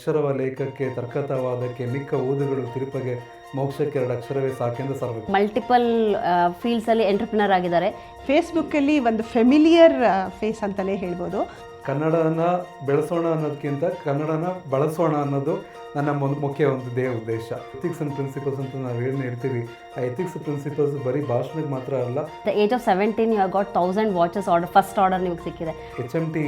ಅಕ್ಷರವ ಲೇಖಕ್ಕೆ ತರ್ಕತವಾದಕ್ಕೆ ಮಿಕ್ಕ ಓದುಗಳು ತಿರುಪಗೆ ಮೋಕ್ಷಕ್ಕೆ ಎರಡು ಅಕ್ಷರವೇ ಸಾಕೆಂದು ಸರ್ವ ಮಲ್ಟಿಪಲ್ ಫೀಲ್ಡ್ಸಲ್ಲಿ ಎಂಟರ್ಪ್ರಿನರ್ ಆಗಿದ್ದಾರೆ. ಫೇಸ್ಬುಕ್ಕಲ್ಲಿ ಒಂದು ಫೆಮಿಲಿಯರ್ ಫೇಸ್ ಅಂತಲೇ ಹೇಳ್ಬೋದು. ಕನ್ನಡನ ಬೆಳೆಸೋಣ ಅನ್ನೋದಕ್ಕಿಂತ ಕನ್ನಡನ ಬಳಸೋಣ ಅನ್ನೋದು ನನ್ನ ಮುಖ್ಯ ಒಂದು ಉದ್ದೇಶ. ಎಥಿಕ್ಸ್ ಆ್ಯಂಡ್ ಪ್ರಿನ್ಸಿಪಲ್ಸ್ ಅಂತ ನಾವು ಏನು ಹೇಳ್ತೀವಿ, ಆ ಎಥಿಕ್ಸ್ ಪ್ರಿನ್ಸಿಪಲ್ಸ್ ಬರೀ ಭಾಷಣಕ್ಕೆ ಮಾತ್ರ ಅಲ್ಲ. The age of 17 you got 1000 watches order, first order ನಿಮಗೆ ಸಿಕ್ಕಿದೆ. HMT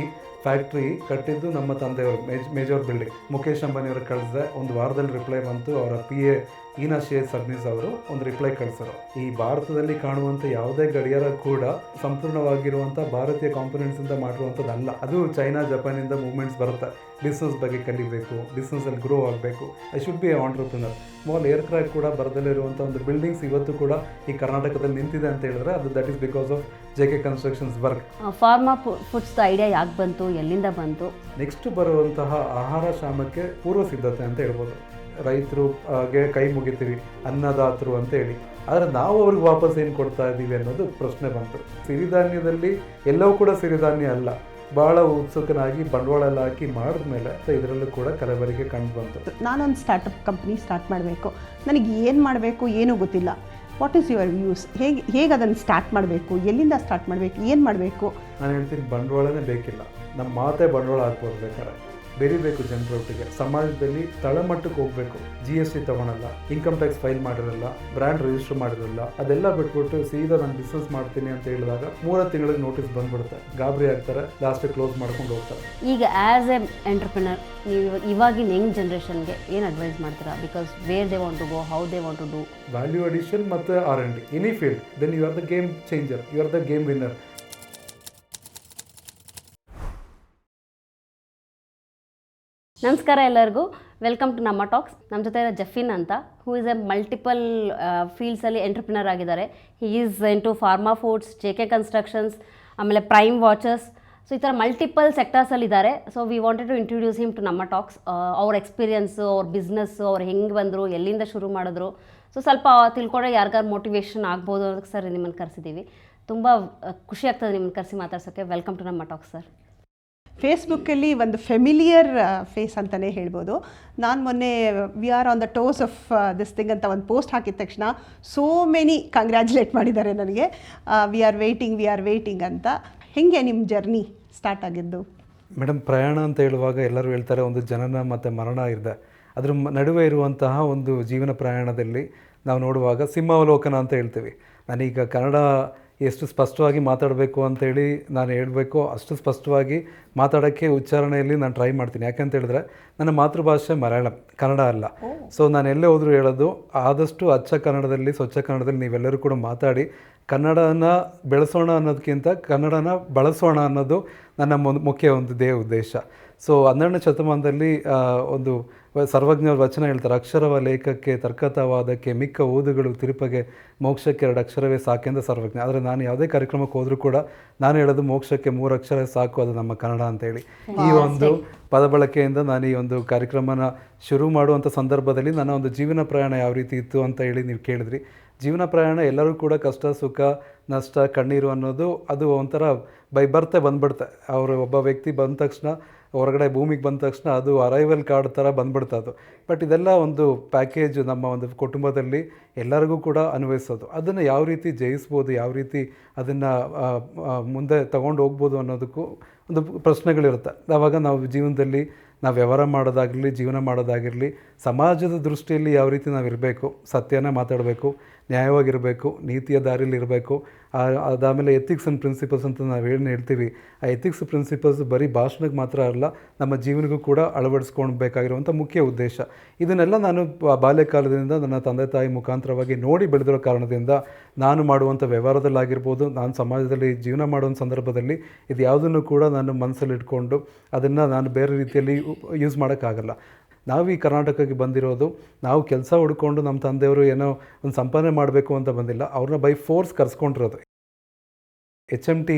ಫ್ಯಾಕ್ಟ್ರಿ ಕಟ್ಟಿದ್ದು ನಮ್ಮ ತಂದೆಯವರು, ಮೇಜರ್ ಬಿಲ್ಡಿಂಗ್. ಮುಖೇಶ್ ಅಂಬಾನಿಯವರು ಕಳಿಸಿದೆ, ಒಂದು ವಾರದಲ್ಲಿ ರಿಪ್ಲೈ ಬಂತು. ಅವರ PA ಈನಾ ಶೇರ್ ಸರ್ನೀಸ್ ಅವರು ಒಂದು ರಿಪ್ಲೈ ಕಳಿಸರು. ಈ ಭಾರತದಲ್ಲಿ ಕಾಣುವಂಥ ಯಾವುದೇ ಗಡಿಯಾರ ಕೂಡ ಸಂಪೂರ್ಣವಾಗಿರುವಂಥ ಭಾರತೀಯ ಕಾಂಪೊನೆಂಟ್ಸ್ ಇಂದ ಮಾಡಿರುವಂಥದ್ದಲ್ಲ. ಅದು ಚೈನಾ ಜಪಾನಿಂದ ಮೂವ್ಮೆಂಟ್ಸ್ ಬರುತ್ತೆ. ಬಿಸ್ನೆಸ್ ಬಗ್ಗೆ ಕಲಿಬೇಕು, ಬಿಸ್ನೆಸ್ಸಲ್ಲಿ ಗ್ರೋ ಆಗಬೇಕು. I should be a entrepreneur. Small aircraft ಕೂಡ ಬರದಲ್ಲಿರುವಂಥ ಒಂದು ಬಿಲ್ಡಿಂಗ್ಸ್ ಇವತ್ತು ಕೂಡ ಈ ಕರ್ನಾಟಕದಲ್ಲಿ ನಿಂತಿದೆ ಅಂತ ಹೇಳಿದ್ರೆ ಅದು that is because of JK constructions work. Pharma foods idea ಯಾಕೆ ಬಂತು, ಎಲ್ಲಿಂದ ಬಂತು? ನೆಕ್ಸ್ಟ್ ಬರುವಂತಹ ಆಹಾರ ಕ್ಷಾಮಕ್ಕೆ ಪೂರ್ವ ಸಿದ್ಧತೆ ಅಂತ ಹೇಳ್ಬೋದು. ರೈತರು ಕೈ ಮುಗಿತೀವಿ, ಅನ್ನದಾತರು ಅಂತ ಹೇಳಿ, ಆದರೆ ನಾವು ಅವ್ರಿಗೆ ವಾಪಸ್ ಏನು ಕೊಡ್ತಾ ಇದ್ದೀವಿ ಅನ್ನೋದು ಪ್ರಶ್ನೆ ಬಂತು. ಸಿರಿಧಾನ್ಯದಲ್ಲಿ ಎಲ್ಲವೂ ಕೂಡ ಸಿರಿಧಾನ್ಯ ಅಲ್ಲ. ಭಾಳ ಉತ್ಸುಕನಾಗಿ ಬಂಡವಾಳ ಎಲ್ಲ ಹಾಕಿ ಮಾಡಿದ್ಮೇಲೆ ಇದರಲ್ಲೂ ಕೂಡ ಕಲಬೆರಕೆ ಕಂಡು ಬಂತು. ನಾನೊಂದು ಸ್ಟಾರ್ಟಪ್ ಕಂಪ್ನಿ ಸ್ಟಾರ್ಟ್ ಮಾಡಬೇಕು, ನನಗೆ ಏನು ಮಾಡಬೇಕು ಏನೂ ಗೊತ್ತಿಲ್ಲ. What is your views? ಹೇಗೆ ಅದನ್ನು ಸ್ಟಾರ್ಟ್ ಮಾಡಬೇಕು, ಎಲ್ಲಿಂದ ಸ್ಟಾರ್ಟ್ ಮಾಡಬೇಕು, ಏನು ಮಾಡಬೇಕು? ನಾನು ಹೇಳ್ತೀನಿ, ಬಂಡವಾಳನೇ ಬೇಕಿಲ್ಲ, ನಮ್ಮ ಮಾತೇ ಬಂಡವಾಳ ಹಾಕ್ಬೋದು. ಬೇಕಾದ್ರೆ ಬೆರಿಬೇಕು ಜನರೊಟ್ಟಿಗೆ, ಸಮಾಜದಲ್ಲಿ ತಳಮಟ್ಟಕ್ಕೆ ಹೋಗಬೇಕು. GST ತಗೊಳಲ್ಲ, ಇನ್ಕಮ್ ಟ್ಯಾಕ್ಸ್ ಫೈಲ್ ಮಾಡಿರಲ್ಲ, ಬ್ರ್ಯಾಂಡ್ ರಿಜಿಸ್ಟರ್ ಮಾಡಿರಲ್ಲ, ಅದೆಲ್ಲ ಬಿಟ್ಬಿಟ್ಟು ಸೀದಾ ನಾನು ಬಿಸ್ನೆಸ್ ಮಾಡ್ತೀನಿ ಅಂತ ಹೇಳಿದಾಗ 3 ತಿಂಗಳಿಗೆ ನೋಟಿಸ್ ಬಂದ್ಬಿಡುತ್ತೆ. ಗಾಬರಿ ಆಗ್ತಾರೆ, ಲಾಸ್ಟ್ ಕ್ಲೋಸ್ ಮಾಡ್ಕೊಂಡು ಹೋಗ್ತಾರೆ. ಈಗ ಆ್ಯಸ್ ಎ ಎಂಟರ್ಪ್ರಿನರ್ ನೀವು ಇವಾಗಿನ ಯಂಗ್ ಜನ್ರೇಷನ್ಗೆ ಏನು ಅಡ್ವೈಸ್ ಮಾಡ್ತೀರಾ? Because where they want to go, how they want to do. Value addition ಮತ್ತು R&D any field, then you are the game changer, you are the game winner. ನಮಸ್ಕಾರ ಎಲ್ಲರಿಗೂ, welcome to ನಮ್ಮ tax. ನಮ್ಮ ಜೊತೆ ಜಫಿನ್ ಅಂತ, who is a multiple ಫೀಲ್ಡ್ಸಲ್ಲಿ entrepreneur ಆಗಿದ್ದಾರೆ. He is into pharma foods, JK constructions, ಆಮೇಲೆ ಪ್ರೈಮ್ ವಾಚಸ್. ಸೊ ಈ ಥರ ಮಲ್ಟಿಪಲ್ ಸೆಕ್ಟರ್ಸಲ್ಲಿದ್ದಾರೆ. So we wanted to introduce him to ನಮ್ಮ ಟಾಕ್ಸ್. ಅವ್ರ ಎಕ್ಸ್ಪೀರಿಯನ್ಸು, ಅವ್ರ ಬಿಸ್ನೆಸ್ಸು, ಅವ್ರು ಹೆಂಗೆ ಬಂದರು, ಎಲ್ಲಿಂದ ಶುರು ಮಾಡಿದ್ರು, ಸೊ ಸ್ವಲ್ಪ ತಿಳ್ಕೊಂಡ್ರೆ ಯಾರಿಗಾರು ಮೋಟಿವೇಶನ್ ಆಗ್ಬೋದು ಅದಕ್ಕೆ ಸರ್ ನಿಮ್ಮನ್ನು ಕರೆಸಿದ್ದೀವಿ. ತುಂಬ ಖುಷಿ ಆಗ್ತದೆ ನಿಮ್ಮನ್ನು ಕರೆಸಿ ಮಾತಾಡ್ಸೋಕ್ಕೆ. ವೆಲ್ಕಮ್ ಟು ನಮ್ಮ ಟಾಕ್ಸ್ ಸರ್. ಫೇಸ್ಬುಕ್ಕಲ್ಲಿ ಒಂದು ಫೆಮಿಲಿಯರ್ ಫೇಸ್ ಅಂತಲೇ ಹೇಳ್ಬೋದು. ನಾನು ಮೊನ್ನೆ we are on the toes of this thing ಅಂತ ಒಂದು ಪೋಸ್ಟ್ ಹಾಕಿದ ತಕ್ಷಣ ಸೋ ಮೆನಿ ಕಂಗ್ರ್ಯಾಚುಲೇಟ್ ಮಾಡಿದ್ದಾರೆ ನನಗೆ. ವಿ ಆರ್ ವೇಟಿಂಗ್ ಅಂತ. ಹೇಗೆ ನಿಮ್ಮ ಜರ್ನಿ ಸ್ಟಾರ್ಟ್ ಆಗಿದ್ದು? ಮೇಡಮ್, ಪ್ರಯಾಣ ಅಂತ ಹೇಳುವಾಗ ಎಲ್ಲರೂ ಹೇಳ್ತಾರೆ ಒಂದು ಜನನ ಮತ್ತು ಮರಣ ಇದೆ. ಅದ್ರ ನಡುವೆ ಇರುವಂತಹ ಒಂದು ಜೀವನ ಪ್ರಯಾಣದಲ್ಲಿ ನಾವು ನೋಡುವಾಗ ಸಿಂಹಾವಲೋಕನ ಅಂತ ಹೇಳ್ತೀವಿ. ನಾನೀಗ ಕನ್ನಡ ಎಷ್ಟು ಸ್ಪಷ್ಟವಾಗಿ ಮಾತಾಡಬೇಕು ಅಂತೇಳಿ ನಾನು ಹೇಳಬೇಕು, ಅಷ್ಟು ಸ್ಪಷ್ಟವಾಗಿ ಮಾತಾಡೋಕ್ಕೆ ಉಚ್ಚಾರಣೆಯಲ್ಲಿ ನಾನು ಟ್ರೈ ಮಾಡ್ತೀನಿ. ಯಾಕಂತ ಹೇಳಿದ್ರೆ ನನ್ನ ಮಾತೃಭಾಷೆ ಮಲಯಾಳಂ, ಕನ್ನಡ ಅಲ್ಲ. ಸೊ ನಾನು ಎಲ್ಲೇ ಹೋದರೂ ಹೇಳೋದು, ಆದಷ್ಟು ಅಚ್ಚ ಕನ್ನಡದಲ್ಲಿ, ಸ್ವಚ್ಛ ಕನ್ನಡದಲ್ಲಿ ನೀವೆಲ್ಲರೂ ಕೂಡ ಮಾತಾಡಿ ಕನ್ನಡನ ಬೆಳೆಸೋಣ ಅನ್ನೋದಕ್ಕಿಂತ ಕನ್ನಡನ ಬಳಸೋಣ ಅನ್ನೋದು ನನ್ನ ಮುಖ್ಯ ಒಂದು ಉದ್ದೇಶ. ಸೊ 12ನೇ ಶತಮಾನದಲ್ಲಿ ಒಂದು ಸರ್ವಜ್ಞ ವಚನ ಹೇಳ್ತಾರೆ, ಅಕ್ಷರವ ಲೇಖಕ್ಕೆ ತರ್ಕತವಾದಕ್ಕೆ ಮಿಕ್ಕ ಓದುಗಳು ತಿರುಪಗೆ ಮೋಕ್ಷಕ್ಕೆ 2 ಅಕ್ಷರವೇ ಸಾಕೆಂದು ಸರ್ವಜ್ಞ. ಆದರೆ ನಾನು ಯಾವುದೇ ಕಾರ್ಯಕ್ರಮಕ್ಕೆ ಹೋದರೂ ಕೂಡ ನಾನು ಹೇಳೋದು ಮೋಕ್ಷಕ್ಕೆ 3 ಅಕ್ಷರ ಸಾಕು, ಅದು ನಮ್ಮ ಕನ್ನಡ ಅಂತೇಳಿ. ಈ ಒಂದು ಪದ ಬಳಕೆಯಿಂದ ನಾನು ಈ ಒಂದು ಕಾರ್ಯಕ್ರಮನ ಶುರು ಮಾಡುವಂಥ ಸಂದರ್ಭದಲ್ಲಿ ನನ್ನ ಒಂದು ಜೀವನ ಪ್ರಯಾಣ ಯಾವ ರೀತಿ ಇತ್ತು ಅಂತ ಹೇಳಿ ನೀವು ಕೇಳಿದ್ರಿ. ಜೀವನ ಪ್ರಯಾಣ ಎಲ್ಲರೂ ಕೂಡ ಕಷ್ಟ, ಸುಖ, ನಷ್ಟ, ಕಣ್ಣೀರು ಅನ್ನೋದು ಅದು ಒಂಥರ ಬೈ ಬರ್ತೆ ಬಂದ್ಬಿಡುತ್ತೆ. ಅವರು ಒಬ್ಬ ವ್ಯಕ್ತಿ ಬಂದ ತಕ್ಷಣ, ಹೊರಗಡೆ ಭೂಮಿಗೆ ಬಂದ ತಕ್ಷಣ ಅದು ಅರೈವಲ್ ಕಾರ್ಡ್ ಥರ ಬಂದ್ಬಿಡ್ತು ಅದು. ಬಟ್ ಇದೆಲ್ಲ ಒಂದು ಪ್ಯಾಕೇಜು ನಮ್ಮ ಒಂದು ಕುಟುಂಬದಲ್ಲಿ ಎಲ್ಲರಿಗೂ ಕೂಡ ಅನ್ವಯಿಸೋದು. ಅದನ್ನು ಯಾವ ರೀತಿ ಜಯಿಸ್ಬೋದು, ಯಾವ ರೀತಿ ಅದನ್ನು ಮುಂದೆ ತಗೊಂಡು ಹೋಗ್ಬೋದು ಅನ್ನೋದಕ್ಕೂ ಒಂದು ಪ್ರಶ್ನೆಗಳಿರುತ್ತೆ. ಆವಾಗ ನಾವು ಜೀವನದಲ್ಲಿ ನಾವು ವ್ಯವಹಾರ ಮಾಡೋದಾಗಿರಲಿ, ಜೀವನ ಮಾಡೋದಾಗಿರಲಿ, ಸಮಾಜದ ದೃಷ್ಟಿಯಲ್ಲಿ ಯಾವ ರೀತಿ ನಾವು ಇರಬೇಕು, ಸತ್ಯನ ಮಾತಾಡಬೇಕು, ನ್ಯಾಯವಾಗಿರಬೇಕು, ನೀತಿಯ ದಾರಿಯಲ್ಲಿ ಇರಬೇಕು. ಅದಾದಮೇಲೆ ಎಥಿಕ್ಸ್ ಆ್ಯಂಡ್ ಪ್ರಿನ್ಸಿಪಲ್ಸ್ ಅಂತ ನಾವು ಏನು ಹೇಳ್ತೀವಿ, ಆ ಎಥಿಕ್ಸ್ ಪ್ರಿನ್ಸಿಪಲ್ಸ್ ಬರೀ ಭಾಷಣಕ್ಕೆ ಮಾತ್ರ ಅಲ್ಲ, ನಮ್ಮ ಜೀವನಕ್ಕೂ ಕೂಡ ಅಳವಡಿಸ್ಕೊಳ್ಬೇಕಾಗಿರುವಂಥ ಮುಖ್ಯ ಉದ್ದೇಶ. ಇದನ್ನೆಲ್ಲ ನಾನು ಬಾಲ್ಯಕಾಲದಿಂದ ನನ್ನ ತಂದೆ ತಾಯಿ ಮುಖಾಂತರವಾಗಿ ನೋಡಿ ಬೆಳೆದಿರೋ ಕಾರಣದಿಂದ ನಾನು ಮಾಡುವಂಥ ವ್ಯವಹಾರದಲ್ಲಾಗಿರ್ಬೋದು, ನಾನು ಸಮಾಜದಲ್ಲಿ ಜೀವನ ಮಾಡುವಂಥ ಸಂದರ್ಭದಲ್ಲಿ ಇದು ಯಾವುದನ್ನು ಕೂಡ ನಾನು ಮನಸ್ಸಲ್ಲಿ ಇಟ್ಕೊಂಡು ಅದನ್ನು ನಾನು ಬೇರೆ ರೀತಿಯಲ್ಲಿ ಯೂಸ್ ಮಾಡೋಕ್ಕಾಗಲ್ಲ. ನಾವು ಈ ಕರ್ನಾಟಕಕ್ಕೆ ಬಂದಿರೋದು, ನಾವು ಕೆಲಸ ಹುಡ್ಕೊಂಡು ನಮ್ಮ ತಂದೆಯವರು ಏನೋ ಒಂದು ಸಂಪಾದನೆ ಮಾಡಬೇಕು ಅಂತ ಬಂದಿಲ್ಲ, ಅವ್ರನ್ನ ಬೈ ಫೋರ್ಸ್ ಕರೆಸ್ಕೊಂಡಿರೋದು. HMT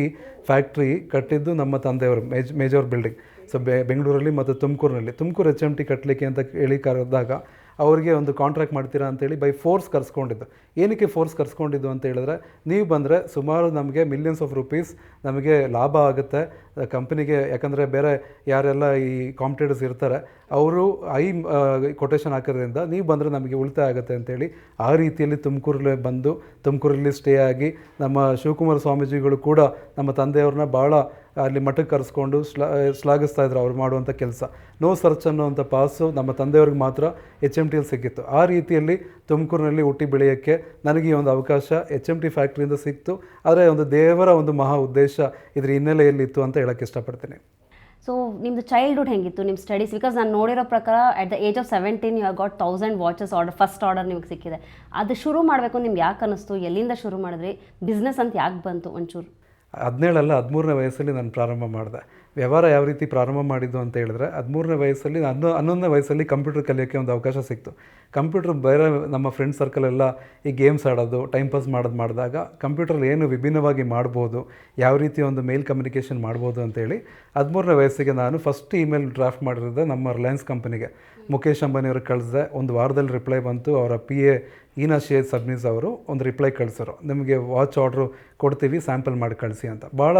ಫ್ಯಾಕ್ಟ್ರಿ ಕಟ್ಟಿದ್ದು ನಮ್ಮ ತಂದೆಯವರು, ಮೇಜರ್ ಬಿಲ್ಡಿಂಗ್. ಸೊ ಬೆಂಗಳೂರಲ್ಲಿ ಮತ್ತು ತುಮಕೂರಿನಲ್ಲಿ. ತುಮಕೂರು HMT ಕಟ್ಟಲಿಕ್ಕೆ ಅಂತ ಹೇಳಿ ಕರೆದಾಗ ಅವರಿಗೆ ಒಂದು ಕಾಂಟ್ರಾಕ್ಟ್ ಮಾಡ್ತೀರಾ ಅಂತೇಳಿ ಬೈ ಫೋರ್ಸ್ ಕರ್ಸ್ಕೊಂಡಿದ್ದು. ಏನಕ್ಕೆ ಫೋರ್ಸ್ ಕರ್ಸ್ಕೊಂಡಿದ್ದು ಅಂತ ಹೇಳಿದ್ರೆ, ನೀವು ಬಂದರೆ ಸುಮಾರು ನಮಗೆ ಮಿಲಿಯನ್ಸ್ ಆಫ್ ರುಪೀಸ್ ನಮಗೆ ಲಾಭ ಆಗುತ್ತೆ ಕಂಪನಿಗೆ. ಯಾಕಂದರೆ ಬೇರೆ ಯಾರೆಲ್ಲ ಈ ಕಾಂಪಿಟೇಟರ್ಸ್ ಇರ್ತಾರೆ ಅವರು ಕೊಟೇಶನ್ ಹಾಕೋದ್ರಿಂದ ನೀವು ಬಂದರೆ ನಮಗೆ ಉಳಿತಾಯ ಆಗುತ್ತೆ ಅಂತೇಳಿ ಆ ರೀತಿಯಲ್ಲಿ ತುಮಕೂರಲ್ಲಿ ಬಂದು ತುಮಕೂರಲ್ಲಿ ಸ್ಟೇ ಆಗಿ ನಮ್ಮ ಶಿವಕುಮಾರ ಸ್ವಾಮೀಜಿಗಳು ಕೂಡ ನಮ್ಮ ತಂದೆಯವ್ರನ್ನ ಭಾಳ ಅಲ್ಲಿ ಮಠಕ್ಕೆ ಕರೆಸ್ಕೊಂಡು ಶ್ಲಾಘಿಸ್ತಾ ಇದ್ರು ಅವ್ರು ಮಾಡುವಂಥ ಕೆಲಸ. ನೋ ಸರ್ಚ್ ಅನ್ನೋವಂಥ ಪಾಸು ನಮ್ಮ ತಂದೆಯವ್ರಿಗೆ ಮಾತ್ರ HMT ಸಿಕ್ಕಿತ್ತು. ಆ ರೀತಿಯಲ್ಲಿ ತುಮಕೂರಿನಲ್ಲಿ ಹುಟ್ಟಿ ಬೆಳೆಯೋಕ್ಕೆ ನನಗೆ ಈ ಒಂದು ಅವಕಾಶ HMT ಫ್ಯಾಕ್ಟ್ರಿಯಿಂದ ಸಿಕ್ತು. ಆದರೆ ಒಂದು ದೇವರ ಒಂದು ಮಹಾ ಉದ್ದೇಶ ಇದ್ರ ಹಿನ್ನೆಲೆಯಲ್ಲಿತ್ತು ಅಂತ ಹೇಳೋಕ್ಕೆ ಇಷ್ಟಪಡ್ತೀನಿ. ಸೊ ನಿಮ್ಮದು ಚೈಲ್ಡ್ಹುಡ್ ಹೆಂಗಿತ್ತು, ನಿಮ್ಮ ಸ್ಟಡೀಸ್? ಬಿಕಾಸ್ ನಾನು ನೋಡಿರೋ ಪ್ರಕಾರ at the age of 17 you got 1000 watches order, first order ನಿಮಗೆ ಸಿಕ್ಕಿದೆ. ಅದು ಶುರು ಮಾಡಬೇಕು ನಿಮ್ಗೆ ಯಾಕೆ ಅನ್ನಿಸ್ತು? ಎಲ್ಲಿಂದ ಶುರು ಮಾಡಿದ್ರಿ? ಬಿಸ್ನೆಸ್ ಅಂತ ಯಾಕೆ ಬಂತು ಒಂಚೂರು? 17 ಅಲ್ಲ 13ನೇ ವಯಸ್ಸಲ್ಲಿ ನಾನು ಪ್ರಾರಂಭ ಮಾಡಿದೆ. ವ್ಯವಹಾರ ಯಾವ ರೀತಿ ಪ್ರಾರಂಭ ಮಾಡಿದ್ದು ಅಂತ ಹೇಳಿದ್ರೆ, 13ನೇ ವಯಸ್ಸಲ್ಲಿ 11ನೇ ವಯಸ್ಸಲ್ಲಿ ಕಂಪ್ಯೂಟರ್ ಕಲಿಯೋಕ್ಕೆ ಒಂದು ಅವಕಾಶ ಸಿಕ್ತು. ಕಂಪ್ಯೂಟರ್ ಬೇರೆ ನಮ್ಮ ಫ್ರೆಂಡ್ ಸರ್ಕಲೆಲ್ಲ ಈ ಗೇಮ್ಸ್ ಆಡೋದು, ಟೈಮ್ ಪಾಸ್ ಮಾಡಿದಾಗ ಕಂಪ್ಯೂಟ್ರಲ್ಲಿ ಏನು ವಿಭಿನ್ನವಾಗಿ ಮಾಡ್ಬೋದು, ಯಾವ ರೀತಿ ಒಂದು ಮೇಲ್ ಕಮ್ಯುನಿಕೇಷನ್ ಮಾಡ್ಬೋದು ಅಂತೇಳಿ 13ನೇ ವಯಸ್ಸಿಗೆ ನಾನು ಫಸ್ಟ್ ಇಮೇಲ್ ಡ್ರಾಫ್ಟ್ ಮಾಡಿರೋದೆ ನಮ್ಮ ರಿಲಯನ್ಸ್ ಕಂಪನಿಗೆ. ಮುಖೇಶ್ ಅಂಬಾನಿಯವ್ರಿಗೆ ಕಳಿಸಿದೆ. ಒಂದು ವಾರದಲ್ಲಿ ರಿಪ್ಲೈ ಬಂತು. ಅವರ PA ಈನಾ ಶೇರ್ ಸಬ್ನೀಸ್ ಅವರು ಒಂದು ರಿಪ್ಲೈ ಕಳಿಸೋರು, ನಿಮಗೆ ವಾಚ್ ಆರ್ಡ್ರು ಕೊಡ್ತೀವಿ, ಸ್ಯಾಂಪಲ್ ಮಾಡಿ ಕಳಿಸಿ ಅಂತ. ಭಾಳ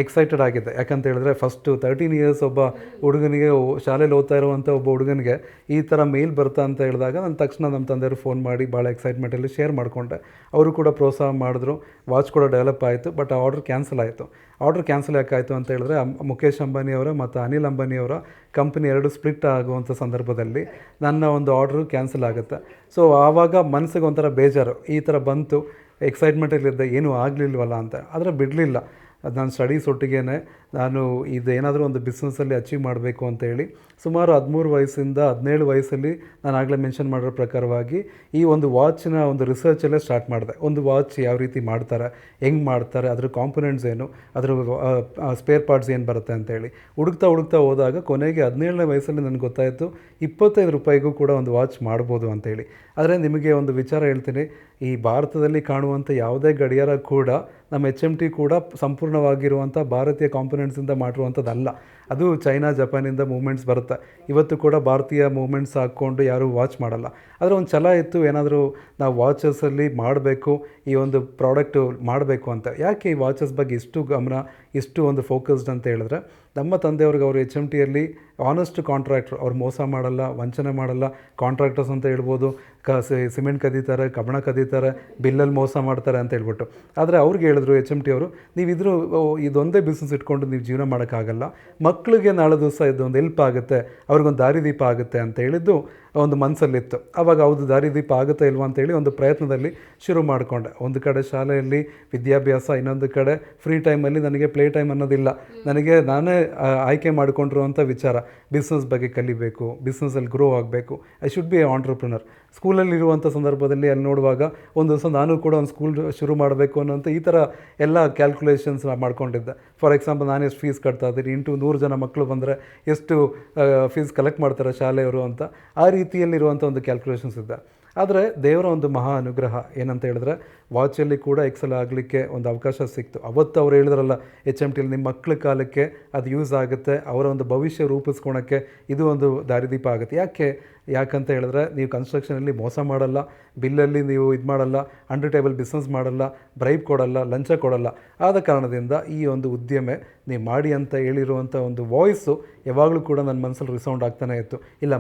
ಎಕ್ಸೈಟೆಡ್ ಆಗಿದೆ. ಯಾಕಂತ ಹೇಳಿದ್ರೆ ಫಸ್ಟು 13 ಇಯರ್ಸ್ ಒಬ್ಬ ಹುಡುಗನಿಗೆ, ಶಾಲೆಯಲ್ಲಿ ಓದ್ತಾ ಇರುವಂಥ ಒಬ್ಬ ಹುಡುಗನಿಗೆ ಈ ಥರ ಮೇಲ್ ಬರ್ತಾ ಅಂತ ಹೇಳಿದಾಗ ನಾನು ತಕ್ಷಣ ನಮ್ಮ ತಂದೆಯವರು ಫೋನ್ ಮಾಡಿ ಭಾಳ ಎಕ್ಸೈಟ್ಮೆಂಟಲ್ಲಿ ಶೇರ್ ಮಾಡಿಕೊಂಡೆ. ಅವರು ಕೂಡ ಪ್ರೋತ್ಸಾಹ ಮಾಡಿದ್ರು. ವಾಚ್ ಕೂಡ ಡೆವಲಪ್ ಆಯಿತು. ಬಟ್ ಆ ಆರ್ಡ್ರ್ ಕ್ಯಾನ್ಸಲ್ ಆಯಿತು. ಆರ್ಡ್ರ್ ಕ್ಯಾನ್ಸಲ್ ಯಾಕಾಯಿತು ಅಂತ ಹೇಳಿದ್ರೆ, ಮುಖೇಶ್ ಅಂಬಾನಿಯವರ ಮತ್ತು ಅನಿಲ್ ಅಂಬಾನಿಯವರ ಕಂಪನಿ ಎರಡು ಸ್ಪ್ಲಿಟ್ ಆಗುವಂಥ ಸಂದರ್ಭದಲ್ಲಿ ನನ್ನ ಒಂದು ಆರ್ಡ್ರು ಕ್ಯಾನ್ಸಲ್ ಆಗುತ್ತೆ. ಸೊ ಆವಾಗ ಮನಸ್ಸಿಗೆ ಒಂಥರ ಬೇಜಾರು, ಈ ಥರ ಬಂತು, ಎಕ್ಸೈಟ್ಮೆಂಟಲ್ಲಿದ್ದೆ, ಏನೂ ಆಗಲಿಲ್ವಲ್ಲ ಅಂತ. ಆದರೆ ಬಿಡಲಿಲ್ಲ. ಅದು ನನ್ನ ಸ್ಟಡೀಸ್ ಒಟ್ಟಿಗೆ ನಾನು ಇದೇನಾದರೂ ಒಂದು ಬಿಸ್ನೆಸ್ಸಲ್ಲಿ ಅಚೀವ್ ಮಾಡಬೇಕು ಅಂತೇಳಿ ಸುಮಾರು 13 ವಯಸ್ಸಿಂದ 17 ವಯಸ್ಸಲ್ಲಿ ನಾನು ಆಗಲೇ ಮೆನ್ಷನ್ ಮಾಡಿರೋ ಪ್ರಕಾರವಾಗಿ ಈ ಒಂದು ವಾಚಿನ ಒಂದು ರಿಸರ್ಚಲ್ಲೇ ಸ್ಟಾರ್ಟ್ ಮಾಡಿದೆ. ಒಂದು ವಾಚ್ ಯಾವ ರೀತಿ ಮಾಡ್ತಾರೆ, ಹೆಂಗೆ ಮಾಡ್ತಾರೆ, ಅದ್ರ ಕಾಂಪೊನೆಂಟ್ಸ್ ಏನು, ಅದ್ರ ಸ್ಪೇರ್ ಪಾರ್ಟ್ಸ್ ಏನು ಬರುತ್ತೆ ಅಂತೇಳಿ ಹುಡುಕ್ತಾ ಹೋದಾಗ ಕೊನೆಗೆ 17ನೇ ವಯಸ್ಸಲ್ಲಿ ನನಗೆ ಗೊತ್ತಾಯಿತು 25 ರೂಪಾಯಿಗೂ ಕೂಡ ಒಂದು ವಾಚ್ ಮಾಡ್ಬೋದು ಅಂತೇಳಿ. ಆದರೆ ನಿಮಗೆ ಒಂದು ವಿಚಾರ ಹೇಳ್ತೀನಿ, ಈ ಭಾರತದಲ್ಲಿ ಕಾಣುವಂಥ ಯಾವುದೇ ಗಡಿಯಾರ ಕೂಡ ನಮ್ಮ HMT ಕೂಡ ಸಂಪೂರ್ಣವಾಗಿರುವಂಥ ಭಾರತೀಯ ಕಾಂಪೊನೆಂಟ್ಸಿಂದ ಮಾಡಿರುವಂಥದ್ದಲ್ಲ. ಅದು ಚೈನಾ, ಜಪಾನಿಂದ ಮೂವ್ಮೆಂಟ್ಸ್ ಬರುತ್ತೆ. ಇವತ್ತು ಕೂಡ ಭಾರತೀಯ ಮೂವ್ಮೆಂಟ್ಸ್ ಹಾಕ್ಕೊಂಡು ಯಾರೂ ವಾಚ್ ಮಾಡಲ್ಲ. ಆದರೆ ಒಂದು ಛಲ ಇತ್ತು, ಏನಾದರೂ ನಾವು ವಾಚಸಲ್ಲಿ ಮಾಡಬೇಕು, ಈ ಒಂದು ಪ್ರಾಡಕ್ಟು ಮಾಡಬೇಕು ಅಂತ. ಯಾಕೆ ಈ ವಾಚಸ್ ಬಗ್ಗೆ ಇಷ್ಟು ಗಮನ, ಇಷ್ಟು ಒಂದು ಫೋಕಸ್ಡ್ ಅಂತ ಹೇಳಿದ್ರೆ, ನಮ್ಮ ತಂದೆಯವ್ರಿಗೆ ಅವರು HMTಯಲ್ಲಿ ಆನೆಸ್ಟ್ ಕಾಂಟ್ರಾಕ್ಟ್ರು, ಅವ್ರು ಮೋಸ ಮಾಡಲ್ಲ, ವಂಚನೆ ಮಾಡಲ್ಲ. ಕಾಂಟ್ರಾಕ್ಟರ್ಸ್ ಅಂತ ಹೇಳ್ಬೋದು, ಸಿಮೆಂಟ್ ಕದೀತಾರೆ, ಕಬ್ಬಣ ಕದೀತಾರೆ, ಬಿಲ್ಲಲ್ಲಿ ಮೋಸ ಮಾಡ್ತಾರೆ ಅಂತ ಹೇಳ್ಬಿಟ್ಟು. ಆದರೆ ಅವ್ರಿಗೆ ಹೇಳಿದ್ರು HMT ಅವರು, ನೀವು ಇದೊಂದೇ ಬಿಸ್ನೆಸ್ ಇಟ್ಕೊಂಡು ನೀವು ಜೀವನ ಮಾಡೋಕ್ಕಾಗಲ್ಲ, ಮಕ್ಕಳಿಗೆ ನಾಳೆ ದಿವಸ ಇದೊಂದು ಹೆಲ್ಪ್ ಆಗುತ್ತೆ, ಅವ್ರಿಗೊಂದು ದಾರಿದೀಪ ಆಗುತ್ತೆ ಅಂತ ಹೇಳಿದ್ದು ಒಂದು ಮನಸ್ಸಲ್ಲಿತ್ತು. ಆವಾಗ ಹೌದು, ದಾರಿದೀಪ ಆಗುತ್ತಾ ಇಲ್ವಾ ಅಂತೇಳಿ ಒಂದು ಪ್ರಯತ್ನದಲ್ಲಿ ಶುರು ಮಾಡಿಕೊಂಡೆ. ಒಂದು ಕಡೆ ಶಾಲೆಯಲ್ಲಿ ವಿದ್ಯಾಭ್ಯಾಸ, ಇನ್ನೊಂದು ಕಡೆ ಫ್ರೀ ಟೈಮಲ್ಲಿ ನನಗೆ ಪ್ಲೇ ಟೈಮ್ ಅನ್ನೋದಿಲ್ಲ. ನನಗೆ ನಾನೇ ಆಯ್ಕೆ ಮಾಡಿಕೊಂಡಿರುವಂಥ ವಿಚಾರ, ಬಿಸ್ನೆಸ್ ಬಗ್ಗೆ ಕಲಿಬೇಕು, ಬಿಸ್ನೆಸ್ಸಲ್ಲಿ ಗ್ರೋ ಆಗಬೇಕು, I should be a entrepreneur. ಸ್ಕೂಲಲ್ಲಿರುವಂಥ ಸಂದರ್ಭದಲ್ಲಿ ಅಲ್ಲಿ ನೋಡುವಾಗ ಒಂದು ದಿವಸ ನಾನು ಕೂಡ ಒಂದು ಸ್ಕೂಲ್ ಶುರು ಮಾಡಬೇಕು ಅನ್ನೋಂಥ ಈ ಥರ ಎಲ್ಲ ಕ್ಯಾಲ್ಕುಲೇಷನ್ಸ್ ಮಾಡ್ಕೊಂಡಿದ್ದೆ. ಫಾರ್ ಎಕ್ಸಾಂಪಲ್, ನಾನು ಎಷ್ಟು ಫೀಸ್ ಕಟ್ತಾ ಇದ್ದೀನಿ, ಇಂಟು 100 ಜನ ಮಕ್ಕಳು ಬಂದರೆ ಎಷ್ಟು ಫೀಸ್ ಕಲೆಕ್ಟ್ ಮಾಡ್ತಾರೆ ಶಾಲೆಯವರು ಅಂತ, ಆ ರೀತಿಯಲ್ಲಿರುವಂಥ ಒಂದು ಕ್ಯಾಲ್ಕುಲೇಷನ್ಸ್ ಇದ್ದೆ. ಆದರೆ ದೇವರ ಒಂದು ಮಹಾ ಅನುಗ್ರಹ ಏನಂತ ಹೇಳಿದ್ರೆ, ವಾಚಲ್ಲಿ ಕೂಡ ಎಕ್ಸೆಲ್ ಆಗಲಿಕ್ಕೆ ಒಂದು ಅವಕಾಶ ಸಿಕ್ತು. ಅವತ್ತು ಅವ್ರು ಹೇಳಿದ್ರಲ್ಲ HMTಯಲ್ಲಿ ನಿಮ್ಮ ಮಕ್ಕಳ ಕಾಲಕ್ಕೆ ಅದು ಯೂಸ್ ಆಗುತ್ತೆ, ಅವರ ಒಂದು ಭವಿಷ್ಯ ರೂಪಿಸ್ಕೊಳಕ್ಕೆ ಇದು ಒಂದು ದಾರಿದೀಪ ಆಗುತ್ತೆ. ಯಾಕಂತ ಹೇಳಿದ್ರೆ, ನೀವು ಕನ್ಸ್ಟ್ರಕ್ಷನಲ್ಲಿ ಮೋಸ ಮಾಡಲ್ಲ, ಬಿಲ್ಲಲ್ಲಿ ನೀವು ಇದು ಮಾಡಲ್ಲ, ಅಂಡರ್ ಟೇಬಲ್ ಬಿಸ್ನೆಸ್ ಮಾಡಲ್ಲ, ಬ್ರೈಬ್ ಕೊಡಲ್ಲ, ಲಂಚ ಕೊಡಲ್ಲ. ಆದ ಕಾರಣದಿಂದ ಈ ಒಂದು ಉದ್ಯಮ ನೀವು ಮಾಡಿ ಅಂತ ಹೇಳಿರುವಂಥ ಒಂದು ವಾಯ್ಸು ಯಾವಾಗಲೂ ಕೂಡ ನನ್ನ ಮನಸ್ಸಲ್ಲಿ ರಿಸೌಂಡ್ ಆಗ್ತಾನೆ ಇತ್ತು, ಇಲ್ಲ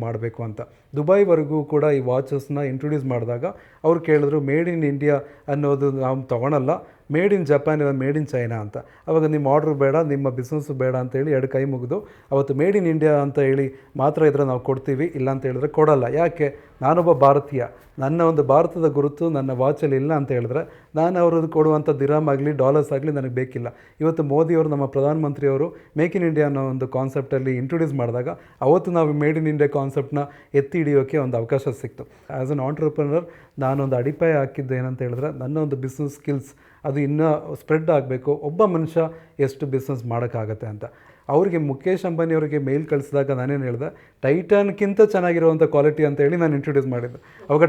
ಮಾಡಬೇಕು ಅಂತ. ದುಬೈವರೆಗೂ ಕೂಡ ಈ ವಾಚಸ್ನ ಇಂಟ್ರೊಡ್ಯೂಸ್ ಮಾಡಿದಾಗ ಅವ್ರು ಕೇಳಿದ್ರು, ಮೇಡ್ ಇನ್ ಇಂಡಿಯಾ ಅನ್ನೋದು ನಾವು ತೊಗೊಳಲ್ಲ, ಮೇಡ್ ಇನ್ ಜಪಾನ್ ಇಲ್ಲ ಮೇಡ್ ಇನ್ ಚೈನಾ ಅಂತ. ಆವಾಗ ನಿಮ್ಮ ಆರ್ಡ್ರ್ ಬೇಡ, ನಿಮ್ಮ ಬಿಸ್ನೆಸ್ಸು ಬೇಡ ಅಂತೇಳಿ ಎರಡು ಕೈ ಮುಗಿದು ಅವತ್ತು ಮೇಡ್ ಇನ್ ಇಂಡಿಯಾ ಅಂತ ಹೇಳಿ ಮಾತ್ರ ಇದ್ರೆ ನಾವು ಕೊಡ್ತೀವಿ, ಇಲ್ಲ ಅಂತ ಹೇಳಿದ್ರೆ ಕೊಡಲ್ಲ. ಯಾಕೆ? ನಾನೊಬ್ಬ ಭಾರತೀಯ, ನನ್ನ ಒಂದು ಭಾರತದ ಗುರುತು ನನ್ನ ವಾಚಲ್ಲಿ ಇಲ್ಲ ಅಂತ ಹೇಳಿದ್ರೆ ನಾನು ಅವ್ರದ್ದು ಕೊಡುವಂಥ ದಿರಾಮ್ ಆಗಲಿ ಡಾಲರ್ಸ್ ಆಗಲಿ ನನಗೆ ಬೇಕಿಲ್ಲ. ಇವತ್ತು ಮೋದಿಯವರು, ನಮ್ಮ ಪ್ರಧಾನಮಂತ್ರಿಯವರು ಮೇಕ್ ಇನ್ ಇಂಡಿಯಾ ಅನ್ನೋ ಒಂದು ಕಾನ್ಸೆಪ್ಟಲ್ಲಿ ಇಂಟ್ರೊಡ್ಯೂಸ್ ಮಾಡಿದಾಗ ಅವತ್ತು ನಾವು ಮೇಡ್ ಇನ್ ಇಂಡಿಯಾ ಕಾನ್ಸೆಪ್ಟನ್ನ ಎತ್ತಿ ಹಿಡಿಯೋಕ್ಕೆ ಒಂದು ಅವಕಾಶ ಸಿಕ್ತು. ಆ್ಯಸ್ ಅನ್ ಆಂಟ್ರಪ್ರನರ್ ನಾನೊಂದು ಅಡಿಪಾಯ ಹಾಕಿದ್ದು ಏನಂತ ಹೇಳಿದ್ರೆ, ನನ್ನ ಒಂದು ಬಿಸ್ನೆಸ್ ಸ್ಕಿಲ್ಸ್ ಅದು ಇನ್ನೂ ಸ್ಪ್ರೆಡ್ ಆಗಬೇಕು, ಒಬ್ಬ ಮನುಷ್ಯ ಎಷ್ಟು ಬಿಸ್ನೆಸ್ ಮಾಡೋಕ್ಕಾಗತ್ತೆ ಅಂತ. ಅವರಿಗೆ ಮುಖೇಶ್ ಅಂಬಾನಿ ಅವರಿಗೆ ಮೇಲ್ ಕಳಿಸಿದಾಗ ನಾನೇನು ಹೇಳಿದೆ, ಟೈಟಾನ್ಗಿಂತ ಚೆನ್ನಾಗಿರುವಂಥ ಕ್ವಾಲಿಟಿ ಅಂತ ಹೇಳಿ ನಾನು ಇಂಟ್ರೊಡ್ಯೂಸ್ ಮಾಡಿದ್ದೆ. ಅವಾಗ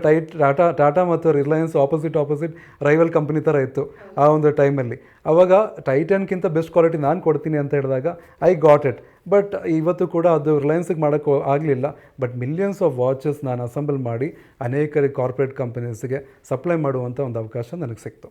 ಟಾಟಾ ಮತ್ತು ರಿಲಯನ್ಸ್ ಆಪೋಸಿಟ್ ರೈವಲ್ ಕಂಪ್ನಿ ಥರ ಇತ್ತು ಆ ಒಂದು ಟೈಮಲ್ಲಿ. ಆವಾಗ ಟೈಟಾನ್ಗಿಂತ ಬೆಸ್ಟ್ ಕ್ವಾಲಿಟಿ ನಾನು ಕೊಡ್ತೀನಿ ಅಂತ ಹೇಳಿದಾಗ ಐ ಗಾಟ್ ಇಟ್. ಬಟ್ ಇವತ್ತು ಕೂಡ ಅದು ರಿಲಯನ್ಸಿಗೆ ಮಾಡೋಕ್ಕೆ ಆಗಲಿಲ್ಲ. ಬಟ್ ಮಿಲಿಯನ್ಸ್ ಆಫ್ ವಾಚಸ್ ನಾನು ಅಸೆಂಬಲ್ ಮಾಡಿ ಅನೇಕ ಕಾರ್ಪೊರೇಟ್ ಕಂಪನೀಸ್ಗೆ ಸಪ್ಲೈ ಮಾಡುವಂಥ ಒಂದು ಅವಕಾಶ ನನಗೆ ಸಿಕ್ತು.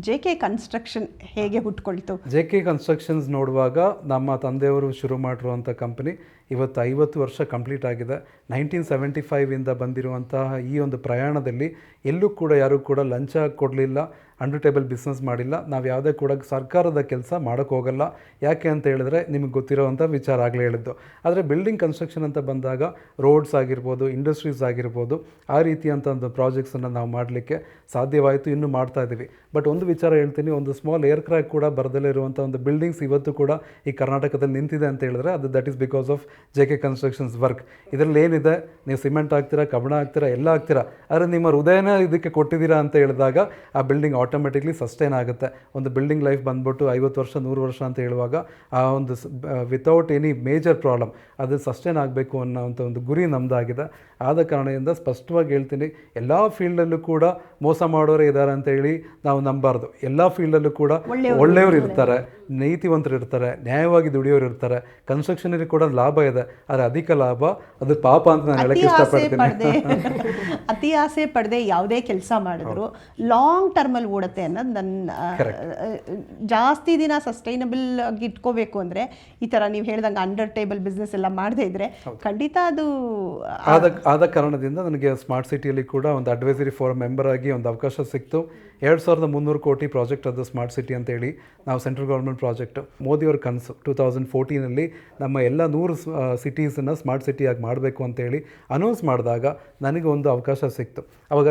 JK ಕನ್ಸ್ಟ್ರಕ್ಷನ್ ಹೇಗೆ ಹುಟ್ಕೊಳ್ತು? JK ಕನ್ಸ್ಟ್ರಕ್ಷನ್ಸ್ ನೋಡುವಾಗ ನಮ್ಮ ತಂದೆಯವರು ಶುರು ಮಾಡಿರುವಂಥ ಕಂಪನಿ ಇವತ್ತು 50 ವರ್ಷ ಕಂಪ್ಲೀಟ್ ಆಗಿದೆ. 1975ಇಂದ ಬಂದಿರುವಂತಹ ಈ ಒಂದು ಪ್ರಯಾಣದಲ್ಲಿ ಎಲ್ಲೂ ಕೂಡ ಯಾರೂ ಕೂಡ ಲಂಚ ಕೊಡಲಿಲ್ಲ, ಅಂಡರ್ ಟೇಬಲ್ ಬಿಸ್ನೆಸ್ ಮಾಡಿಲ್ಲ. ನಾವು ಯಾವುದೇ ಕೂಡ ಸರ್ಕಾರದ ಕೆಲಸ ಮಾಡೋಕ್ಕೆ ಹೋಗಲ್ಲ. ಯಾಕೆ ಅಂತ ಹೇಳಿದ್ರೆ ನಿಮಗೆ ಗೊತ್ತಿರೋವಂಥ ವಿಚಾರ ಆಗಲೇ ಹೇಳಿದ್ದು. ಆದರೆ ಬಿಲ್ಡಿಂಗ್ ಕನ್ಸ್ಟ್ರಕ್ಷನ್ ಅಂತ ಬಂದಾಗ ರೋಡ್ಸ್ ಆಗಿರ್ಬೋದು, ಇಂಡಸ್ಟ್ರೀಸ್ ಆಗಿರ್ಬೋದು, ಆ ರೀತಿಯಂಥ ಒಂದು ಪ್ರಾಜೆಕ್ಟ್ಸನ್ನು ನಾವು ಮಾಡಲಿಕ್ಕೆ ಸಾಧ್ಯವಾಯಿತು, ಇನ್ನೂ ಮಾಡ್ತಾ ಇದ್ದೀವಿ. ಬಟ್ ಒಂದು ವಿಚಾರ ಹೇಳ್ತೀನಿ, ಒಂದು ಸ್ಮಾಲ್ ಏರ್ ಕ್ರ್ಯಾಕ್ ಕೂಡ ಬರದಲ್ಲೇ ಇರುವಂಥ ಒಂದು ಬಿಲ್ಡಿಂಗ್ಸ್ ಇವತ್ತು ಕೂಡ ಈ ಕರ್ನಾಟಕದಲ್ಲಿ ನಿಂತಿದೆ ಅಂತ ಹೇಳಿದ್ರೆ ಅದು that is because of JK constructions work. ಇದರಲ್ಲಿ ಏನಿದೆ, ನೀವು ಸಿಮೆಂಟ್ ಹಾಕ್ತೀರಾ, ಕಬ್ಬಣ ಹಾಕ್ತೀರಾ, ಎಲ್ಲ ಹಾಕ್ತೀರಾ, ಆದರೆ ನಿಮ್ಮ ಹೃದಯನ ಇದಕ್ಕೆ ಕೊಟ್ಟಿದ್ದೀರಾ ಅಂತ ಹೇಳಿದಾಗ ಆ ಬಿಲ್ಡಿಂಗ್ ಆಟೋಮೆಟಿಕ್ಲಿ ಸಸ್ಟೈನ್ ಆಗುತ್ತೆ. ಒಂದು ಬಿಲ್ಡಿಂಗ್ ಲೈಫ್ ಬಂದ್ಬಿಟ್ಟು 50 ವರ್ಷ 100 ವರ್ಷ ಅಂತ ಹೇಳುವಾಗ ಆ ಒಂದು ವಿತೌಟ್ ಎನಿ ಮೇಜರ್ ಪ್ರಾಬ್ಲಮ್ ಅದು ಸಸ್ಟೈನ್ ಆಗಬೇಕು ಅನ್ನೋವಂಥ ಒಂದು ಗುರಿ ನಮ್ಮದಾಗಿದೆ. ಆದ ಕಾರಣದಿಂದ ಸ್ಪಷ್ಟವಾಗಿ ಹೇಳ್ತೀನಿ, ಎಲ್ಲ ಫೀಲ್ಡಲ್ಲೂ ಕೂಡ ಮೋಸ ಮಾಡೋರೇ ಇದ್ದಾರೆ ಅಂತ ಹೇಳಿ ನಾವು ನಂಬಾರ್ದು. ಎಲ್ಲ ಫೀಲ್ಡಲ್ಲೂ ಕೂಡ ಒಳ್ಳೆಯವರು ಇರ್ತಾರೆ, ನೀತಿವಂತರು ಇರ್ತಾರೆ, ನ್ಯಾಯವಾಗಿ ದುಡಿಯೋರು ಇರ್ತಾರೆ. ಕನ್ಸ್ಟ್ರಕ್ಷನಲ್ಲಿ ಕೂಡ ಲಾಭ ಇದೆ, ಆದರೆ ಅಧಿಕ ಲಾಭ ಅದು ಪಾಪ ಅಂತ ನಾನು ಹೇಳಕ್ಕೆ ಇಷ್ಟಪಡ್ತೀನಿ. ಅತಿ ಆಸೆ ಪಡದೆ ಯಾವುದೇ ಕೆಲಸ ಮಾಡಿದ್ರು ಲಾಂಗ್ ಟರ್ಮಲ್ಲಿ ಓಡುತ್ತೆ ಅನ್ನೋದು ನನ್ನ. ಜಾಸ್ತಿ ದಿನ ಸಸ್ಟೈನಬಲ್ ಆಗಿ ಇಟ್ಕೋಬೇಕು ಅಂದರೆ ಈ ಥರ ನೀವು ಹೇಳ್ದಂಗೆ ಅಂಡರ್ ಟೇಬಲ್ ಬಿಸ್ನೆಸ್ ಎಲ್ಲ ಮಾಡದೇ ಇದ್ರೆ ಖಂಡಿತ ಅದು ಆದ ಕಾರಣದಿಂದ ನನಗೆ ಸ್ಮಾರ್ಟ್ ಸಿಟಿಯಲ್ಲಿ ಕೂಡ ಒಂದು ಅಡ್ವೈಸರಿ ಫೋರಮ್ ಮೆಂಬರ್ ಆಗಿ ಒಂದು ಅವಕಾಶ ಸಿಕ್ತು. 2300 ಕೋಟಿ ಪ್ರಾಜೆಕ್ಟ್ ಅದು ಸ್ಮಾರ್ಟ್ ಸಿಟಿ ಅಂತೇಳಿ ನಾವು ಸೆಂಟ್ರಲ್ ಗೌರ್ಮೆಂಟ್ ಪ್ರಾಜೆಕ್ಟು ಮೋದಿಯವ್ರ ಕನಸು 2014ನಲ್ಲಿ ನಮ್ಮ ಎಲ್ಲ 100 ಸಿಟೀಸನ್ನು ಸ್ಮಾರ್ಟ್ ಸಿಟಿಯಾಗಿ ಮಾಡಬೇಕು ಅಂತೇಳಿ ಅನೌನ್ಸ್ ಮಾಡಿದಾಗ ನನಗೆ ಒಂದು ಅವಕಾಶ ಸಿಕ್ತು. ಆವಾಗ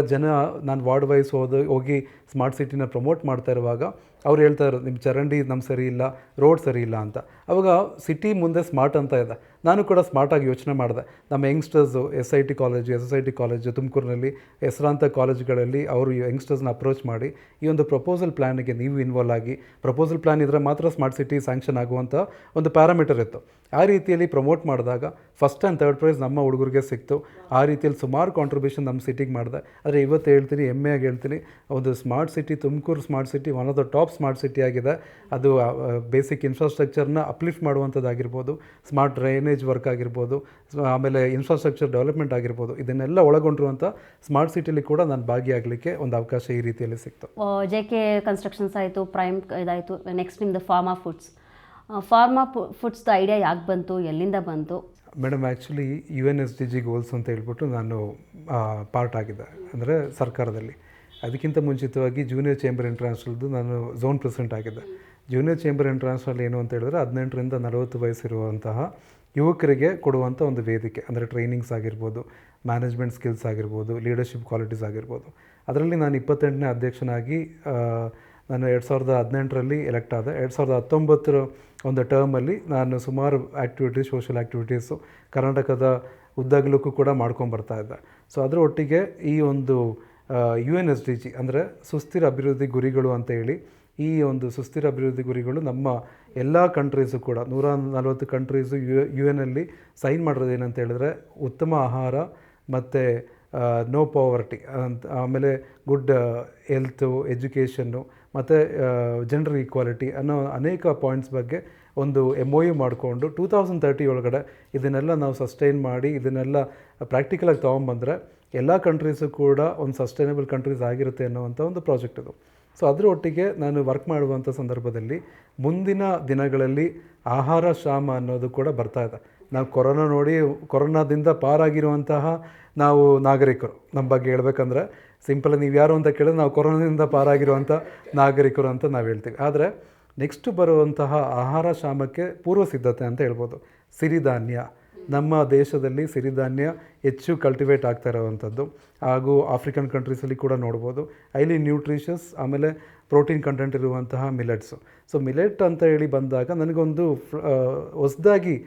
ನಾನು ವಾರ್ಡ್ ವೈಸ್ ಹೋಗಿ ಸ್ಮಾರ್ಟ್ ಸಿಟಿನ ಪ್ರಮೋಟ್ ಮಾಡ್ತಾ ಇರುವಾಗ ಅವ್ರು ಹೇಳ್ತಾಯಿದ್ರು, ನಿಮ್ಮ ಚರಂಡಿ ನಮ್ಮ ಸರಿ ಇಲ್ಲ, ರೋಡ್ ಸರಿ ಇಲ್ಲ ಅಂತ. ಆವಾಗ ಸಿಟಿ ಮುಂದೆ ಸ್ಮಾರ್ಟ್ ಅಂತ ಇದೆ. ನಾನು ಕೂಡ ಸ್ಮಾರ್ಟಾಗಿ ಯೋಚನೆ ಮಾಡಿದೆ. ನಮ್ಮ youngsters SIT college, SSIT college ತುಮಕೂರಿನಲ್ಲಿ ಹೆಸರಾಂತ ಕಾಲೇಜುಗಳಲ್ಲಿ ಅವರು ಯಂಗ್ಸ್ಟರ್ಸ್ನ ಅಪ್ರೋಚ್ ಮಾಡಿ ಈ ಒಂದು ಪ್ರಪೋಸಲ್ ಪ್ಲ್ಯಾನಿಗೆ ನೀವು ಇನ್ವಾಲ್ವ್ ಆಗಿ, ಪ್ರಪೋಸಲ್ ಪ್ಲ್ಯಾನ್ ಇದ್ದರೆ ಮಾತ್ರ ಸ್ಮಾರ್ಟ್ ಸಿಟಿ ಸ್ಯಾಂಕ್ಷನ್ ಆಗುವಂಥ ಒಂದು ಪ್ಯಾರಾಮೀಟರ್ ಇತ್ತು. ಆ ರೀತಿಯಲ್ಲಿ ಪ್ರಮೋಟ್ ಮಾಡಿದಾಗ ಫಸ್ಟ್ ಆ್ಯಂಡ್ ಥರ್ಡ್ ಪ್ರೈಸ್ ನಮ್ಮ ಹುಡುಗರಿಗೆ ಸಿಕ್ತು. ಆ ರೀತಿಯಲ್ಲಿ ಸುಮಾರು ಕಾಂಟ್ರಿಬ್ಯೂಷನ್ ನಮ್ಮ ಸಿಟಿಗೆ ಮಾಡಿದೆ. ಆದರೆ ಇವತ್ತು ಹೇಳ್ತೀನಿ, ಹೆಮ್ಮೆಯಾಗಿ ಹೇಳ್ತೀನಿ, ಒಂದು smart city Tumakuru smart city one of the top smart city ಆಗಿದೆ. ಅದು ಬೇಸಿಕ್ ಇನ್ಫ್ರಾಸ್ಟ್ರಕ್ಚರ್ನ ಅಪ್ಲಿಫ್ಟ್ ಮಾಡುವಂಥದ್ದಾಗಿರ್ಬೋದು, ಸ್ಮಾರ್ಟ್ ಡ್ರೈನೇಜ್ ವರ್ಕ್ ಆಗಿರ್ಬೋದು, ಆಮೇಲೆ ಇನ್ಫ್ರಾಸ್ಟ್ರಕ್ಚರ್ ಡೆವಲಪ್ಮೆಂಟ್ ಆಗಿರ್ಬೋದು, ಇದನ್ನೆಲ್ಲ ಒಳಗೊಂಡಿರುವಂಥ ಸ್ಮಾರ್ಟ್ ಸಿಟಿಲಿ ಕೂಡ ನಾನು ಭಾಗಿಯಾಗಲಿಕ್ಕೆ ಒಂದು ಅವಕಾಶ ಈ ರೀತಿಯಲ್ಲಿ ಸಿಕ್ತು. JK ಕನ್ಸ್ಟ್ರಕ್ಷನ್ಸ್ ಆಯಿತು, ಪ್ರೈಮ್ ಇದಾಯಿತು, ನೆಕ್ಸ್ಟ್ ನಿಮ್ಮದು ಫುಡ್ಸ್ದು ಐಡಿಯಾ ಯಾಕೆ ಬಂತು, ಎಲ್ಲಿಂದ ಬಂತು? ಮೇಡಮ್, ಆ್ಯಕ್ಚುಲಿ UNSDG ಗೋಲ್ಸ್ ಅಂತ ಹೇಳ್ಬಿಟ್ಟು ನಾನು ಪಾರ್ಟ್ ಆಗಿದ್ದೆ, ಅಂದರೆ ಸರ್ಕಾರದಲ್ಲಿ. ಅದಕ್ಕಿಂತ ಮುಂಚಿತವಾಗಿ ಜೂನಿಯರ್ ಚೇಂಬರ್ ಇಂಟರ್ನ್ಯಾಷನಲ್ದು ನಾನು ಝೋನ್ ಪ್ರೆಸಿಡೆಂಟ್ ಆಗಿದ್ದೆ. ಜೂನಿಯರ್ ಚೇಂಬರ್ ಇಂಟರ್ನ್ಯಾಷನಲ್ ಏನು ಅಂತ ಹೇಳಿದ್ರೆ 18ರಿಂದ 40 ವಯಸ್ಸಿರುವಂತಹ ಯುವಕರಿಗೆ ಕೊಡುವಂಥ ಒಂದು ವೇದಿಕೆ. ಅಂದರೆ ಟ್ರೈನಿಂಗ್ಸ್ ಆಗಿರ್ಬೋದು, ಮ್ಯಾನೇಜ್ಮೆಂಟ್ ಸ್ಕಿಲ್ಸ್ ಆಗಿರ್ಬೋದು, ಲೀಡರ್ಶಿಪ್ ಕ್ವಾಲಿಟೀಸ್ ಆಗಿರ್ಬೋದು. ಅದರಲ್ಲಿ ನಾನು 28ನೇ ಅಧ್ಯಕ್ಷನಾಗಿ ನಾನು 2018ರಲ್ಲಿ ಎಲೆಕ್ಟ್ ಆದೆ. 2019 ಒಂದು ಟರ್ಮಲ್ಲಿ ನಾನು ಸುಮಾರು ಆ್ಯಕ್ಟಿವಿಟೀಸ್, ಸೋಷಿಯಲ್ ಆ್ಯಕ್ಟಿವಿಟೀಸು ಕರ್ನಾಟಕದ ಉದ್ದಗಲಕ್ಕೂ ಕೂಡ ಮಾಡ್ಕೊಂಬರ್ತಾ ಇದ್ದೆ. ಸೊ ಅದರ ಒಟ್ಟಿಗೆ ಈ ಒಂದು UNSDG ಅಂದರೆ ಸುಸ್ಥಿರ ಅಭಿವೃದ್ಧಿ ಗುರಿಗಳು ಅಂತ ಹೇಳಿ, ಈ ಒಂದು ಸುಸ್ಥಿರ ಅಭಿವೃದ್ಧಿ ಗುರಿಗಳು ನಮ್ಮ ಎಲ್ಲ ಕಂಟ್ರೀಸು ಕೂಡ 140 ಕಂಟ್ರೀಸು UN ಸೈನ್ ಮಾಡಿರೋದು ಏನಂತ ಹೇಳಿದ್ರೆ ಉತ್ತಮ ಆಹಾರ ಮತ್ತು ನೋ ಪಾವರ್ಟಿ ಅಂತ, ಆಮೇಲೆ ಗುಡ್ ಹೆಲ್ತು, ಎಜುಕೇಷನ್ನು ಮತ್ತು ಜೆಂಡರ್ ಈಕ್ವಾಲಿಟಿ ಅನ್ನೋ ಅನೇಕ ಪಾಯಿಂಟ್ಸ್ ಬಗ್ಗೆ ಒಂದು MOU ಮಾಡಿಕೊಂಡು 2030 ಒಳಗಡೆ ಇದನ್ನೆಲ್ಲ ನಾವು ಸಸ್ಟೈನ್ ಮಾಡಿ ಇದನ್ನೆಲ್ಲ ಪ್ರಾಕ್ಟಿಕಲಾಗಿ ತೊಗೊಂಬಂದರೆ ಎಲ್ಲ ಕಂಟ್ರೀಸು ಕೂಡ ಒಂದು ಸಸ್ಟೈನಬಲ್ ಕಂಟ್ರೀಸ್ ಆಗಿರುತ್ತೆ ಅನ್ನೋವಂಥ ಒಂದು ಪ್ರಾಜೆಕ್ಟ್ ಇದು. ಸೊ ಅದರ ಒಟ್ಟಿಗೆ ನಾನು ವರ್ಕ್ ಮಾಡುವಂಥ ಸಂದರ್ಭದಲ್ಲಿ ಮುಂದಿನ ದಿನಗಳಲ್ಲಿ ಆಹಾರ ಕ್ಷಾಮ ಅನ್ನೋದು ಕೂಡ ಬರ್ತಾ ಇದೆ. ನಾವು ಕೊರೋನಾದಿಂದ ಪಾರಾಗಿರುವಂತಹ ನಾವು ನಾಗರಿಕರು. ನಮ್ಮ ಬಗ್ಗೆ ಹೇಳ್ಬೇಕಂದ್ರೆ ಸಿಂಪಲ್, ನೀವು ಯಾರು ಅಂತ ಕೇಳಿದ್ರೆ ನಾವು ಕೊರೋನಾದಿಂದ ಪಾರಾಗಿರುವಂಥ ನಾಗರಿಕರು ಅಂತ ನಾವು ಹೇಳ್ತೀವಿ. ಆದರೆ ನೆಕ್ಸ್ಟ್ ಬರುವಂತಹ ಆಹಾರ ಕ್ಷಾಮಕ್ಕೆ ಪೂರ್ವ ಸಿದ್ಧತೆ ಅಂತ ಹೇಳ್ಬೋದು. ಸಿರಿಧಾನ್ಯ, ನಮ್ಮ ದೇಶದಲ್ಲಿ ಸಿರಿಧಾನ್ಯ ಹೆಚ್ಚು ಕಲ್ಟಿವೇಟ್ ಆಗ್ತಾ ಇರೋವಂಥದ್ದು, ಹಾಗೂ ಆಫ್ರಿಕನ್ ಕಂಟ್ರೀಸಲ್ಲಿ ಕೂಡ ನೋಡ್ಬೋದು. ಹೈಲಿ ನ್ಯೂಟ್ರಿಷಸ್ ಆಮೇಲೆ ಪ್ರೋಟೀನ್ ಕಂಟೆಂಟ್ ಇರುವಂತಹ ಮಿಲೆಟ್ಸು. ಸೊ ಮಿಲೆಟ್ ಅಂತ ಹೇಳಿ ಬಂದಾಗ ನನಗೊಂದು ಹೊಸದಾಗಿ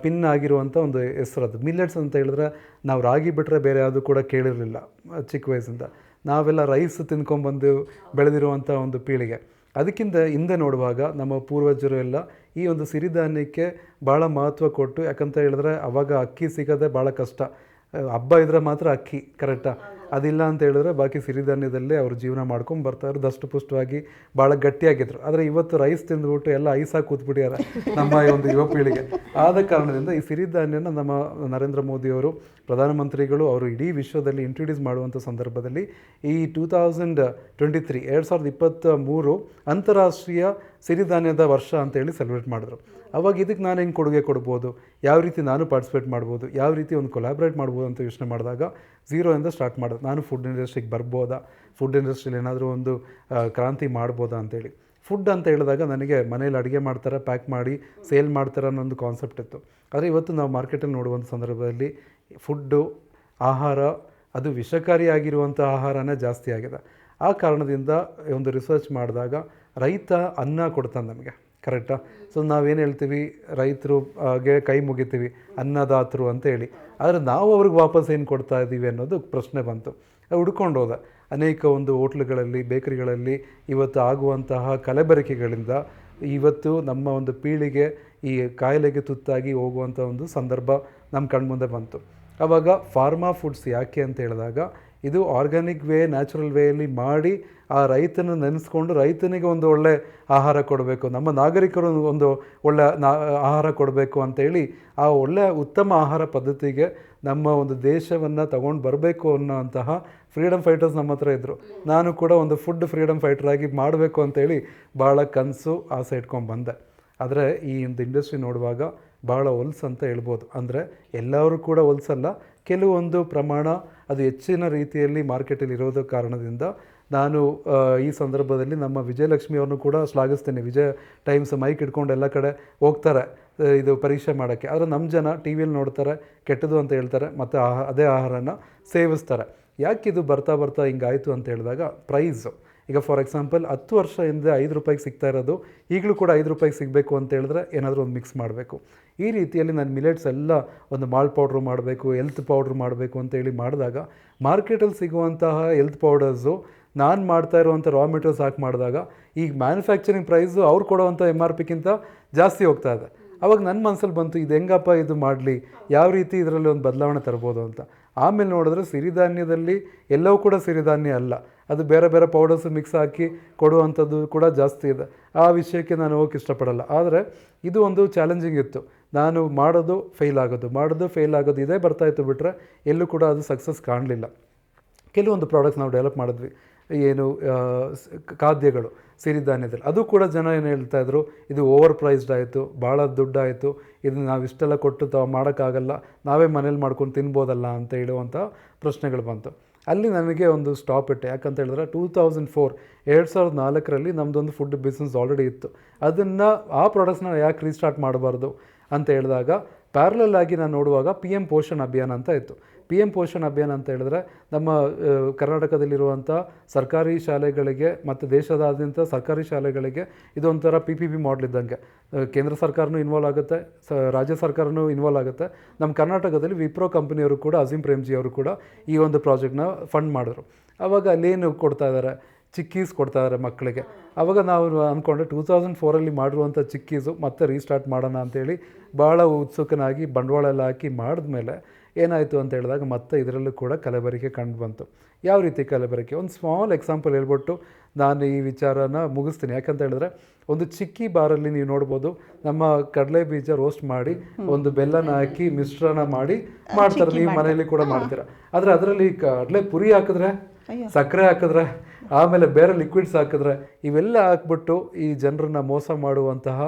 ಪಿನ್ ಆಗಿರುವಂಥ ಒಂದು ಹೆಸರು ಅದು. ಮಿಲೆಟ್ಸ್ ಅಂತ ಹೇಳಿದ್ರೆ ನಾವು ರಾಗಿ ಬಿಟ್ಟರೆ ಬೇರೆ ಯಾವುದು ಕೂಡ ಕೇಳಿರಲಿಲ್ಲ ಚಿಕ್ಕ ವಯಸ್ಸಿಂದ. ನಾವೆಲ್ಲ ರೈಸ್ ತಿನ್ಕೊಂಡ್ಬಂದು ಬೆಳೆದಿರುವಂಥ ಒಂದು ಪೀಳಿಗೆ. ಅದಕ್ಕಿಂತ ಹಿಂದೆ ನೋಡುವಾಗ ನಮ್ಮ ಪೂರ್ವಜರು ಎಲ್ಲ ಈ ಒಂದು ಸಿರಿಧಾನ್ಯಕ್ಕೆ ಭಾಳ ಮಹತ್ವ ಕೊಟ್ಟು, ಯಾಕಂತ ಹೇಳಿದ್ರೆ ಅವಾಗ ಅಕ್ಕಿ ಸಿಗೋದೇ ಭಾಳ ಕಷ್ಟ. ಹಬ್ಬ ಇದ್ರೆ ಮಾತ್ರ ಅಕ್ಕಿ, ಕರೆಕ್ಟಾ? ಅದಿಲ್ಲ ಅಂತ ಹೇಳಿದ್ರೆ ಬಾಕಿ ಸಿರಿಧಾನ್ಯದಲ್ಲೇ ಅವ್ರು ಜೀವನ ಮಾಡ್ಕೊಂಡು ಬರ್ತಾರೆ, ದಷ್ಟಪುಷ್ಟವಾಗಿ ಭಾಳ ಗಟ್ಟಿಯಾಗಿದ್ರು. ಆದರೆ ಇವತ್ತು ರೈಸ್ ತಿಂದುಬಿಟ್ಟು ಎಲ್ಲ ಐಸಾಗಿ ಕೂತ್ಬಿಟ್ಟಿದ್ದಾರೆ ನಮ್ಮ ಈ ಒಂದು ಯುವ ಪೀಳಿಗೆ. ಆದ ಕಾರಣದಿಂದ ಈ ಸಿರಿಧಾನ್ಯನ ನಮ್ಮ ನರೇಂದ್ರ ಮೋದಿಯವರು ಪ್ರಧಾನಮಂತ್ರಿಗಳು ಅವರು ಇಡೀ ವಿಶ್ವದಲ್ಲಿ ಇಂಟ್ರೊಡ್ಯೂಸ್ ಮಾಡುವಂಥ ಸಂದರ್ಭದಲ್ಲಿ ಈ 2023 ಅಂತಾರಾಷ್ಟ್ರೀಯ ಸಿರಿಧಾನ್ಯದ ವರ್ಷ ಅಂತೇಳಿ ಸೆಲೆಬ್ರೇಟ್ ಮಾಡಿದ್ರು. ಅವಾಗ ಇದಕ್ಕೆ ನಾನು ಹೆಂಗೆ ಕೊಡುಗೆ ಕೊಡ್ಬೋದು, ಯಾವ ರೀತಿ ನಾನು ಪಾರ್ಟಿಸಿಪೇಟ್ ಮಾಡ್ಬೋದು, ಯಾವ ರೀತಿ ಒಂದು ಕೊಲಾಬ್ರೇಟ್ ಮಾಡ್ಬೋದು ಅಂತ ಯೋಚನೆ ಮಾಡಿದಾಗ ಝೀರೋಯಿಂದ ಸ್ಟಾರ್ಟ್ ಮಾಡಿದೆ. ನಾನು ಫುಡ್ ಇಂಡಸ್ಟ್ರಿಗೆ ಬರ್ಬೋದಾ, ಫುಡ್ ಇಂಡಸ್ಟ್ರಿಯಲ್ಲಿ ಏನಾದರೂ ಒಂದು ಕ್ರಾಂತಿ ಮಾಡ್ಬೋದಾ ಅಂತೇಳಿ. ಫುಡ್ ಅಂತ ಹೇಳಿದಾಗ ನನಗೆ ಮನೇಲಿ ಅಡುಗೆ ಮಾಡ್ತಾರೆ, ಪ್ಯಾಕ್ ಮಾಡಿ ಸೇಲ್ ಮಾಡ್ತಾರೆ ಅನ್ನೋ ಒಂದು ಕಾನ್ಸೆಪ್ಟ್ ಇತ್ತು. ಆದರೆ ಇವತ್ತು ನಾವು ಮಾರ್ಕೆಟಲ್ಲಿ ನೋಡುವಂಥ ಸಂದರ್ಭದಲ್ಲಿ ಫುಡ್ಡು, ಆಹಾರ, ಅದು ವಿಷಕಾರಿಯಾಗಿರುವಂಥ ಆಹಾರನೇ ಜಾಸ್ತಿ ಆಗಿದೆ. ಆ ಕಾರಣದಿಂದ ಒಂದು ರಿಸರ್ಚ್ ಮಾಡಿದಾಗ ರೈತ ಅನ್ನ ಕೊಡ್ತಾನೆ ನಮಗೆ, ಕರೆಕ್ಟಾ? ಸೊ ನಾವೇನು ಹೇಳ್ತೀವಿ, ರೈತರಿಗೆ ಕೈ ಮುಗಿತೀವಿ, ಅನ್ನದಾತರು ಅಂತ ಹೇಳಿ. ಆದರೆ ನಾವು ಅವ್ರಿಗೆ ವಾಪಸ್ ಏನು ಕೊಡ್ತಾ ಇದ್ದೀವಿ ಅನ್ನೋದು ಪ್ರಶ್ನೆ ಬಂತು. ಹುಡ್ಕೊಂಡು ಹೋದ ಅನೇಕ ಒಂದು ಹೋಟ್ಲುಗಳಲ್ಲಿ, ಬೇಕರಿಗಳಲ್ಲಿ ಇವತ್ತು ಆಗುವಂತಹ ಕಲಬೆರಕೆಗಳಿಂದ ಇವತ್ತು ನಮ್ಮ ಒಂದು ಪೀಳಿಗೆ ಈ ಕಾಯಿಲೆಗೆ ತುತ್ತಾಗಿ ಹೋಗುವಂಥ ಒಂದು ಸಂದರ್ಭ ನಮ್ಮ ಕಣ್ಮುಂದೆ ಬಂತು. ಆವಾಗ ಫಾರ್ಮಾ ಫುಡ್ಸ್ ಯಾಕೆ ಅಂತ ಹೇಳಿದಾಗ, ಇದು ಆರ್ಗ್ಯಾನಿಕ್ ವೇ, ನ್ಯಾಚುರಲ್ ವೇಯಲ್ಲಿ ಮಾಡಿ ಆ ರೈತನ ನೆನೆಸ್ಕೊಂಡು ರೈತನಿಗೆ ಒಂದು ಒಳ್ಳೆ ಆಹಾರ ಕೊಡಬೇಕು, ನಮ್ಮ ನಾಗರಿಕರು ಒಂದು ಒಳ್ಳೆ ಆಹಾರ ಕೊಡಬೇಕು ಅಂತೇಳಿ ಆ ಒಳ್ಳೆಯ ಉತ್ತಮ ಆಹಾರ ಪದ್ಧತಿಗೆ ನಮ್ಮ ಒಂದು ದೇಶವನ್ನು ತಗೊಂಡು ಬರಬೇಕು ಅನ್ನೋಂತಹ ಫ್ರೀಡಮ್ ಫೈಟರ್ಸ್ ನಮ್ಮ ಹತ್ರ ಇದ್ದರು. ನಾನು ಕೂಡ ಒಂದು ಫುಡ್ ಫ್ರೀಡಮ್ ಫೈಟರಾಗಿ ಮಾಡಬೇಕು ಅಂತೇಳಿ ಭಾಳ ಕನಸು, ಆಸೆ ಇಟ್ಕೊಂಡು ಬಂದೆ. ಆದರೆ ಈ ಒಂದು ಇಂಡಸ್ಟ್ರಿ ನೋಡುವಾಗ ಭಾಳ ಹೊಲ್ಸು ಅಂತ ಹೇಳ್ಬೋದು. ಅಂದರೆ ಎಲ್ಲರೂ ಕೂಡ ಹೊಲ್ಸಲ್ಲ, ಕೆಲವೊಂದು ಪ್ರಮಾಣ ಅದು ಹೆಚ್ಚಿನ ರೀತಿಯಲ್ಲಿ ಮಾರ್ಕೆಟಲ್ಲಿ ಇರೋದ ಕಾರಣದಿಂದ ನಾನು ಈ ಸಂದರ್ಭದಲ್ಲಿ ನಮ್ಮ ವಿಜಯಲಕ್ಷ್ಮಿ ಅವ್ರನ್ನೂ ಕೂಡ ಶ್ಲಾಘಿಸ್ತೇನೆ. ವಿಜಯ ಟೈಮ್ಸ್ ಮೈಕ್ ಇಟ್ಕೊಂಡು ಎಲ್ಲ ಕಡೆ ಹೋಗ್ತಾರೆ ಇದು ಪರೀಕ್ಷೆ ಮಾಡೋಕ್ಕೆ. ಆದರೆ ನಮ್ಮ ಜನ ಟಿ ವಿಯಲ್ಲಿ ನೋಡ್ತಾರೆ, ಕೆಟ್ಟದು ಅಂತ ಹೇಳ್ತಾರೆ, ಮತ್ತು ಅದೇ ಆಹಾರನ ಸೇವಿಸ್ತಾರೆ. ಯಾಕಿದು ಬರ್ತಾ ಬರ್ತಾ ಹಿಂಗಾಯಿತು ಅಂತ ಹೇಳಿದಾಗ ಪ್ರೈಸು, ಈಗ ಫಾರ್ ಎಕ್ಸಾಂಪಲ್ 10 ವರ್ಷ ಹಿಂದೆ 5 ರೂಪಾಯಿಗೆ ಸಿಗ್ತಾ ಇರೋದು ಈಗಲೂ ಕೂಡ 5 ರೂಪಾಯಿಗೆ ಸಿಗಬೇಕು ಅಂತ ಹೇಳಿದ್ರೆ ಏನಾದರೂ ಒಂದು ಮಿಕ್ಸ್ ಮಾಡಬೇಕು. ಈ ರೀತಿಯಲ್ಲಿ ನಾನು ಮಿಲೆಟ್ಸ್ ಎಲ್ಲ ಒಂದು ಮಾಲ್ಟ್ ಪೌಡ್ರು ಮಾಡಬೇಕು, ಹೆಲ್ತ್ ಪೌಡ್ರ್ ಮಾಡಬೇಕು ಅಂತೇಳಿ ಮಾಡಿದಾಗ ಮಾರ್ಕೆಟಲ್ಲಿ ಸಿಗುವಂತಹ ಹೆಲ್ತ್ ಪೌಡರ್ಸು ನಾನು ಮಾಡ್ತಾ ಇರುವಂಥ ರಾ ಮೆಟೀರಿಯಲ್ಸ್ ಹಾಕಿ ಮಾಡಿದಾಗ ಈಗ ಮ್ಯಾನುಫ್ಯಾಕ್ಚರಿಂಗ್ ಪ್ರೈಸು ಅವ್ರು ಕೊಡೋವಂಥ MRPಗಿಂತ ಜಾಸ್ತಿ ಹೋಗ್ತಾ ಇದೆ. ಆವಾಗ ನನ್ನ ಮನಸ್ಸಲ್ಲಿ ಬಂತು, ಇದು ಹೆಂಗಪ್ಪ ಇದು ಮಾಡಲಿ, ಯಾವ ರೀತಿ ಇದರಲ್ಲಿ ಒಂದು ಬದಲಾವಣೆ ತರ್ಬೋದು ಅಂತ. ಆಮೇಲೆ ನೋಡಿದ್ರೆ ಸಿರಿಧಾನ್ಯದಲ್ಲಿ ಎಲ್ಲವೂ ಕೂಡ ಸಿರಿಧಾನ್ಯ ಅಲ್ಲ, ಅದು ಬೇರೆ ಬೇರೆ ಪೌಡರ್ಸ್ ಮಿಕ್ಸ್ ಹಾಕಿ ಕೊಡುವಂಥದ್ದು ಕೂಡ ಜಾಸ್ತಿ ಇದೆ. ಆ ವಿಷಯಕ್ಕೆ ನಾನು ಹೋಗಕ್ಕೆ ಇಷ್ಟಪಡಲ್ಲ. ಆದರೆ ಇದು ಒಂದು ಚಾಲೆಂಜಿಂಗ್ ಇತ್ತು. ನಾನು ಮಾಡೋದು ಫೇಲ್ ಆಗೋದು ಇದೇ ಬರ್ತಾಯಿತ್ತು ಬಿಟ್ಟರೆ ಎಲ್ಲೂ ಕೂಡ ಅದು ಸಕ್ಸಸ್ ಕಾಣಲಿಲ್ಲ. ಕೆಲವೊಂದು ಪ್ರಾಡಕ್ಟ್ಸ್ ನಾವು ಡೆವಲಪ್ ಮಾಡಿದ್ವಿ, ಏನು ಖಾದ್ಯಗಳು ಸಿರಿಧಾನ್ಯದಲ್ಲಿ. ಅದು ಕೂಡ ಜನ ಏನು ಹೇಳ್ತಾಯಿದ್ರು, ಇದು ಓವರ್ ಪ್ರೈಸ್ಡ್ ಆಯಿತು, ಭಾಳ ದುಡ್ಡಾಯಿತು, ಇದನ್ನು ನಾವು ಇಷ್ಟೆಲ್ಲ ಕೊಟ್ಟು ಮಾಡೋಕ್ಕಾಗಲ್ಲ, ನಾವೇ ಮನೇಲಿ ಮಾಡ್ಕೊಂಡು ತಿನ್ಬೋದಲ್ಲ ಅಂತ ಹೇಳುವಂಥ ಪ್ರಶ್ನೆಗಳು ಬಂತು. ಅಲ್ಲಿ ನನಗೆ ಒಂದು ಸ್ಟಾಪ್ ಇಟ್ಟೆ. ಯಾಕಂತ ಹೇಳಿದ್ರೆ 2004 ನಮ್ಮದೊಂದು ಫುಡ್ ಬಿಸ್ನೆಸ್ ಆಲ್ರೆಡಿ ಇತ್ತು. ಅದನ್ನು ಆ ಪ್ರಾಡಕ್ಟ್ಸ್ನ ಯಾಕೆ ರೀಸ್ಟಾರ್ಟ್ ಮಾಡಬಾರ್ದು ಅಂತ ಹೇಳಿದಾಗ ಪ್ಯಾರಲಲ್ ಆಗಿ ನಾನು ನೋಡುವಾಗ PM ಪೋಷಣ್ ಅಭಿಯಾನ ಅಂತ ಇತ್ತು. PM ಪೋಷಣ್ ಅಭಿಯಾನ ಅಂತ ಹೇಳಿದ್ರೆ ನಮ್ಮ ಕರ್ನಾಟಕದಲ್ಲಿರುವಂಥ ಸರ್ಕಾರಿ ಶಾಲೆಗಳಿಗೆ ಮತ್ತು ದೇಶದಾದ್ಯಂತ ಸರ್ಕಾರಿ ಶಾಲೆಗಳಿಗೆ ಇದೊಂಥರ PPP ಮಾಡಲ್ ಇದ್ದಂಗೆ. ಕೇಂದ್ರ ಸರ್ಕಾರನೂ ಇನ್ವಾಲ್ವ್ ಆಗುತ್ತೆ, ರಾಜ್ಯ ಸರ್ಕಾರನೂ ಇನ್ವಾಲ್ವ್ ಆಗುತ್ತೆ. ನಮ್ಮ ಕರ್ನಾಟಕದಲ್ಲಿ ವಿಪ್ರೋ ಕಂಪನಿಯವರು ಕೂಡ, ಅಜೀಂ ಪ್ರೇಮ್ಜಿ ಅವರು ಕೂಡ ಈ ಒಂದು ಪ್ರಾಜೆಕ್ಟ್ನ ಫಂಡ್ ಮಾಡಿದ್ರು. ಆವಾಗ ಅಲ್ಲೇನು ಕೊಡ್ತಾ ಇದ್ದಾರೆ, ಚಿಕ್ಕೀಸ್ ಕೊಡ್ತಾ ಇದ್ದಾರೆ ಮಕ್ಕಳಿಗೆ. ಆವಾಗ ನಾವು ಅಂದ್ಕೊಂಡೆ 2004 ಮಾಡಿರುವಂಥ ಚಿಕ್ಕೀಸು ಮತ್ತೆ ರೀಸ್ಟಾರ್ಟ್ ಮಾಡೋಣ ಅಂತೇಳಿ ಭಾಳ ಉತ್ಸುಕನಾಗಿ ಬಂಡವಾಳ ಎಲ್ಲ ಹಾಕಿ ಮಾಡಿದ್ಮೇಲೆ ಏನಾಯಿತು ಅಂತ ಹೇಳಿದಾಗ ಮತ್ತೆ ಇದರಲ್ಲೂ ಕೂಡ ಕಲಬೆರಕೆ ಕಂಡು ಬಂತು. ಯಾವ ರೀತಿ ಕಲಬೆರಕೆ? ಒಂದು ಸ್ಮಾಲ್ ಎಕ್ಸಾಂಪಲ್ ಹೇಳ್ಬಿಟ್ಟು ನಾನು ಈ ವಿಚಾರನ ಮುಗಿಸ್ತೀನಿ. ಯಾಕಂತ ಹೇಳಿದ್ರೆ ಒಂದು ಚಿಕ್ಕಿ ಬಾರಲ್ಲಿ ನೀವು ನೋಡ್ಬೋದು, ನಮ್ಮ ಕಡಲೆ ಬೀಜ ರೋಸ್ಟ್ ಮಾಡಿ ಒಂದು ಬೆಲ್ಲನ ಹಾಕಿ ಮಿಶ್ರಣ ಮಾಡಿ ಮಾಡ್ತಾರೆ, ನೀವು ಮನೆಯಲ್ಲಿ ಕೂಡ ಮಾಡ್ತೀರಾ. ಆದರೆ ಅದರಲ್ಲಿ ಕಡಲೆ ಪುರಿ ಹಾಕಿದ್ರೆ, ಸಕ್ಕರೆ ಹಾಕಿದ್ರೆ, ಆಮೇಲೆ ಬೇರೆ ಲಿಕ್ವಿಡ್ಸ್ ಹಾಕಿದ್ರೆ, ಇವೆಲ್ಲ ಹಾಕ್ಬಿಟ್ಟು ಈ ಜನರನ್ನ ಮೋಸ ಮಾಡುವಂತಹ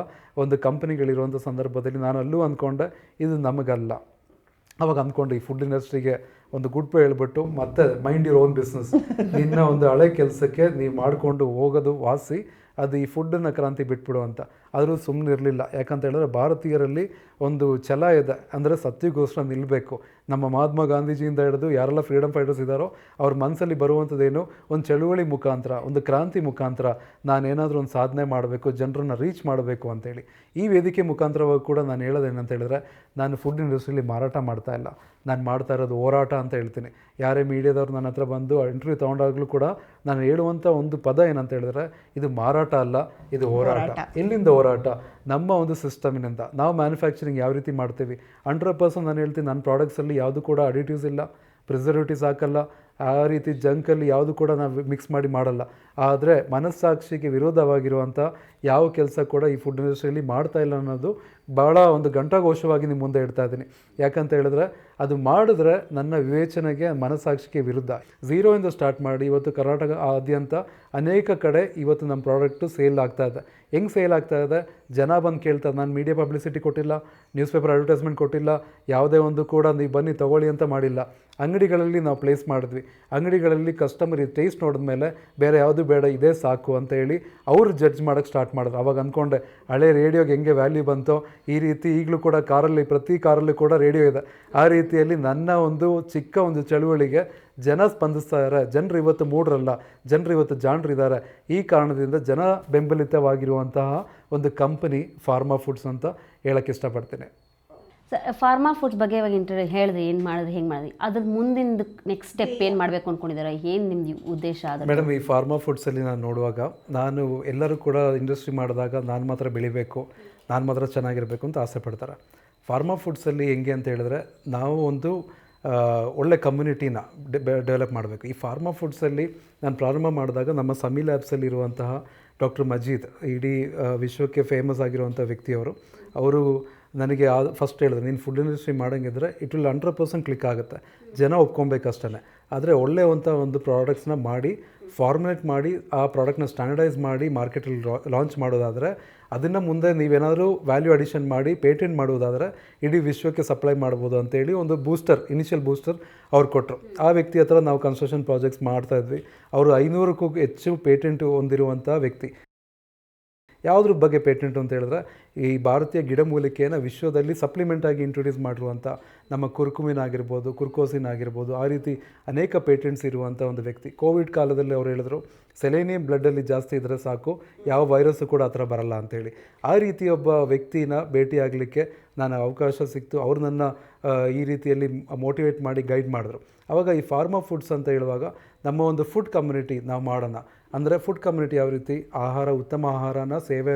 ಒಂದು ಕಂಪನಿಗಳಿರುವಂಥ ಸಂದರ್ಭದಲ್ಲಿ ನಾನು ಅಲ್ಲೂ ಅಂದ್ಕೊಂಡೆ ಇದು ನಮಗಲ್ಲ. ಅವಾಗ ಅಂದ್ಕೊಂಡು ಈ ಫುಡ್ ಇಂಡಸ್ಟ್ರಿಗೆ ಒಂದು ಗುಡ್ ಬೈ ಹೇಳ್ಬಿಟ್ಟು ಮತ್ತೆ ಮೈಂಡ್ ಯುವರ್ ಓನ್ ಬಿಸ್ನೆಸ್, ನಿನ್ನ ಒಂದು ಹಳೆ ಕೆಲಸಕ್ಕೆ ನೀವು ಮಾಡಿಕೊಂಡು ಹೋಗೋದು ವಾಸಿ, ಅದು ಈ ಫುಡ್ಡನ್ನು ಕ್ರಾಂತಿ ಬಿಟ್ಬಿಡು ಅಂತ. ಆದರೂ ಸುಮ್ಮನೆ ಇರಲಿಲ್ಲ. ಯಾಕಂತ ಹೇಳಿದ್ರೆ ಭಾರತೀಯರಲ್ಲಿ ಒಂದು ಛಲ ಇದೆ, ಅಂದರೆ ಸತ್ಯಗೋಸ್ಕರ ನಿಲ್ಲಬೇಕು. ನಮ್ಮ ಮಹಾತ್ಮ ಗಾಂಧೀಜಿಯಿಂದ ಹಿಡಿದು ಯಾರೆಲ್ಲ ಫ್ರೀಡಮ್ ಫೈಟರ್ಸ್ ಇದ್ದಾರೋ ಅವ್ರ ಮನಸ್ಸಲ್ಲಿ ಬರುವಂಥದ್ದೇನು, ಒಂದು ಚಳುವಳಿ ಮುಖಾಂತರ, ಒಂದು ಕ್ರಾಂತಿ ಮುಖಾಂತರ ನಾನೇನಾದರೂ ಒಂದು ಸಾಧನೆ ಮಾಡಬೇಕು, ಜನರನ್ನು ರೀಚ್ ಮಾಡಬೇಕು ಅಂತೇಳಿ. ಈ ವೇದಿಕೆ ಮುಖಾಂತರವಾಗಿ ಕೂಡ ನಾನು ಹೇಳೋದೇನಂತ ಹೇಳಿದ್ರೆ, ನಾನು ಫುಡ್ ಇಂಡಸ್ಟ್ರಿಯಲ್ಲಿ ಮಾರಾಟ ಮಾಡ್ತಾ ಇಲ್ಲ, ನಾನು ಮಾಡ್ತಾ ಇರೋದು ಹೋರಾಟ ಅಂತ ಹೇಳ್ತೀನಿ. ಯಾರೇ ಮೀಡಿಯಾದವ್ರು ನನ್ನ ಹತ್ರ ಬಂದು ಇಂಟರ್ವ್ಯೂ ತೊಗೊಂಡಾಗಲೂ ಕೂಡ ನಾನು ಹೇಳುವಂಥ ಒಂದು ಪದ ಏನಂತ ಹೇಳಿದ್ರೆ, ಇದು ಮಾರಾಟ ಅಲ್ಲ, ಇದು ಹೋರಾಟ. ಎಲ್ಲಿಂದ ಹೋರಾಟ? ನಮ್ಮ ಒಂದು ಸಿಸ್ಟಮಿನಿಂದ. ನಾವು ಮ್ಯಾನುಫ್ಯಾಕ್ಚರಿಂಗ್ ಯಾವ ರೀತಿ ಮಾಡ್ತೀವಿ, 100% ನಾನು ಹೇಳ್ತೀನಿ, ನನ್ನ ಪ್ರಾಡಕ್ಟ್ಸಲ್ಲಿ ಯಾವುದು ಕೂಡ ಅಡಿಟಿವ್ಸ್ ಇಲ್ಲ, ಪ್ರಿಸರ್ವೇಟಿವ್ಸ್ ಹಾಕಲ್ಲ, ಆ ರೀತಿ ಜಂಕಲ್ಲಿ ಯಾವುದು ಕೂಡ ನಾವು ಮಿಕ್ಸ್ ಮಾಡಿ ಮಾಡಲ್ಲ. ಆದರೆ ಮನಸ್ಸಾಕ್ಷಿಗೆ ವಿರೋಧವಾಗಿರುವಂಥ ಯಾವ ಕೆಲಸ ಕೂಡ ಈ ಫುಡ್ ಇಂಡಸ್ಟ್ರಿಯಲ್ಲಿ ಮಾಡ್ತಾ ಇಲ್ಲ ಅನ್ನೋದು ಭಾಳ ಒಂದು ಘಂಟಾಘೋಷವಾಗಿ ನಿಮ್ಮ ಮುಂದೆ ಇಡ್ತಾ ಇದ್ದೀನಿ. ಯಾಕಂತ ಹೇಳಿದ್ರೆ ಅದು ಮಾಡಿದ್ರೆ ನನ್ನ ವಿವೇಚನೆಗೆ, ಮನಸ್ಸಾಕ್ಷಿಗೆ ವಿರುದ್ಧ. ಝೀರೋಯಿಂದ ಸ್ಟಾರ್ಟ್ ಮಾಡಿ ಇವತ್ತು ಕರ್ನಾಟಕ ಆದ್ಯಂತ ಅನೇಕ ಕಡೆ ಇವತ್ತು ನಮ್ಮ ಪ್ರಾಡಕ್ಟು ಸೇಲ್ ಆಗ್ತಾ ಇದೆ. ಹೆಂಗೆ ಸೇಲ್ ಆಗ್ತಾ ಇದೆ? ಜನ ಬಂದು ಕೇಳ್ತಾರೆ. ನಾನು ಮೀಡಿಯಾ ಪಬ್ಲಿಸಿಟಿ ಕೊಟ್ಟಿಲ್ಲ, ನ್ಯೂಸ್ ಪೇಪರ್ ಅಡ್ವರ್ಟೈಸ್ಮೆಂಟ್ ಕೊಟ್ಟಿಲ್ಲ, ಯಾವುದೇ ಒಂದು ಕೂಡ ನೀವು ಬನ್ನಿ ತೊಗೊಳ್ಳಿ ಅಂತ ಮಾಡಿಲ್ಲ. ಅಂಗಡಿಗಳಲ್ಲಿ ನಾವು ಪ್ಲೇಸ್ ಮಾಡಿದ್ವಿ. ಅಂಗಡಿಗಳಲ್ಲಿ ಕಸ್ಟಮರ್ ಈ ಟೇಸ್ಟ್ ನೋಡಿದ್ಮೇಲೆ ಬೇರೆ ಯಾವುದು ಬೇಡ, ಇದೇ ಸಾಕು ಅಂತ ಹೇಳಿ ಅವರು ಜಡ್ಜ್ ಮಾಡೋಕ್ಕೆ ಸ್ಟಾರ್ಟ್ ಮಾಡಿದ್ರು. ಅವಾಗ ಅಂದ್ಕೊಂಡೆ, ಹಳೆ ರೇಡಿಯೋಗೆ ಹೆಂಗೆ ವ್ಯಾಲ್ಯೂ ಬಂತೋ ಈ ರೀತಿ ಈಗಲೂ ಕೂಡ ಕಾರಲ್ಲಿ, ಪ್ರತಿ ಕಾರಲ್ಲೂ ಕೂಡ ರೇಡಿಯೋ ಇದೆ. ಆ ರೀತಿಯಲ್ಲಿ ನನ್ನ ಒಂದು ಚಿಕ್ಕ ಒಂದು ಚಳುವಳಿಗೆ ಜನ ಸ್ಪಂದಿಸ್ತಾ ಇದ್ದಾರೆ. ಜನರು ಇವತ್ತು ಮೂಢರಲ್ಲ, ಜನರು ಇವತ್ತು ಜಾಣರಿದ್ದಾರೆ. ಈ ಕಾರಣದಿಂದ ಜನ ಬೆಂಬಲಿತವಾಗಿರುವಂತಹ ಒಂದು ಕಂಪನಿ ಫಾರ್ಮಾ ಫುಡ್ಸ್ ಅಂತ ಹೇಳಕ್ಕೆ ಇಷ್ಟಪಡ್ತೀನಿ. ಫಾರ್ಮಾ ಫುಡ್ಸ್ ಬಗ್ಗೆ ಇವಾಗ ಹೇಳಿದ್ರಿ, ಏನು ಮಾಡಿದ್ರಿ, ಹೆಂಗೆ ಮಾಡಿದ್ರಿ, ಅದ್ರ ಮುಂದಿನ ನೆಕ್ಸ್ಟ್ ಸ್ಟೆಪ್ ಏನು ಮಾಡಬೇಕು ಅಂದ್ಕೊಂಡಿದ್ದಾರೆ, ಏನು ನಿಮ್ದು ಉದ್ದೇಶ? ಮೇಡಮ್, ಈ ಫಾರ್ಮಾ ಫುಡ್ಸಲ್ಲಿ ನಾನು ನೋಡುವಾಗ, ನಾನು ಎಲ್ಲರೂ ಕೂಡ ಇಂಡಸ್ಟ್ರಿ ಮಾಡಿದಾಗ ನಾನು ಮಾತ್ರ ಬೆಳಿಬೇಕು, ನಾನು ಮಾತ್ರ ಚೆನ್ನಾಗಿರಬೇಕು ಅಂತ ಆಸೆ ಪಡ್ತಾರೆ. ಫಾರ್ಮಾ ಫುಡ್ಸಲ್ಲಿ ಹೆಂಗೆ ಅಂತ ಹೇಳಿದ್ರೆ, ನಾವು ಒಂದು ಒಳ್ಳೆ ಕಮ್ಯುನಿಟಿನ ಡೆವಲಪ್ ಮಾಡಬೇಕು. ಈ ಫಾರ್ಮಾ ಫುಡ್ಸಲ್ಲಿ ನಾನು ಪ್ರಾರಂಭ ಮಾಡಿದಾಗ ನಮ್ಮ ಸಮಿ ಲ್ಯಾಬ್ಸಲ್ಲಿ ಇರುವಂತಹ ಡಾಕ್ಟರ್ ಮಜೀದ್, ಇಡೀ ವಿಶ್ವಕ್ಕೆ ಫೇಮಸ್ ಆಗಿರುವಂಥ ವ್ಯಕ್ತಿಯವರು, ಅವರು ನನಗೆ ಫಸ್ಟ್ ಹೇಳಿದ್ರು, ನೀನು ಫುಡ್ ಇಂಡಸ್ಟ್ರಿ ಮಾಡೋಂಗಿದ್ರೆ ಇಟ್ ವಿಲ್ 100% ಕ್ಲಿಕ್ ಆಗುತ್ತೆ, ಜನ ಒಪ್ಕೊಬೇಕಷ್ಟೇ. ಆದರೆ ಒಳ್ಳೆಯವಂಥ ಒಂದು ಪ್ರಾಡಕ್ಟ್ಸ್ನ ಮಾಡಿ, ಫಾರ್ಮುಲೇಟ್ ಮಾಡಿ, ಆ ಪ್ರಾಡಕ್ಟ್ನ ಸ್ಟ್ಯಾಂಡರ್ಡೈಸ್ ಮಾಡಿ ಮಾರ್ಕೆಟಲ್ಲಿ ಲಾಂಚ್ ಮಾಡೋದಾದರೆ, ಅದನ್ನು ಮುಂದೆ ನೀವೇನಾದರೂ ವ್ಯಾಲ್ಯೂ ಅಡಿಷನ್ ಮಾಡಿ ಪೇಟೆಂಟ್ ಮಾಡುವುದಾದರೆ ಇಡೀ ವಿಶ್ವಕ್ಕೆ ಸಪ್ಲೈ ಮಾಡ್ಬೋದು ಅಂತೇಳಿ ಒಂದು ಇನಿಷಿಯಲ್ ಬೂಸ್ಟರ್ ಅವ್ರು ಕೊಟ್ಟರು. ಆ ವ್ಯಕ್ತಿ ಹತ್ರ ನಾವು ಕನ್ಸ್ಟ್ರಕ್ಷನ್ ಪ್ರಾಜೆಕ್ಟ್ಸ್ ಮಾಡ್ತಾಯಿದ್ವಿ. ಅವರು 500ಕ್ಕೂ ಹೆಚ್ಚು ಪೇಟೆಂಟ್ ಹೊಂದಿರುವಂಥ ವ್ಯಕ್ತಿ. ಯಾವುದ್ರ ಬಗ್ಗೆ ಪೇಟೆಂಟ್ ಅಂತ ಹೇಳಿದ್ರೆ, ಈ ಭಾರತೀಯ ಗಿಡಮೂಲಿಕೆಯನ್ನು ವಿಶ್ವದಲ್ಲಿ ಸಪ್ಲಿಮೆಂಟ್ ಆಗಿ ಇಂಟ್ರೊಡ್ಯೂಸ್ ಮಾಡಿರುವಂಥ ನಮ್ಮ ಕುರ್ಕುಮಿನ್ ಆಗಿರ್ಬೋದು, ಕುರ್ಕೋಸಿನ್ ಆಗಿರ್ಬೋದು, ಆ ರೀತಿ ಅನೇಕ ಪೇಟೆಂಟ್ಸ್ ಇರುವಂಥ ಒಂದು ವ್ಯಕ್ತಿ. ಕೋವಿಡ್ ಕಾಲದಲ್ಲಿ ಅವರು ಹೇಳಿದ್ರು, ಸೆಲೆನಿಯಂ ಬ್ಲಡ್ಡಲ್ಲಿ ಜಾಸ್ತಿ ಇದ್ದರೆ ಸಾಕು, ಯಾವ ವೈರಸ್ಸು ಕೂಡ ಆ ಥರ ಬರಲ್ಲ ಅಂತೇಳಿ. ಆ ರೀತಿ ಒಬ್ಬ ವ್ಯಕ್ತಿನ ಭೇಟಿಯಾಗಲಿಕ್ಕೆ ನಾನು ಅವಕಾಶ ಸಿಕ್ತು. ಅವರು ನನ್ನ ಈ ರೀತಿಯಲ್ಲಿ ಮೋಟಿವೇಟ್ ಮಾಡಿ ಗೈಡ್ ಮಾಡಿದ್ರು. ಆವಾಗ ಈ ಫಾರ್ಮಾ ಫುಡ್ಸ್ ಅಂತ ಹೇಳುವಾಗ ನಮ್ಮ ಒಂದು ಫುಡ್ ಕಮ್ಯುನಿಟಿ ನಾವು ಮಾಡೋಣ. ಅಂದರೆ ಫುಡ್ ಕಮ್ಯುನಿಟಿ ಯಾವ ರೀತಿ ಉತ್ತಮ ಆಹಾರನ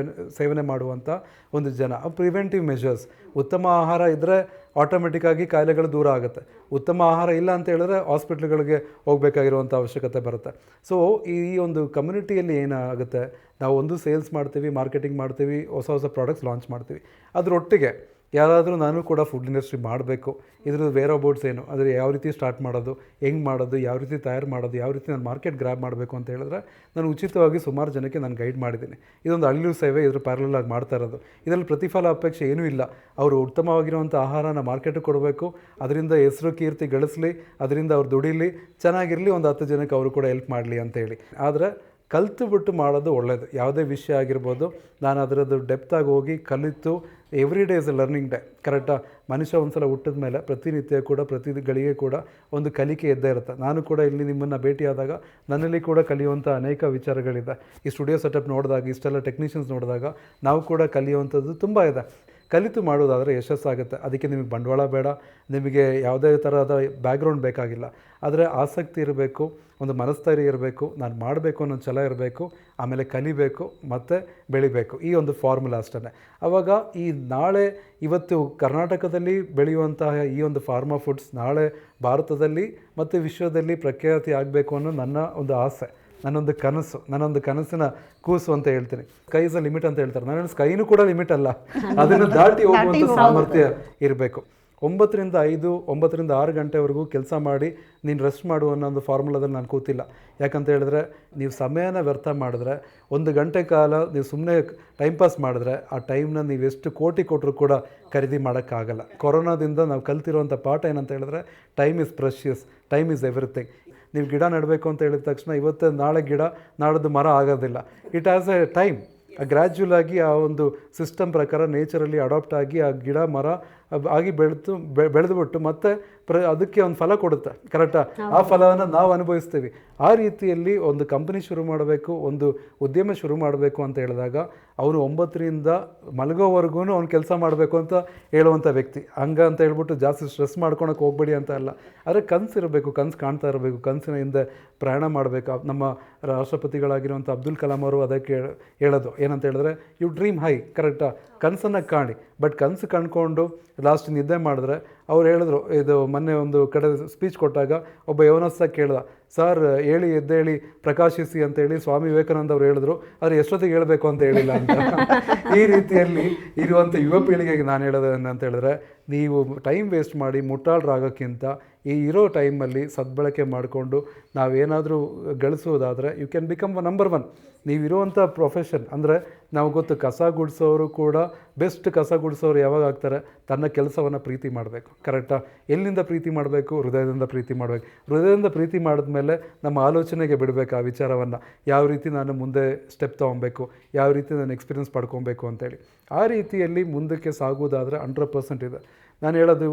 ಸೇವನೆ ಮಾಡುವಂಥ ಒಂದು ಜನ. ಪ್ರಿವೆಂಟಿವ್ ಮೆಷರ್ಸ್, ಉತ್ತಮ ಆಹಾರ ಇದ್ದರೆ ಆಟೋಮೆಟಿಕ್ಕಾಗಿ ಕಾಯಿಲೆಗಳು ದೂರ ಆಗುತ್ತೆ. ಉತ್ತಮ ಆಹಾರ ಇಲ್ಲ ಅಂತ ಹೇಳಿದ್ರೆ ಹಾಸ್ಪಿಟ್ಲ್ಗಳಿಗೆ ಹೋಗಬೇಕಾಗಿರುವಂಥ ಅವಶ್ಯಕತೆ ಬರುತ್ತೆ. ಸೊ ಈ ಒಂದು ಕಮ್ಯುನಿಟಿಯಲ್ಲಿ ಏನಾಗುತ್ತೆ, ನಾವು ಒಂದು ಸೇಲ್ಸ್ ಮಾಡ್ತೀವಿ, ಮಾರ್ಕೆಟಿಂಗ್ ಮಾಡ್ತೀವಿ, ಹೊಸ ಹೊಸ ಪ್ರಾಡಕ್ಟ್ಸ್ ಲಾಂಚ್ ಮಾಡ್ತೀವಿ. ಅದರೊಟ್ಟಿಗೆ ಯಾರಾದರೂ ನಾನು ಕೂಡ ಫುಡ್ ಇಂಡಸ್ಟ್ರಿ ಮಾಡಬೇಕು, ಇದ್ರದ್ದು ವೇರ್ ಅಬೌಟ್ಸ್ ಏನು, ಆದರೆ ಯಾವ ರೀತಿ ಸ್ಟಾರ್ಟ್ ಮಾಡೋದು, ಹೆಂಗೆ ಮಾಡೋದು, ಯಾವ ರೀತಿ ತಯಾರು ಮಾಡೋದು, ಯಾವ ರೀತಿ ನಾನು ಮಾರ್ಕೆಟ್ ಗ್ರ್ಯಾಬ್ ಮಾಡಬೇಕು ಅಂತ ಹೇಳಿದ್ರೆ ನಾನು ಉಚಿತವಾಗಿ ಸುಮಾರು ಜನಕ್ಕೆ ನಾನು ಗೈಡ್ ಮಾಡಿದ್ದೀನಿ. ಇದೊಂದು ಅಳಿಲು ಸೇವೆ, ಇದ್ರ ಪ್ಯಾರಲಲ್ ಆಗಿ ಮಾಡ್ತಾ ಇರೋದು. ಇದರಲ್ಲಿ ಪ್ರತಿಫಲ ಅಪೇಕ್ಷೆ ಏನೂ ಇಲ್ಲ. ಅವರು ಉತ್ತಮವಾಗಿರುವಂಥ ಆಹಾರನ ಮಾರ್ಕೆಟಿಗೆ ಕೊಡಬೇಕು, ಅದರಿಂದ ಹೆಸರು ಕೀರ್ತಿ ಗಳಿಸಲಿ, ಅದರಿಂದ ಅವ್ರು ದುಡಿಲಿ, ಚೆನ್ನಾಗಿರಲಿ, ಒಂದು 10 ಜನಕ್ಕೆ ಅವರು ಕೂಡ ಹೆಲ್ಪ್ ಮಾಡಲಿ ಅಂತೇಳಿ. ಆದರೆ ಕಲಿತು ಮಾಡೋದು ಒಳ್ಳೆಯದು. ಯಾವುದೇ ವಿಷಯ ಆಗಿರ್ಬೋದು, ನಾನು ಅದರದ್ದು ಡೆಪ್ತಾಗಿ ಹೋಗಿ ಕಲಿತು, every day is A learning day. ಕರೆಕ್ಟಾಗಿ ಮನುಷ್ಯ ಒಂದು ಸಲ ಹುಟ್ಟಿದ ಮೇಲೆ ಪ್ರತಿನಿತ್ಯ ಕೂಡ, ಪ್ರತಿ ಗಳಿಗೆ ಕೂಡ ಒಂದು ಕಲಿಕೆ ಇದ್ದೇ ಇರುತ್ತೆ. ನಾನು ಕೂಡ ಇಲ್ಲಿ ನಿಮ್ಮನ್ನು ಭೇಟಿಯಾದಾಗ ನನ್ನಲ್ಲಿ ಕೂಡ ಕಲಿಯುವಂಥ ಅನೇಕ ವಿಚಾರಗಳಿದೆ. ಈ ಸ್ಟುಡಿಯೋ ಸೆಟಪ್ ನೋಡಿದಾಗ, ಇಷ್ಟೆಲ್ಲ ಟೆಕ್ನಿಷಿಯನ್ಸ್ ನೋಡಿದಾಗ ನಾವು ಕೂಡ ಕಲಿಯುವಂಥದ್ದು ತುಂಬ ಇದೆ. ಕಲಿತು ಮಾಡೋದಾದರೆ ಯಶಸ್ಸಾಗುತ್ತೆ. ಅದಕ್ಕೆ ನಿಮಗೆ ಬಂಡವಾಳ ಬೇಡ, ನಿಮಗೆ ಯಾವುದೇ ಥರದ ಬ್ಯಾಕ್ಗ್ರೌಂಡ್ ಬೇಕಾಗಿಲ್ಲ. ಆದರೆ ಆಸಕ್ತಿ ಇರಬೇಕು, ಒಂದು ಮನಸ್ಥೈರ್ಯ ಇರಬೇಕು, ನಾನು ಮಾಡಬೇಕು ಅನ್ನೋ ಛಲ ಇರಬೇಕು, ಆಮೇಲೆ ಕಲಿಬೇಕು ಮತ್ತು ಬೆಳಿಬೇಕು. ಈ ಒಂದು ಫಾರ್ಮುಲಾ ಅಷ್ಟೇ. ಆವಾಗ ಈ ಇವತ್ತು ಕರ್ನಾಟಕದಲ್ಲಿ ಬೆಳೆಯುವಂತಹ ಈ ಒಂದು ಫಾರ್ಮಾ ಫುಡ್ಸ್ ನಾಳೆ ಭಾರತದಲ್ಲಿ ಮತ್ತು ವಿಶ್ವದಲ್ಲಿ ಪ್ರಖ್ಯಾತಿ ಆಗಬೇಕು ಅನ್ನೋ ನನ್ನ ಒಂದು ಆಸೆ, ನನ್ನೊಂದು ಕನಸು, ನನ್ನೊಂದು ಕನಸಿನ ಕೂಸು ಅಂತ ಹೇಳ್ತೀನಿ. ಸ್ಕೈ ಇಸ್ ಅ ಲಿಮಿಟ್ ಅಂತ ಹೇಳ್ತಾರೆ. ನನ್ನ ಸ್ಕೈನೂ ಕೂಡ ಲಿಮಿಟ್ ಅಲ್ಲ, ಅದನ್ನು ದಾಟಿ ಹೋಗುವಂಥ ಸಾಮರ್ಥ್ಯ ಇರಬೇಕು. 9ರಿಂದ 5, 9ರಿಂದ 6 ಗಂಟೆವರೆಗೂ ಕೆಲಸ ಮಾಡಿ ನೀನು ರೆಸ್ಟ್ ಮಾಡು ಅನ್ನೋ ಒಂದು ಫಾರ್ಮುಲಾದಲ್ಲಿ ನಾನು ಕೂತಿಲ್ಲ. ಯಾಕಂತ ಹೇಳಿದ್ರೆ, ನೀವು ಸಮಯನ ವ್ಯರ್ಥ ಮಾಡಿದ್ರೆ, 1 ಗಂಟೆ ಕಾಲ ನೀವು ಸುಮ್ಮನೆ ಟೈಮ್ ಪಾಸ್ ಮಾಡಿದ್ರೆ, ಆ ಟೈಮ್ನ ನೀವು ಎಷ್ಟು ಕೋಟಿ ಕೊಟ್ಟರು ಕೂಡ ಖರೀದಿ ಮಾಡೋಕ್ಕಾಗಲ್ಲ. ಕೊರೋನಾದಿಂದ ನಾವು ಕಲ್ತಿರುವಂಥ ಪಾಠ ಏನಂತ ಹೇಳಿದ್ರೆ, time is precious, time is everything. ನೀವು ಗಿಡ ನೆಡಬೇಕು ಅಂತ ಹೇಳಿದ ತಕ್ಷಣ ಇವತ್ತು ನಾಳೆ ಗಿಡ, ನಾಳದ್ದು ಮರ ಆಗೋದಿಲ್ಲ. It has A time. Gradual ಆಗಿ ಆ ಒಂದು ಸಿಸ್ಟಮ್ ಪ್ರಕಾರ ನೇಚರಲ್ಲಿ ಅಡಾಪ್ಟ್ ಆಗಿ ಆ ಗಿಡ ಮರ ಆಗಿ ಬೆಳೆದುಬಿಟ್ಟು ಮತ್ತೆ ಅದಕ್ಕೆ ಒಂದು ಫಲ ಕೊಡುತ್ತೆ, ಕರೆಕ್ಟಾ? ಆ ಫಲವನ್ನು ನಾವು ಅನುಭವಿಸ್ತೀವಿ. ಆ ರೀತಿಯಲ್ಲಿ ಒಂದು ಕಂಪನಿ ಶುರು ಮಾಡಬೇಕು, ಒಂದು ಉದ್ಯಮ ಶುರು ಮಾಡಬೇಕು ಅಂತ ಹೇಳಿದಾಗ ಅವನು 9ರಿಂದ ಮಲಗೋವರೆಗೂ ಅವ್ನು ಕೆಲಸ ಮಾಡಬೇಕು ಅಂತ ಹೇಳುವಂಥ ವ್ಯಕ್ತಿ. ಹಂಗ ಅಂತ ಹೇಳ್ಬಿಟ್ಟು ಜಾಸ್ತಿ ಸ್ಟ್ರೆಸ್ ಮಾಡ್ಕೊಳಕ್ಕೆ ಹೋಗ್ಬೇಡಿ ಅಂತ ಅಲ್ಲ, ಆದರೆ ಕನಸು ಇರಬೇಕು, ಕನಸು ಕಾಣ್ತಾ ಇರಬೇಕು, ಕನಸಿನ ಹಿಂದೆ ಪ್ರಯಾಣ ಮಾಡಬೇಕು. ನಮ್ಮ ರಾಷ್ಟ್ರಪತಿಗಳಾಗಿರುವಂಥ ಅಬ್ದುಲ್ ಕಲಾಂ ಅವರು ಅದಕ್ಕೆ ಹೇಳೋದು ಏನಂತ ಹೇಳಿದ್ರೆ, ಯು ಡ್ರೀಮ್ ಹೈ, ಕರೆಕ್ಟಾ? ಕನಸನ್ನು ಕಾಣಿ, ಬಟ್ ಕನಸು ಕಂಡ್ಕೊಂಡು ಲಾಸ್ಟ್ ನಿದ್ದೆ ಮಾಡಿದ್ರೆ. ಅವ್ರು ಹೇಳಿದ್ರು, ಇದು ಮೊನ್ನೆ ಒಂದು ಕಡೆ ಸ್ಪೀಚ್ ಕೊಟ್ಟಾಗ ಒಬ್ಬ ಯವನಸ್ಥ ಕೇಳ್ದ, ಸರ್ ಹೇಳಿ ಎದ್ದೇಳಿ ಪ್ರಕಾಶಿಸಿ ಅಂತೇಳಿ ಸ್ವಾಮಿ ವಿವೇಕಾನಂದ ಅವರು ಹೇಳಿದ್ರು, ಆದರೆ ಎಷ್ಟೊತ್ತಿಗೆ ಹೇಳಬೇಕು ಅಂತ ಹೇಳಿಲ್ಲ ಅಂತ. ಈ ರೀತಿಯಲ್ಲಿ ಇರುವಂಥ ಯುವ ಪೀಳಿಗೆಗೆ ನಾನು ಹೇಳೋದು ಏನಂತ ಹೇಳಿದ್ರೆ, ನೀವು ಟೈಮ್ ವೇಸ್ಟ್ ಮಾಡಿ ಮುಟ್ಟಾಳರಾಗೋಕ್ಕಿಂತ ಈ ಇರೋ ಟೈಮಲ್ಲಿ ಸದ್ಬಳಕೆ ಮಾಡಿಕೊಂಡು ನಾವೇನಾದರೂ ಗಳಿಸೋದಾದರೆ ಯು ಕ್ಯಾನ್ ಬಿಕಮ್ ನಂಬರ್ 1. ನೀವಿರುವಂಥ ಪ್ರೊಫೆಷನ್ ಅಂದರೆ ನಾವು ಗೊತ್ತು, ಕಸ ಗುಡಿಸೋರು ಕೂಡ ಬೆಸ್ಟ್ ಕಸ ಗುಡಿಸೋರು ಯಾವಾಗ ಆಗ್ತಾರೆ? ತನ್ನ ಕೆಲಸವನ್ನು ಪ್ರೀತಿ ಮಾಡಬೇಕು, ಕರೆಕ್ಟಾ? ಎಲ್ಲಿಂದ ಪ್ರೀತಿ ಮಾಡಬೇಕು? ಹೃದಯದಿಂದ ಪ್ರೀತಿ ಮಾಡಬೇಕು. ಹೃದಯದಿಂದ ಪ್ರೀತಿ ಮಾಡಿದ್ಮೇಲೆ ನಮ್ಮ ಆಲೋಚನೆಗೆ ಬಿಡಬೇಕು ಆ ವಿಚಾರವನ್ನು, ಯಾವ ರೀತಿ ನಾನು ಮುಂದೆ ಸ್ಟೆಪ್ ತೊಗೊಬೇಕು, ಯಾವ ರೀತಿ ನಾನು ಎಕ್ಸ್ಪೀರಿಯನ್ಸ್ ಪಡ್ಕೊಬೇಕು ಅಂತೇಳಿ. ಆ ರೀತಿಯಲ್ಲಿ ಮುಂದಕ್ಕೆ ಸಾಗುವುದಾದರೆ 100% ಇದೆ. ನಾನು ಹೇಳೋದು,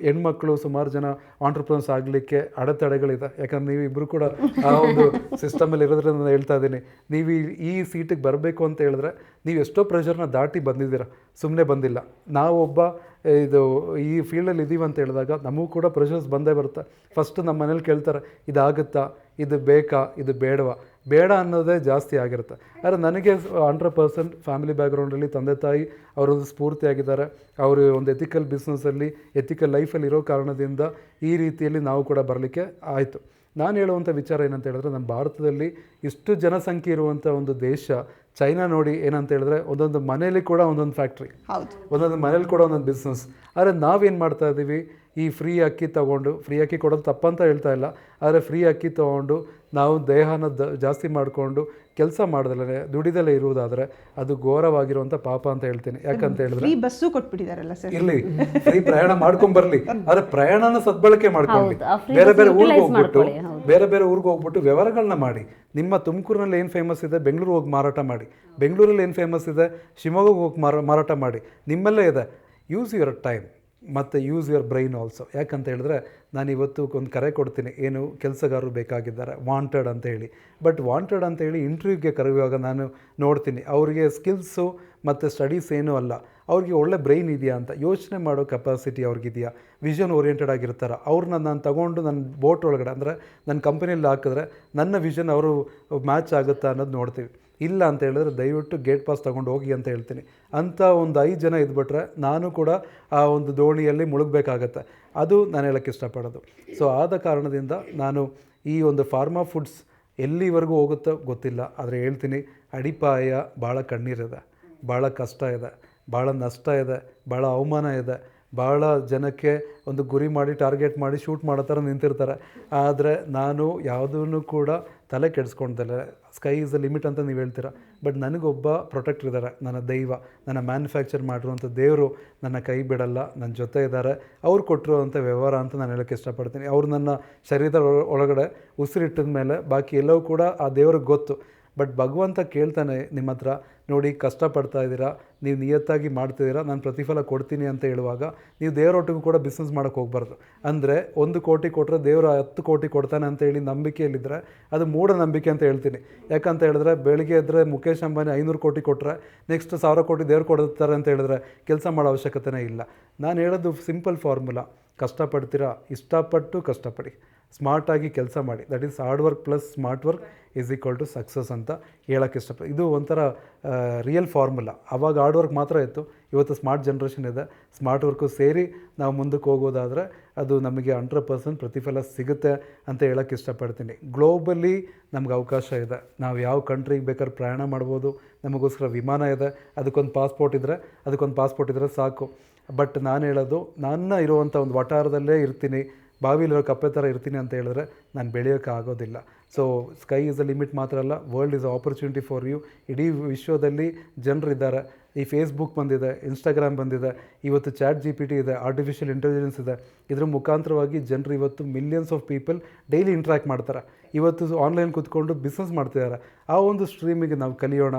ಹೆಣ್ಮಕ್ಳು ಸುಮಾರು ಜನ ಆಂಟ್ರಪ್ರನರ್ಸ್ ಆಗಲಿಕ್ಕೆ ಅಡೆತಡೆಗಳಿದೆ. ಯಾಕಂದ್ರೆ ನೀವು ಇಬ್ಬರು ಕೂಡ ಆ ಒಂದು ಸಿಸ್ಟಮಲ್ಲಿ ಇರೋದ್ರಿಂದ ನಾನು ಹೇಳ್ತಾ ಇದ್ದೀನಿ, ನೀವು ಈ ಸೀಟಿಗೆ ಬರಬೇಕು ಅಂತ ಹೇಳಿದ್ರೆ ನೀವು ಎಷ್ಟೋ ಪ್ರೆಷರ್ನ ದಾಟಿ ಬಂದಿದ್ದೀರ, ಸುಮ್ಮನೆ ಬಂದಿಲ್ಲ. ನಾವೊಬ್ಬ ಇದು ಈ ಫೀಲ್ಡಲ್ಲಿ ಇದ್ದೀವಿ ಅಂತ ಹೇಳಿದಾಗ ನಮಗೂ ಕೂಡ ಪ್ರೆಷರ್ಸ್ ಬಂದೇ ಬರುತ್ತೆ. ಫಸ್ಟ್ ನಮ್ಮ ಮನೇಲಿ ಕೇಳ್ತಾರೆ, ಇದಾಗುತ್ತಾ, ಇದು ಬೇಕಾ, ಇದು ಬೇಡವಾ? ಬೇಡ ಅನ್ನೋದೇ ಜಾಸ್ತಿ ಆಗಿರುತ್ತೆ. ಆದರೆ ನನಗೆ 100% ಫ್ಯಾಮಿಲಿ ಬ್ಯಾಕ್ಗ್ರೌಂಡಲ್ಲಿ ತಂದೆ ತಾಯಿ ಅವರೊಂದು ಸ್ಫೂರ್ತಿಯಾಗಿದ್ದಾರೆ. ಅವರು ಒಂದು ಎಥಿಕಲ್ ಬಿಸ್ನೆಸ್ಸಲ್ಲಿ, ಎಥಿಕಲ್ ಲೈಫಲ್ಲಿ ಇರೋ ಕಾರಣದಿಂದ ಈ ರೀತಿಯಲ್ಲಿ ನಾವು ಕೂಡ ಬರಲಿಕ್ಕೆ ಆಯಿತು. ನಾನು ಹೇಳುವಂಥ ವಿಚಾರ ಏನಂತ ಹೇಳಿದ್ರೆ, ನಮ್ಮ ಭಾರತದಲ್ಲಿ ಇಷ್ಟು ಜನಸಂಖ್ಯೆ ಇರುವಂಥ ಒಂದು ದೇಶ ಚೈನಾ ನೋಡಿ, ಏನಂತ ಹೇಳಿದ್ರೆ ಒಂದೊಂದು ಮನೇಲಿ ಕೂಡ ಒಂದೊಂದು ಫ್ಯಾಕ್ಟ್ರಿ, ಒಂದೊಂದು ಮನೇಲಿ ಕೂಡ ಒಂದೊಂದು ಬಿಸ್ನೆಸ್. ಆದರೆ ನಾವೇನು ಮಾಡ್ತಾ ಇದ್ದೀವಿ, ಈ ಫ್ರೀ ಅಕ್ಕಿ ತೊಗೊಂಡು, ಫ್ರೀ ಅಕ್ಕಿ ಕೊಡೋದು ತಪ್ಪಂತ ಹೇಳ್ತಾ ಇಲ್ಲ, ಆದರೆ ಫ್ರೀ ಅಕ್ಕಿ ತೊಗೊಂಡು ನಾವು ದೇಹನ ಜಾಸ್ತಿ ಮಾಡಿಕೊಂಡು ಕೆಲಸ ಮಾಡ್ದಲೇ ದುಡಿದಲೇ ಇರುವುದಾದರೆ ಅದು ಘೋರವಾಗಿರುವಂಥ ಪಾಪ ಅಂತ ಹೇಳ್ತೀನಿ. ಯಾಕಂತ ಹೇಳಿದ್ರೆ ಬಸ್ಸು ಕೊಟ್ಬಿಟ್ಟಿದಾರಲ್ಲ ಸರ್, ಇರಲಿ ಫ್ರೀ ಪ್ರಯಾಣ ಮಾಡ್ಕೊಂಬರ್ಲಿ, ಆದರೆ ಪ್ರಯಾಣನ ಸದ್ಬಳಕೆ ಮಾಡ್ಕೊಳ್ಳಿ. ಬೇರೆ ಬೇರೆ ಊರಿಗೆ ಹೋಗ್ಬಿಟ್ಟು ವ್ಯವಹಾರಗಳನ್ನ ಮಾಡಿ. ನಿಮ್ಮ ತುಮಕೂರಿನಲ್ಲಿ ಏನು ಫೇಮಸ್ ಇದೆ, ಬೆಂಗಳೂರು ಹೋಗಿ ಮಾರಾಟ ಮಾಡಿ. ಬೆಂಗಳೂರಲ್ಲಿ ಏನು ಫೇಮಸ್ ಇದೆ, ಶಿವಮೊಗ್ಗಕ್ಕೆ ಹೋಗಿ ಮಾರಾಟ ಮಾಡಿ. ನಿಮ್ಮಲ್ಲೇ ಇದೆ. ಯೂಸ್ ಯುವರ್ ಟೈಮ್ ಮತ್ತು ಯೂಸ್ ಯುವರ್ ಬ್ರೈನ್ ಆಲ್ಸೋ. ಯಾಕಂತ ಹೇಳಿದ್ರೆ ನಾನು ಇವತ್ತು ಒಂದು ಕರೆ ಕೊಡ್ತೀನಿ, ಏನು ಕೆಲಸಗಾರರು ಬೇಕಾಗಿದ್ದಾರೆ ವಾಂಟೆಡ್ ಅಂತ ಹೇಳಿ. ಬಟ್ ವಾಂಟೆಡ್ ಅಂತ ಹೇಳಿ ಇಂಟರ್ವ್ಯೂಗೆ ಕರೆಯುವಾಗ ನಾನು ನೋಡ್ತೀನಿ, ಅವರಿಗೆ ಸ್ಕಿಲ್ಸು ಮತ್ತು ಸ್ಟಡೀಸ್ ಏನೂ ಅಲ್ಲ, ಅವ್ರಿಗೆ ಒಳ್ಳೆ ಬ್ರೈನ್ ಇದೆಯಾ ಅಂತ ಯೋಚನೆ ಮಾಡೋ ಕೆಪಾಸಿಟಿ ಅವ್ರಿಗಿದೆಯಾ, ವಿಷನ್ ಓರಿಯೆಂಟೆಡ್ ಆಗಿರ್ತಾರೆ. ಅವ್ರನ್ನ ನಾನು ತಗೊಂಡು ನನ್ನ ಬೋಟ್ ಒಳಗಡೆ ಅಂದರೆ ನನ್ನ ಕಂಪನಿಯಲ್ಲಿ ಹಾಕಿದ್ರೆ ನನ್ನ ವಿಷನ್ ಅವರು ಮ್ಯಾಚ್ ಆಗುತ್ತಾ ಅನ್ನೋದು ನೋಡ್ತೀವಿ. ಇಲ್ಲ ಅಂತ ಹೇಳಿದ್ರೆ ದಯವಿಟ್ಟು ಗೇಟ್ ಪಾಸ್ ತೊಗೊಂಡು ಹೋಗಿ ಅಂತ ಹೇಳ್ತೀನಿ. ಅಂಥ ಒಂದು 5 ಜನ ಇದ್ಬಿಟ್ರೆ ನಾನು ಕೂಡ ಆ ಒಂದು ದೋಣಿಯಲ್ಲಿ ಮುಳುಗಬೇಕಾಗತ್ತೆ. ಅದು ನಾನು ಹೇಳೋಕ್ಕೆ ಇಷ್ಟಪಡೋದು. ಸೊ ಆದ ಕಾರಣದಿಂದ ನಾನು ಈ ಒಂದು ಫಾರ್ಮಾ ಫುಡ್ಸ್ ಎಲ್ಲಿವರೆಗೂ ಹೋಗುತ್ತೋ ಗೊತ್ತಿಲ್ಲ, ಆದರೆ ಹೇಳ್ತೀನಿ, ಅಡಿಪಾಯ ಭಾಳ ಕಣ್ಣೀರಿದೆ, ಭಾಳ ಕಷ್ಟ ಇದೆ, ಭಾಳ ನಷ್ಟ ಇದೆ, ಭಾಳ ಅವಮಾನ ಇದೆ. ಭಾಳ ಜನಕ್ಕೆ ಒಂದು ಗುರಿ ಮಾಡಿ ಟಾರ್ಗೆಟ್ ಮಾಡಿ ಶೂಟ್ ಮಾಡೋ ಥರ ನಿಂತಿರ್ತಾರೆ. ಆದರೆ ನಾನು ಯಾವುದೂ ಕೂಡ ತಲೆ ಕೆಡಿಸ್ಕೊಳ್ದಲ್ಲ. ಸ್ಕೈ ಈಸ್ ದ ಲಿಮಿಟ್ ಅಂತ ನೀವು ಹೇಳ್ತೀರ, ಬಟ್ ನನಗೊಬ್ಬ ಪ್ರೊಟೆಕ್ಟರ್ ಇದ್ದಾರೆ, ನನ್ನ ದೈವ, ನನ್ನ ಮ್ಯಾನುಫ್ಯಾಕ್ಚರ್ ಮಾಡಿರುವಂಥ ದೇವರು ನನ್ನ ಕೈ ಬಿಡಲ್ಲ, ನನ್ನ ಜೊತೆ ಇದ್ದಾರೆ. ಅವ್ರು ಕೊಟ್ಟಿರುವಂಥ ವ್ಯವಹಾರ ಅಂತ ನಾನು ಹೇಳೋಕ್ಕೆ ಇಷ್ಟಪಡ್ತೀನಿ. ಅವ್ರು ನನ್ನ ಶರೀರದ ಒಳಗಡೆ ಉಸಿರಿಟ್ಟಿದ ಮೇಲೆ ಬಾಕಿ ಎಲ್ಲವೂ ಕೂಡ ಆ ದೇವ್ರಿಗೆ ಗೊತ್ತು. ಬಟ್ ಭಗವಂತ ಕೇಳ್ತಾನೆ ನಿಮ್ಮ ಹತ್ರ, ನೋಡಿ ಕಷ್ಟಪಡ್ತಾ ಇದ್ದೀರಾ, ನೀವು ನಿಯತ್ತಾಗಿ ಮಾಡ್ತಿದ್ದೀರಾ, ನಾನು ಪ್ರತಿಫಲ ಕೊಡ್ತೀನಿ ಅಂತ ಹೇಳುವಾಗ ನೀವು ದೇವರೊಟ್ಟಿಗೂ ಕೂಡ ಬಿಸ್ನೆಸ್ ಮಾಡೋಕ್ಕೆ ಹೋಗ್ಬಾರ್ದು. ಅಂದರೆ 1 ಕೋಟಿ ಕೊಟ್ಟರೆ ದೇವರು 10 ಕೋಟಿ ಕೊಡ್ತಾನೆ ಅಂತ ಹೇಳಿ ನಂಬಿಕೆಯಲ್ಲಿದ್ದರೆ ಅದು ಮೂಢನಂಬಿಕೆ ಅಂತ ಹೇಳ್ತೀನಿ. ಯಾಕಂತ ಹೇಳಿದ್ರೆ ಬೆಳಿಗ್ಗೆ ಎದ್ದರೆ ಮುಖೇಶ್ ಅಂಬಾನಿ 500 ಕೋಟಿ ಕೊಟ್ಟರೆ ನೆಕ್ಸ್ಟ್ 1000 ಕೋಟಿ ದೇವ್ರು ಕೊಡ್ತಾರೆ ಅಂತ ಹೇಳಿದ್ರೆ ಕೆಲಸ ಮಾಡೋ ಅವಶ್ಯಕತೆನೇ ಇಲ್ಲ. ನಾನು ಹೇಳೋದು ಸಿಂಪಲ್ ಫಾರ್ಮುಲಾ, ಕಷ್ಟಪಡ್ತೀರಾ, ಇಷ್ಟಪಟ್ಟು ಕಷ್ಟಪಡಿ, ಸ್ಮಾರ್ಟಾಗಿ ಕೆಲಸ ಮಾಡಿ. That is hard work plus smart work is equal to success ಅಂತ ಹೇಳೋಕ್ಕೆ ಇಷ್ಟಪಟ್ಟು. ಇದು ಒಂಥರ ರಿಯಲ್ ಫಾರ್ಮುಲಾ. ಆವಾಗ ಹಾರ್ಡ್ ವರ್ಕ್ ಮಾತ್ರ ಇತ್ತು, ಇವತ್ತು ಸ್ಮಾರ್ಟ್ ಜನ್ರೇಷನ್ ಇದೆ. ಸ್ಮಾರ್ಟ್ ವರ್ಕು ಸೇರಿ ನಾವು ಮುಂದಕ್ಕೆ ಹೋಗೋದಾದರೆ ಅದು ನಮಗೆ 100% ಪ್ರತಿಫಲ ಸಿಗುತ್ತೆ ಅಂತ ಹೇಳೋಕ್ಕೆ ಇಷ್ಟಪಡ್ತೀನಿ. ಗ್ಲೋಬಲಿ ನಮ್ಗೆ ಅವಕಾಶ ಇದೆ, ನಾವು ಯಾವ ಕಂಟ್ರಿಗೆ ಬೇಕಾದ್ರೆ ಪ್ರಯಾಣ ಮಾಡ್ಬೋದು. ನಮಗೋಸ್ಕರ ವಿಮಾನ ಇದೆ, ಅದಕ್ಕೊಂದು ಪಾಸ್ಪೋರ್ಟ್ ಇದ್ದರೆ ಸಾಕು. ಬಟ್ ನಾನು ಹೇಳೋದು, ನನ್ನ ಇರುವಂಥ ಒಂದು ವಟಾರದಲ್ಲೇ ಇರ್ತೀನಿ, ಬಾವಿಲಿರೋ ಕಪ್ಪೆ ಥರ ಇರ್ತೀನಿ ಅಂತ ಹೇಳಿದ್ರೆ ನಾನು ಬೆಳೆಯೋಕ್ಕೆ ಆಗೋದಿಲ್ಲ. So sky is the limit ಮಾತ್ರ ಅಲ್ಲ, world is opportunity for you. ಇಡೀ ವಿಶ್ವದಲ್ಲಿ ಜನರಿದ್ದಾರೆ. ಈ ಫೇಸ್ಬುಕ್ ಬಂದಿದೆ, ಇನ್ಸ್ಟಾಗ್ರಾಮ್ ಬಂದಿದೆ, ಇವತ್ತು ChatGPT ಇದೆ, ಆರ್ಟಿಫಿಷಿಯಲ್ ಇಂಟೆಲಿಜೆನ್ಸ್ ಇದೆ. ಇದ್ರ ಮುಖಾಂತರವಾಗಿ ಜನರು ಇವತ್ತು millions of people daily interact ಮಾಡ್ತಾರೆ. ಇವತ್ತು ಆನ್ಲೈನ್ ಕೂತ್ಕೊಂಡು ಬಿಸ್ನೆಸ್ ಮಾಡ್ತಿದ್ದಾರೆ. ಆ ಒಂದು ಸ್ಟ್ರೀಮಿಗೆ ನಾವು ಕಲಿಯೋಣ,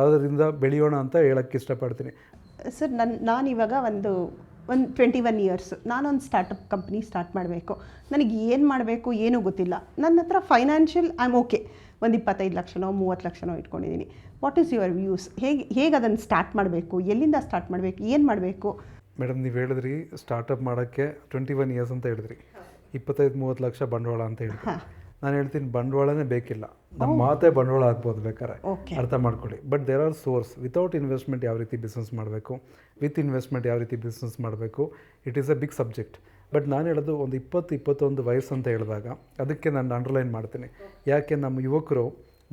ಅದರಿಂದ ಬೆಳೆಯೋಣ ಅಂತ ಹೇಳೋಕ್ಕೆ ಇಷ್ಟಪಡ್ತೀನಿ. ಸರ್, ನಾನಿವಾಗ ಒಂದು ಒಂದು 21 ಇಯರ್ಸ್ ನಾನೊಂದು ಸ್ಟಾರ್ಟಪ್ ಕಂಪ್ನಿ ಸ್ಟಾರ್ಟ್ ಮಾಡಬೇಕು, ನನಗೆ ಏನು ಮಾಡಬೇಕು ಏನೂ ಗೊತ್ತಿಲ್ಲ, ನನ್ನ ಹತ್ರ ಫೈನಾನ್ಷಿಯಲ್ ಐ ಆಮ್ ಓಕೆ, ಒಂದು 25 ಲಕ್ಷನೋ 30 ಲಕ್ಷನೋ ಇಟ್ಕೊಂಡಿದ್ದೀನಿ. What is your views? ಹೇಗೆ ಅದನ್ನು ಸ್ಟಾರ್ಟ್ ಮಾಡಬೇಕು, ಎಲ್ಲಿಂದ ಸ್ಟಾರ್ಟ್ ಮಾಡಬೇಕು, ಏನು ಮಾಡಬೇಕು? ಮೇಡಮ್, ನೀವು ಹೇಳಿದ್ರಿ ಸ್ಟಾರ್ಟಪ್ ಮಾಡೋಕ್ಕೆ 21 ಇಯರ್ಸ್ ಅಂತ ಹೇಳಿದ್ರಿ, 25-30 ಲಕ್ಷ ಬಂಡವಾಳ ಅಂತ ಹೇಳಿದ್ರಿ. ನಾನು ಹೇಳ್ತೀನಿ ಬಂಡವಾಳನೇ ಬೇಕಿಲ್ಲ, ನಮ್ಮ ಮಾತೇ ಬಂಡವಾಳ ಆಗ್ಬೋದು ಬೇಕಾರೆ, ಅರ್ಥ ಮಾಡ್ಕೊಳ್ಳಿ. But there are source. Without investment ಯಾವ ರೀತಿ ಬಿಸ್ನೆಸ್ ಮಾಡಬೇಕು, ವಿತ್ ಇನ್ವೆಸ್ಟ್ಮೆಂಟ್ ಯಾವ ರೀತಿ ಬಿಸ್ನೆಸ್ ಮಾಡಬೇಕು, it is a big subject. But ನಾನು ಹೇಳೋದು ಒಂದು 20-21 ವಯಸ್ಸು ಅಂತ ಹೇಳಿದಾಗ ಅದಕ್ಕೆ ನಾನು ಅಂಡರ್ಲೈನ್ ಮಾಡ್ತೀನಿ. ಯಾಕೆ ನಮ್ಮ ಯುವಕರು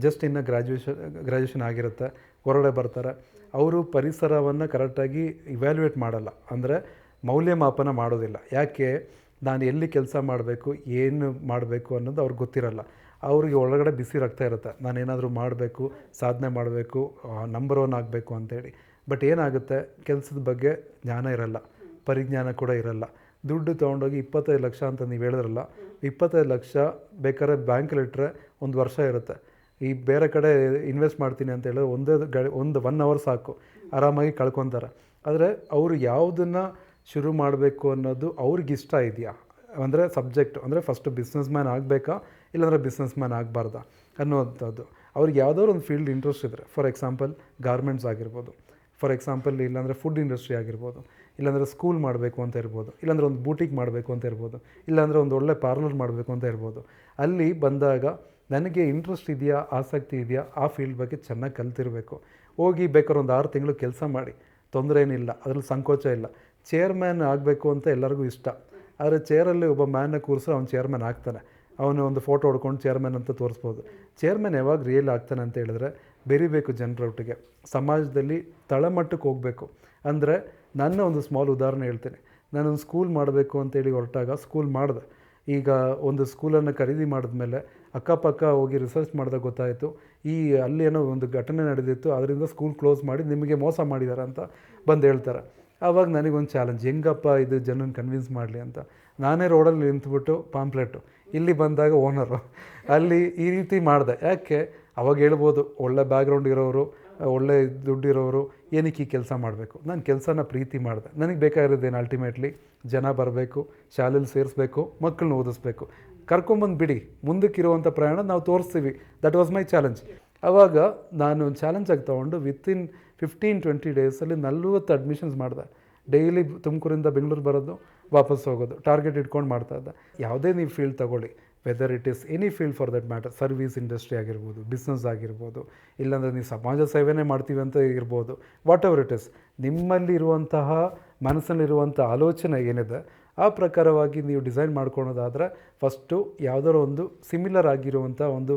ಜಸ್ಟ್ ಇನ್ನು ಗ್ರ್ಯಾಜುಯೇಷನ್ ಆಗಿರುತ್ತೆ, ಹೊರಗಡೆ ಬರ್ತಾರೆ, ಅವರು ಪರಿಸರವನ್ನು ಕರೆಕ್ಟಾಗಿ ಇವ್ಯಾಲ್ಯೂಯೇಟ್ ಮಾಡಲ್ಲ, ಅಂದರೆ ಮೌಲ್ಯಮಾಪನ ಮಾಡೋದಿಲ್ಲ. ಯಾಕೆ, ನಾನು ಎಲ್ಲಿ ಕೆಲಸ ಮಾಡಬೇಕು, ಏನು ಮಾಡಬೇಕು ಅನ್ನೋದು ಅವ್ರಿಗೆ ಗೊತ್ತಿರಲ್ಲ. ಅವ್ರಿಗೆ ಒಳಗಡೆ ಬಿಸಿ ರಕ್ತ ಇರುತ್ತೆ, ನಾನೇನಾದರೂ ಮಾಡಬೇಕು, ಸಾಧನೆ ಮಾಡಬೇಕು, ನಂಬರ್ 1 ಆಗಬೇಕು ಅಂತೇಳಿ. ಬಟ್ ಏನಾಗುತ್ತೆ, ಕೆಲಸದ ಬಗ್ಗೆ ಜ್ಞಾನ ಇರಲ್ಲ, ಪರಿಜ್ಞಾನ ಕೂಡ ಇರಲ್ಲ. ದುಡ್ಡು ತೊಗೊಂಡೋಗಿ 25 ಲಕ್ಷ ಅಂತ ನೀವು ಹೇಳಿದ್ರಲ್ಲ, 25 ಲಕ್ಷ ಬೇಕಾದ್ರೆ ಬ್ಯಾಂಕಲ್ಲಿಟ್ಟರೆ 1 ವರ್ಷ ಇರುತ್ತೆ. ಈ ಬೇರೆ ಕಡೆ ಇನ್ವೆಸ್ಟ್ ಮಾಡ್ತೀನಿ ಅಂತ ಹೇಳಿದ್ರೆ ಒಂದು 1 ಅವರ್ ಸಾಕು, ಆರಾಮಾಗಿ ಕಳ್ಕೊತಾರೆ. ಆದರೆ ಅವರು ಯಾವುದನ್ನು ಶುರು ಮಾಡಬೇಕು ಅನ್ನೋದು ಅವ್ರಿಗೆ ಇಷ್ಟ ಇದೆಯಾ, ಅಂದರೆ ಸಬ್ಜೆಕ್ಟ್, ಅಂದರೆ ಫಸ್ಟು ಬಿಸ್ನೆಸ್ ಮ್ಯಾನ್ ಆಗಬೇಕಾ ಇಲ್ಲಾಂದರೆ ಬಿಸ್ನೆಸ್ ಮ್ಯಾನ್ ಆಗಬಾರ್ದಾ ಅನ್ನೋವಂಥದ್ದು. ಅವ್ರಿಗೆ ಯಾವುದಾದ್ರು ಒಂದು ಫೀಲ್ಡ್ ಇಂಟ್ರೆಸ್ಟ್ ಇದ್ದರೆ, ಫಾರ್ ಎಕ್ಸಾಂಪಲ್ ಗಾರ್ಮೆಂಟ್ಸ್ ಆಗಿರ್ಬೋದು, ಫಾರ್ ಎಕ್ಸಾಂಪಲ್ ಇಲ್ಲಾಂದರೆ ಫುಡ್ ಇಂಡಸ್ಟ್ರಿ ಆಗಿರ್ಬೋದು, ಇಲ್ಲಾಂದರೆ ಸ್ಕೂಲ್ ಮಾಡಬೇಕು ಅಂತ ಇರ್ಬೋದು, ಇಲ್ಲಾಂದರೆ ಒಂದು ಬೂಟಿಕ್ ಮಾಡಬೇಕು ಅಂತ ಇರ್ಬೋದು, ಇಲ್ಲಾಂದರೆ ಒಂದು ಒಳ್ಳೆ ಪಾರ್ಲರ್ ಮಾಡಬೇಕು ಅಂತ ಇರ್ಬೋದು. ಅಲ್ಲಿ ಬಂದಾಗ ನನಗೆ ಇಂಟ್ರೆಸ್ಟ್ ಇದೆಯಾ, ಆಸಕ್ತಿ ಇದೆಯಾ, ಆ ಫೀಲ್ಡ್ ಬಗ್ಗೆ ಚೆನ್ನಾಗಿ ಕಲ್ತಿರಬೇಕು. ಹೋಗಿ ಬೇಕಾದ್ರೆ ಒಂದು 6 ತಿಂಗಳು ಕೆಲಸ ಮಾಡಿ, ತೊಂದರೆ ಏನಿಲ್ಲ, ಅದರಲ್ಲಿ ಸಂಕೋಚ ಇಲ್ಲ. ಚೇರ್ಮ್ಯಾನ್ ಆಗಬೇಕು ಅಂತ ಎಲ್ಲರಿಗೂ ಇಷ್ಟ, ಆದರೆ ಚೇರಲ್ಲಿ ಒಬ್ಬ ಮ್ಯಾನ್ನ ಕೂರಿಸಿ ಅವ್ನು ಚೇರ್ಮ್ಯಾನ್ ಆಗ್ತಾನೆ, ಅವನು ಒಂದು ಫೋಟೋ ಹೊಡ್ಕೊಂಡು ಚೇರ್ಮ್ಯಾನ್ ಅಂತ ತೋರಿಸ್ಬೋದು. ಚೇರ್ಮ್ಯಾನ್ ಯಾವಾಗ ರಿಯಲ್ ಆಗ್ತಾನೆ ಅಂತ ಹೇಳಿದ್ರೆ ಬೆರಿಬೇಕು ಜನರೊಟ್ಟಿಗೆ, ಸಮಾಜದಲ್ಲಿ ತಳಮಟ್ಟಕ್ಕೆ ಹೋಗಬೇಕು. ಅಂದರೆ ನನ್ನ ಒಂದು ಸ್ಮಾಲ್ ಉದಾಹರಣೆ ಹೇಳ್ತೇನೆ. ನಾನೊಂದು ಸ್ಕೂಲ್ ಮಾಡಬೇಕು ಅಂತೇಳಿ ಹೊರಟಾಗ ಸ್ಕೂಲ್ ಮಾಡಿದೆ. ಈಗ ಒಂದು ಸ್ಕೂಲನ್ನು ಖರೀದಿ ಮಾಡಿದ್ಮೇಲೆ ಅಕ್ಕಪಕ್ಕ ಹೋಗಿ ರಿಸರ್ಚ್ ಮಾಡಿದಾಗ ಗೊತ್ತಾಯಿತು, ಅಲ್ಲಿ ಏನೋ ಒಂದು ಘಟನೆ ನಡೆದಿತ್ತು, ಅದರಿಂದ ಸ್ಕೂಲ್ ಕ್ಲೋಸ್ ಮಾಡಿ ನಿಮಗೆ ಮೋಸ ಮಾಡಿದ್ದಾರೆ ಅಂತ ಬಂದು ಹೇಳ್ತಾರೆ. ಆವಾಗ ನನಗೊಂದು ಚಾಲೆಂಜ್, ಹೆಂಗಪ್ಪ ಇದು ಜನನ ಕನ್ವಿನ್ಸ್ ಮಾಡಲಿ ಅಂತ. ನಾನೇ ರೋಡಲ್ಲಿ ನಿಂತ್ಬಿಟ್ಟು ಪಾಂಪ್ಲೆಟು, ಇಲ್ಲಿ ಬಂದಾಗ ಓನರು, ಅಲ್ಲಿ ಈ ರೀತಿ ಮಾಡಿದೆ. ಯಾಕೆ, ಅವಾಗ ಹೇಳ್ಬೋದು ಒಳ್ಳೆ ಬ್ಯಾಕ್ಗ್ರೌಂಡ್ ಇರೋರು, ಒಳ್ಳೆ ದುಡ್ಡಿರೋರು ಏನಕ್ಕೆ ಈ ಕೆಲಸ ಮಾಡಬೇಕು. ನಾನು ಕೆಲಸನ ಪ್ರೀತಿ ಮಾಡಿದೆ. ನನಗೆ ಬೇಕಾಗಿರೋದೇನು, ಅಲ್ಟಿಮೇಟ್ಲಿ ಜನ ಬರಬೇಕು, ಶಾಲೆಯಲ್ಲಿ ಸೇರಿಸ್ಬೇಕು, ಮಕ್ಕಳನ್ನ ಓದಿಸ್ಬೇಕು, ಕರ್ಕೊಂಬಂದು ಬಿಡಿ, ಮುಂದಕ್ಕಿರುವಂಥ ಪ್ರಯಾಣ ನಾವು ತೋರಿಸ್ತೀವಿ. That was my challenge. ಆವಾಗ ನಾನು ಒಂದು ಚಾಲೆಂಜಾಗಿ ತೊಗೊಂಡು ವಿತಿನ್ 15-20 ಡೇಸಲ್ಲಿ 40 ಅಡ್ಮಿಷನ್ಸ್ ಮಾಡಿದೆ. ಡೈಲಿ ತುಮಕೂರಿಂದ ಬೆಂಗಳೂರು ಬರೋದು, ವಾಪಸ್ ಹೋಗೋದು, ಟಾರ್ಗೆಟ್ ಇಟ್ಕೊಂಡು ಮಾಡ್ತಾಯಿದ್ದೆ. ಯಾವುದೇ ನೀವು ಫೀಲ್ಡ್ ತೊಗೊಳ್ಳಿ, whether it is any field for that matter, service industry ಆಗಿರ್ಬೋದು, ಬಿಸ್ನೆಸ್ ಆಗಿರ್ಬೋದು, ಇಲ್ಲಾಂದರೆ ನೀವು ಸಮಾಜ ಸೇವೆನೇ ಮಾಡ್ತೀವಿ ಅಂತ ಇರ್ಬೋದು, ವಾಟ್ ಎವರ್ ಇಟ್ ಈಸ್, ನಿಮ್ಮಲ್ಲಿ ಇರುವಂತಹ ಮನಸ್ಸಲ್ಲಿರುವಂಥ ಆಲೋಚನೆ ಏನಿದೆ ಆ ಪ್ರಕಾರವಾಗಿ ನೀವು ಡಿಸೈನ್ ಮಾಡ್ಕೊಳೋದಾದರೆ ಫಸ್ಟು ಯಾವುದಾದ್ರು ಒಂದು ಸಿಮಿಲರ್ ಆಗಿರುವಂಥ ಒಂದು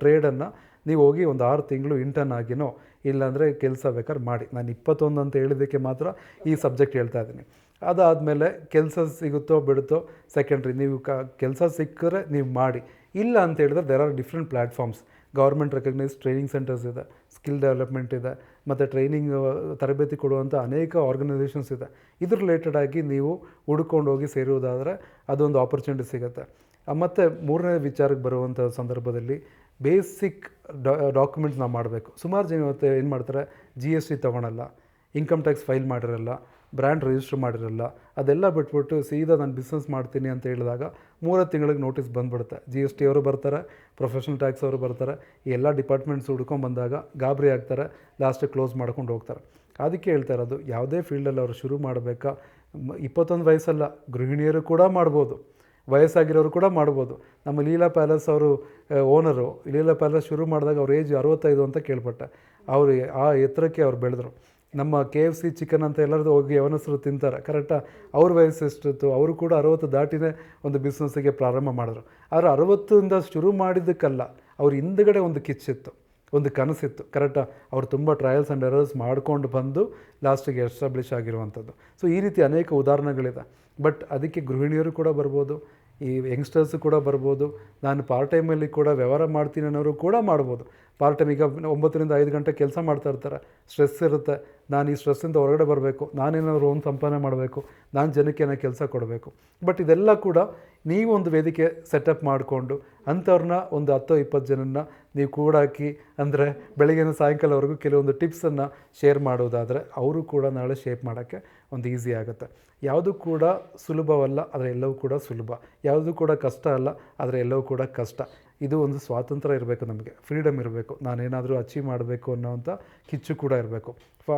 ಟ್ರೇಡನ್ನು ನೀವು ಹೋಗಿ ಒಂದು 6 ತಿಂಗಳು ಇಂಟರ್ನ್ ಆಗಿನೋ ಇಲ್ಲಾಂದರೆ ಕೆಲಸ ಬೇಕಾದ್ರೆ ಮಾಡಿ. ನಾನು 21 ಅಂತ ಹೇಳಿದ್ದಕ್ಕೆ ಮಾತ್ರ ಈ ಸಬ್ಜೆಕ್ಟ್ ಹೇಳ್ತಾ ಇದ್ದೀನಿ. ಅದಾದಮೇಲೆ ಕೆಲಸ ಸಿಗುತ್ತೋ ಬಿಡುತ್ತೋ ಸೆಕೆಂಡ್ರಿ. ನೀವು ಕೆಲಸ ಸಿಕ್ಕರೆ ನೀವು ಮಾಡಿ, ಇಲ್ಲ ಅಂತ ಹೇಳಿದ್ರೆ there are different platforms. Government recognise training centres ಇದೆ, ಸ್ಕಿಲ್ ಡೆವಲಪ್ಮೆಂಟ್ ಇದೆ, ಮತ್ತು ಟ್ರೈನಿಂಗ್ ತರಬೇತಿ ಕೊಡುವಂಥ ಅನೇಕ ಆರ್ಗನೈಸೇಷನ್ಸ್ ಇದೆ. ಇದ್ರ ರಿಲೇಟೆಡಾಗಿ ನೀವು ಹುಡ್ಕೊಂಡು ಹೋಗಿ ಸೇರುವುದಾದರೆ ಅದೊಂದು ಆಪರ್ಚುನಿಟಿ ಸಿಗುತ್ತೆ. ಮತ್ತು 3ನೇ ವಿಚಾರಕ್ಕೆ ಬರುವಂಥ ಸಂದರ್ಭದಲ್ಲಿ ಬೇಸಿಕ್ ಡಾಕ್ಯುಮೆಂಟ್ಸ್ ನಾವು ಮಾಡಬೇಕು. ಸುಮಾರು ಜನ ಇವತ್ತು ಏನು ಮಾಡ್ತಾರೆ, GST ತೊಗೊಳಲ್ಲ, ಇನ್ಕಮ್ ಟ್ಯಾಕ್ಸ್ ಫೈಲ್ ಮಾಡಿರಲ್ಲ, ಬ್ರ್ಯಾಂಡ್ ರಿಜಿಸ್ಟರ್ ಮಾಡಿರಲ್ಲ, ಅದೆಲ್ಲ ಬಿಟ್ಬಿಟ್ಟು ಸೀದಾ ನಾನು ಬಿಸ್ನೆಸ್ ಮಾಡ್ತೀನಿ ಅಂತ ಹೇಳಿದಾಗ 3 ತಿಂಗಳಿಗೆ ನೋಟಿಸ್ ಬಂದುಬಿಡುತ್ತೆ. GST ಅವರು ಬರ್ತಾರೆ, ಪ್ರೊಫೆಷನಲ್ ಟ್ಯಾಕ್ಸ್ ಅವರು ಬರ್ತಾರೆ, ಈ ಎಲ್ಲ ಡಿಪಾರ್ಟ್ಮೆಂಟ್ಸ್ ಹುಡ್ಕೊಂಡ್ಬಂದಾಗ ಗಾಬರಿ ಆಗ್ತಾರೆ, ಲಾಸ್ಟಿಗೆ ಕ್ಲೋಸ್ ಮಾಡ್ಕೊಂಡು ಹೋಗ್ತಾರೆ. ಅದಕ್ಕೆ ಹೇಳ್ತಾ ಇರೋದು, ಯಾವುದೇ ಫೀಲ್ಡಲ್ಲಿ ಅವರು ಶುರು ಮಾಡಬೇಕಾ, 21 ವಯಸ್ಸಲ್ಲ, ಗೃಹಿಣಿಯರು ಕೂಡ ಮಾಡ್ಬೋದು, ವಯಸ್ಸಾಗಿರೋರು ಕೂಡ ಮಾಡ್ಬೋದು. ನಮ್ಮ ಲೀಲಾ ಪ್ಯಾಲೇಸ್ ಅವರು ಓನರು, ಲೀಲಾ ಪ್ಯಾಲೇಸ್ ಶುರು ಮಾಡಿದಾಗ ಅವ್ರ ಏಜ್ 65 ಅಂತ ಕೇಳ್ಪಟ್ಟೆ. ಅವರು ಆ ಎತ್ತರಕ್ಕೆ ಅವ್ರು ಬೆಳೆದ್ರು. ನಮ್ಮ KFC ಚಿಕನ್ ಅಂತ ಎಲ್ಲರದು ಹೋಗಿ ಯವನಸರು ತಿಂತಾರೆ, ಕರೆಕ್ಟಾ? ಅವ್ರ ವಯಸ್ಸು ಎಷ್ಟಿತ್ತು, ಅವರು ಕೂಡ 60 ದಾಟಿನೇ ಒಂದು ಬಿಸ್ನೆಸ್ಸಿಗೆ ಪ್ರಾರಂಭ ಮಾಡಿದ್ರು. ಆದರೆ 60ಇಂದ ಶುರು ಮಾಡಿದ್ದಕ್ಕಲ್ಲ, ಅವ್ರ ಹಿಂದುಗಡೆ ಒಂದು ಕಿಚ್ಚಿತ್ತು, ಒಂದು ಕನಸಿತ್ತು, ಕರೆಕ್ಟಾ? ಅವ್ರು ತುಂಬ ಟ್ರಯಲ್ಸ್ ಆ್ಯಂಡ್ ಎರರ್ಸ್ ಮಾಡ್ಕೊಂಡು ಬಂದು ಲಾಸ್ಟಿಗೆ ಎಸ್ಟಾಬ್ಲಿಷ್ ಆಗಿರುವಂಥದ್ದು. ಸೊ ಈ ರೀತಿ ಅನೇಕ ಉದಾಹರಣೆಗಳಿದೆ. ಬಟ್ ಅದಕ್ಕೆ ಗೃಹಿಣಿಯರು ಕೂಡ ಬರ್ಬೋದು, ಈ ಯಂಗ್ಸ್ಟರ್ಸು ಕೂಡ ಬರ್ಬೋದು, ನಾನು ಪಾರ್ಟ್ ಟೈಮಲ್ಲಿ ಕೂಡ ವ್ಯವಹಾರ ಮಾಡ್ತೀನಿ ಅನ್ನೋರು ಕೂಡ ಮಾಡ್ಬೋದು. ಪಾರ್ಟ್ ಟೈಮ್ ಈಗ 9 ರಿಂದ 5 ಗಂಟೆ ಕೆಲಸ ಮಾಡ್ತಾ ಇರ್ತಾರೆ, ಸ್ಟ್ರೆಸ್ ಇರುತ್ತೆ. ನಾನು ಈ ಸ್ಟ್ರೆಸ್ಸಿಂದ ಹೊರಗಡೆ ಬರಬೇಕು, ನಾನೇನಾದ್ರು ಒಂದು ಸಂಪಾದನೆ ಮಾಡಬೇಕು, ನಾನು ಜನಕ್ಕೆ ಏನೋ ಕೆಲಸ ಕೊಡಬೇಕು. ಬಟ್ ಇದೆಲ್ಲ ಕೂಡ ನೀವು ಒಂದು ವೇದಿಕೆ ಸೆಟಪ್ ಮಾಡಿಕೊಂಡು ಅಂಥವ್ರನ್ನ ಒಂದು 10-20 ಜನನ್ನ ನೀವು ಕೂಡಾಕಿ, ಅಂದರೆ ಬೆಳಗ್ಗೆನ ಸಾಯಂಕಾಲವರೆಗೂ ಕೆಲವೊಂದು ಟಿಪ್ಸನ್ನು ಶೇರ್ ಮಾಡೋದಾದರೆ ಅವರು ಕೂಡ ನಾಳೆ ಶೇಪ್ ಮಾಡೋಕ್ಕೆ ಒಂದು ಈಸಿ ಆಗುತ್ತೆ. ಯಾವುದು ಕೂಡ ಸುಲಭವಲ್ಲ, ಆದರೆ ಎಲ್ಲವೂ ಕೂಡ ಸುಲಭ. ಯಾವುದು ಕೂಡ ಕಷ್ಟ ಅಲ್ಲ, ಆದರೆ ಎಲ್ಲವೂ ಕೂಡ ಕಷ್ಟ. ಇದು ಒಂದು ಸ್ವಾತಂತ್ರ್ಯ ಇರಬೇಕು, ನಮಗೆ ಫ್ರೀಡಮ್ ಇರಬೇಕು, ನಾನೇನಾದರೂ ಅಚೀವ್ ಮಾಡಬೇಕು ಅನ್ನೋವಂಥ ಕಿಚ್ಚು ಕೂಡ ಇರಬೇಕು.